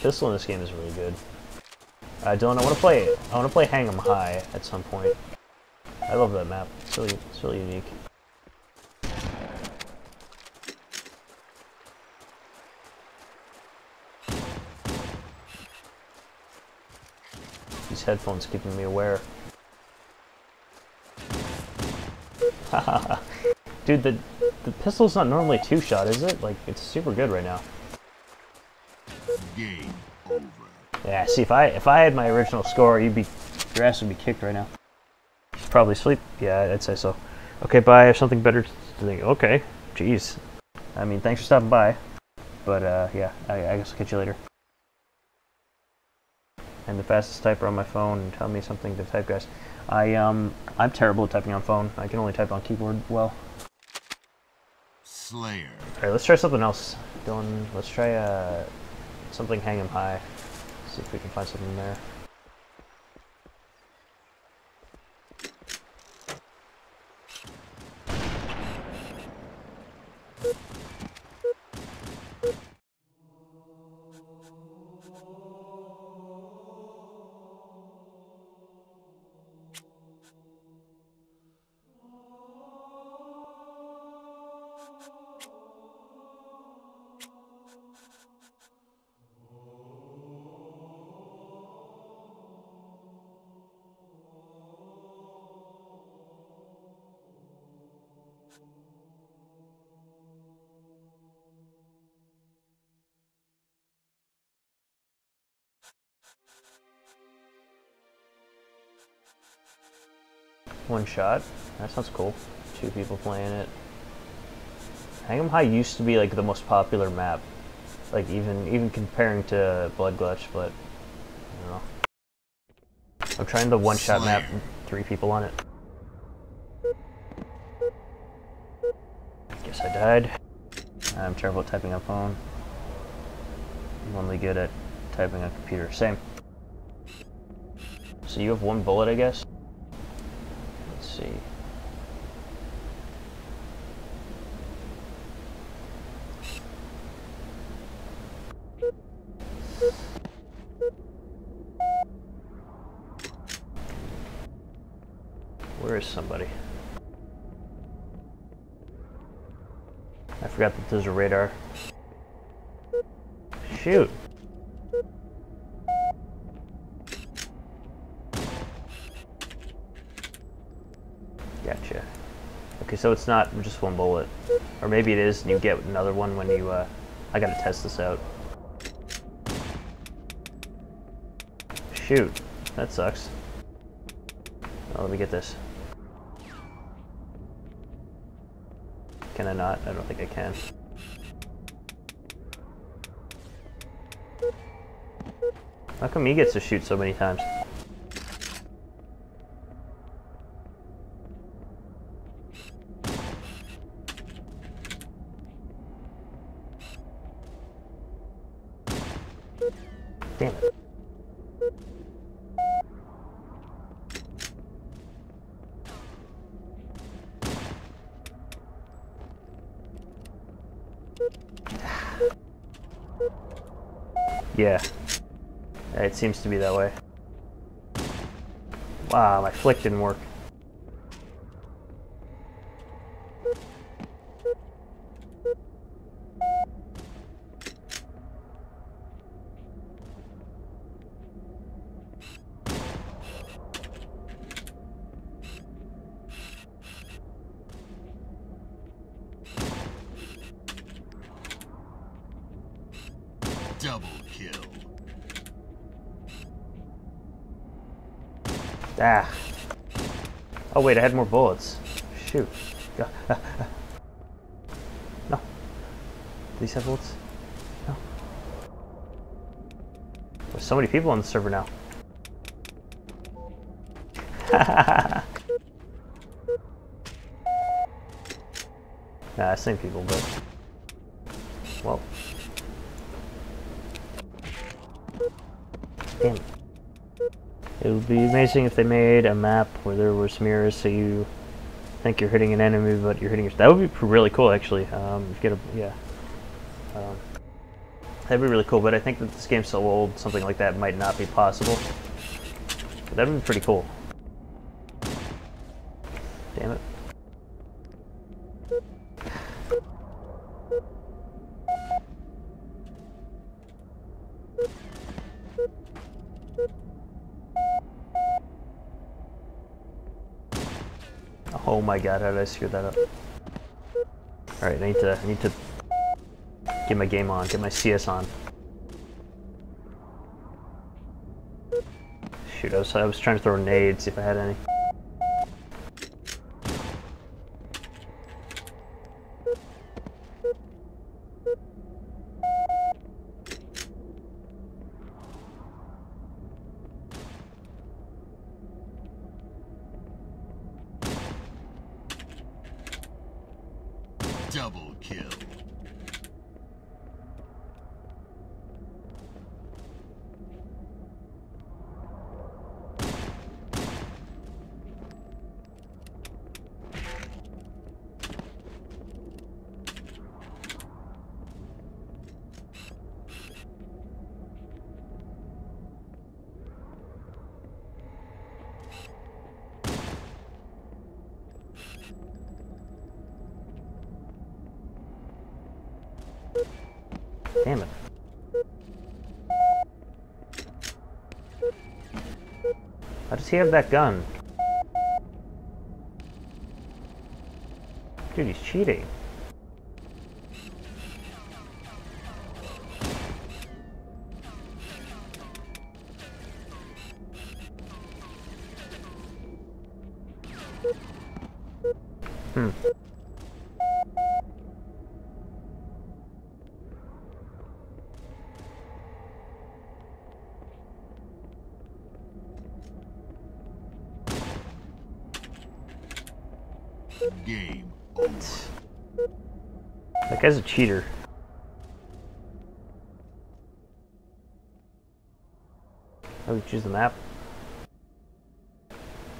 Pistol in this game is really good. Dylan, I want to play Hang 'em High at some point. I love that map. It's really unique. These headphones keeping me aware. Dude, the pistol's not normally 2-shot, is it? Like, it's super good right now. Game over. Yeah, see, if I had my original score, your ass would be kicked right now. Probably sleep. Yeah, I'd say so. Okay, bye. I have something better to think. Okay, jeez. I mean, thanks for stopping by. But yeah, I guess I'll catch you later. I'm the fastest typer on my phone, and tell me something to type, guys. I'm terrible at typing on phone. I can only type on keyboard well. Slayer. Alright, let's try something else. Dylan, let's try something Hang 'em High. See if we can find something there. One shot. That sounds cool. 2 people playing it. Hang'em High used to be like the most popular map. Like even comparing to Blood Gulch, but I don't know. I'm trying the one-shot map with 3 people on it. Guess I died. I'm terrible at typing on phone. I'm only good at typing on computer. Same. So you have 1 bullet, I guess? Let's see. Where is somebody? I forgot that there's a radar. Shoot! Gotcha. Okay, so it's not just 1 bullet. Or maybe it is and you get another one when you, I gotta test this out. Shoot. That sucks. Oh, let me get this. Can I not? I don't think I can. How come he gets to shoot so many times? Damn it. Yeah. It seems to be that way. Wow, my flick didn't work. Double kill. Ah. Oh wait, I had more bullets. Shoot. No. Do these have bullets? No. There's so many people on the server now. Nah, same people, but... Well. Damn. It would be amazing if they made a map where there was mirrors so you think you're hitting an enemy but you're hitting your... That would be really cool, actually. If you get a... Yeah. That'd be really cool, but I think that this game's so old, something like that might not be possible. But that'd be pretty cool. Damn it. Oh my god, how did I screw that up? Alright, I need to get my game on, get my CS on. Shoot, I was trying to throw a nade, see if I had any. Double kill. Damn it. How does he have that gun? Dude, he's cheating. Hmm. Game over. That guy's a cheater. Oh, we choose the map.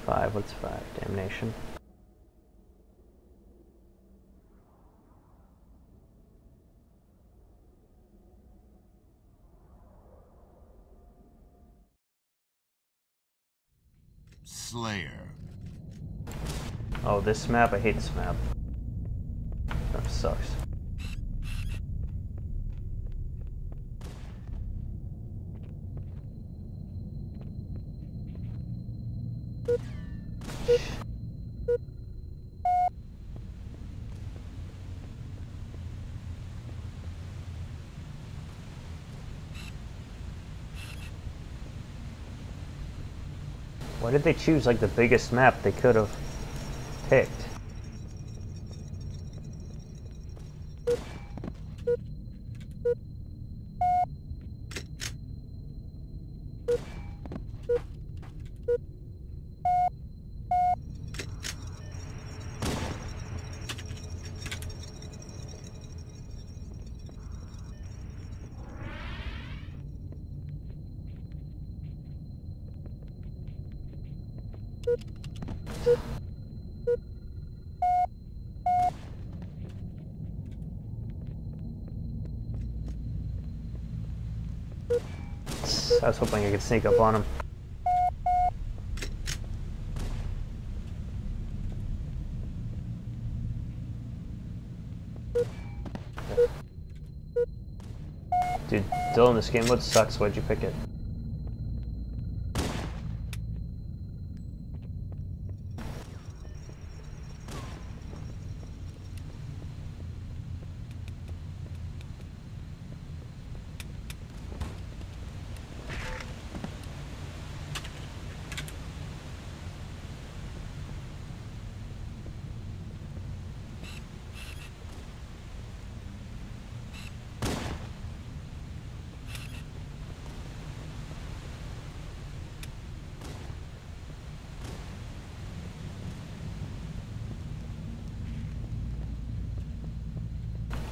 5, what's 5? Damnation. Slayer. Oh, this map? I hate this map. That sucks. Why did they choose like the biggest map they could have picked? I was hoping I could sneak up on him. Dude, Dylan, this game mode sucks. Why'd you pick it?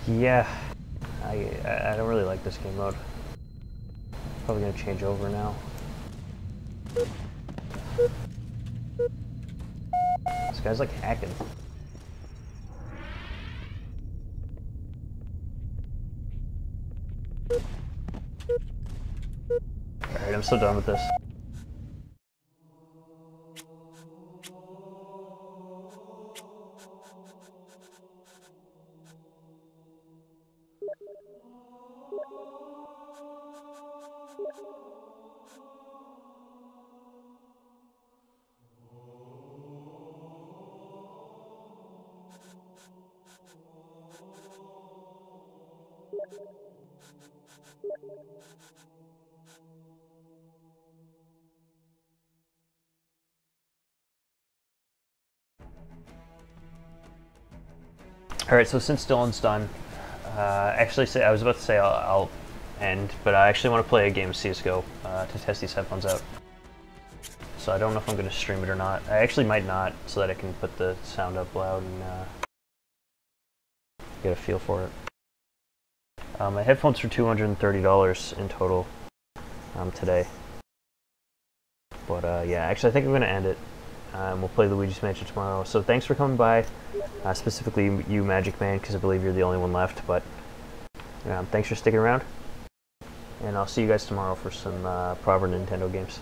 Yeah, I don't really like this game mode. Probably gonna change over now. This guy's like hacking. Alright, I'm so done with this. Alright, so since Dylan's done, I was about to say I'll end, but I actually want to play a game of CSGO to test these headphones out. So I don't know if I'm going to stream it or not. I actually might not, so that I can put the sound up loud and get a feel for it. My headphones for $230 in total today. But yeah, actually I think I'm going to end it. We'll play Luigi's Mansion tomorrow. So thanks for coming by, specifically you, Magic Man, because I believe you're the only one left. But thanks for sticking around, and I'll see you guys tomorrow for some proper Nintendo games.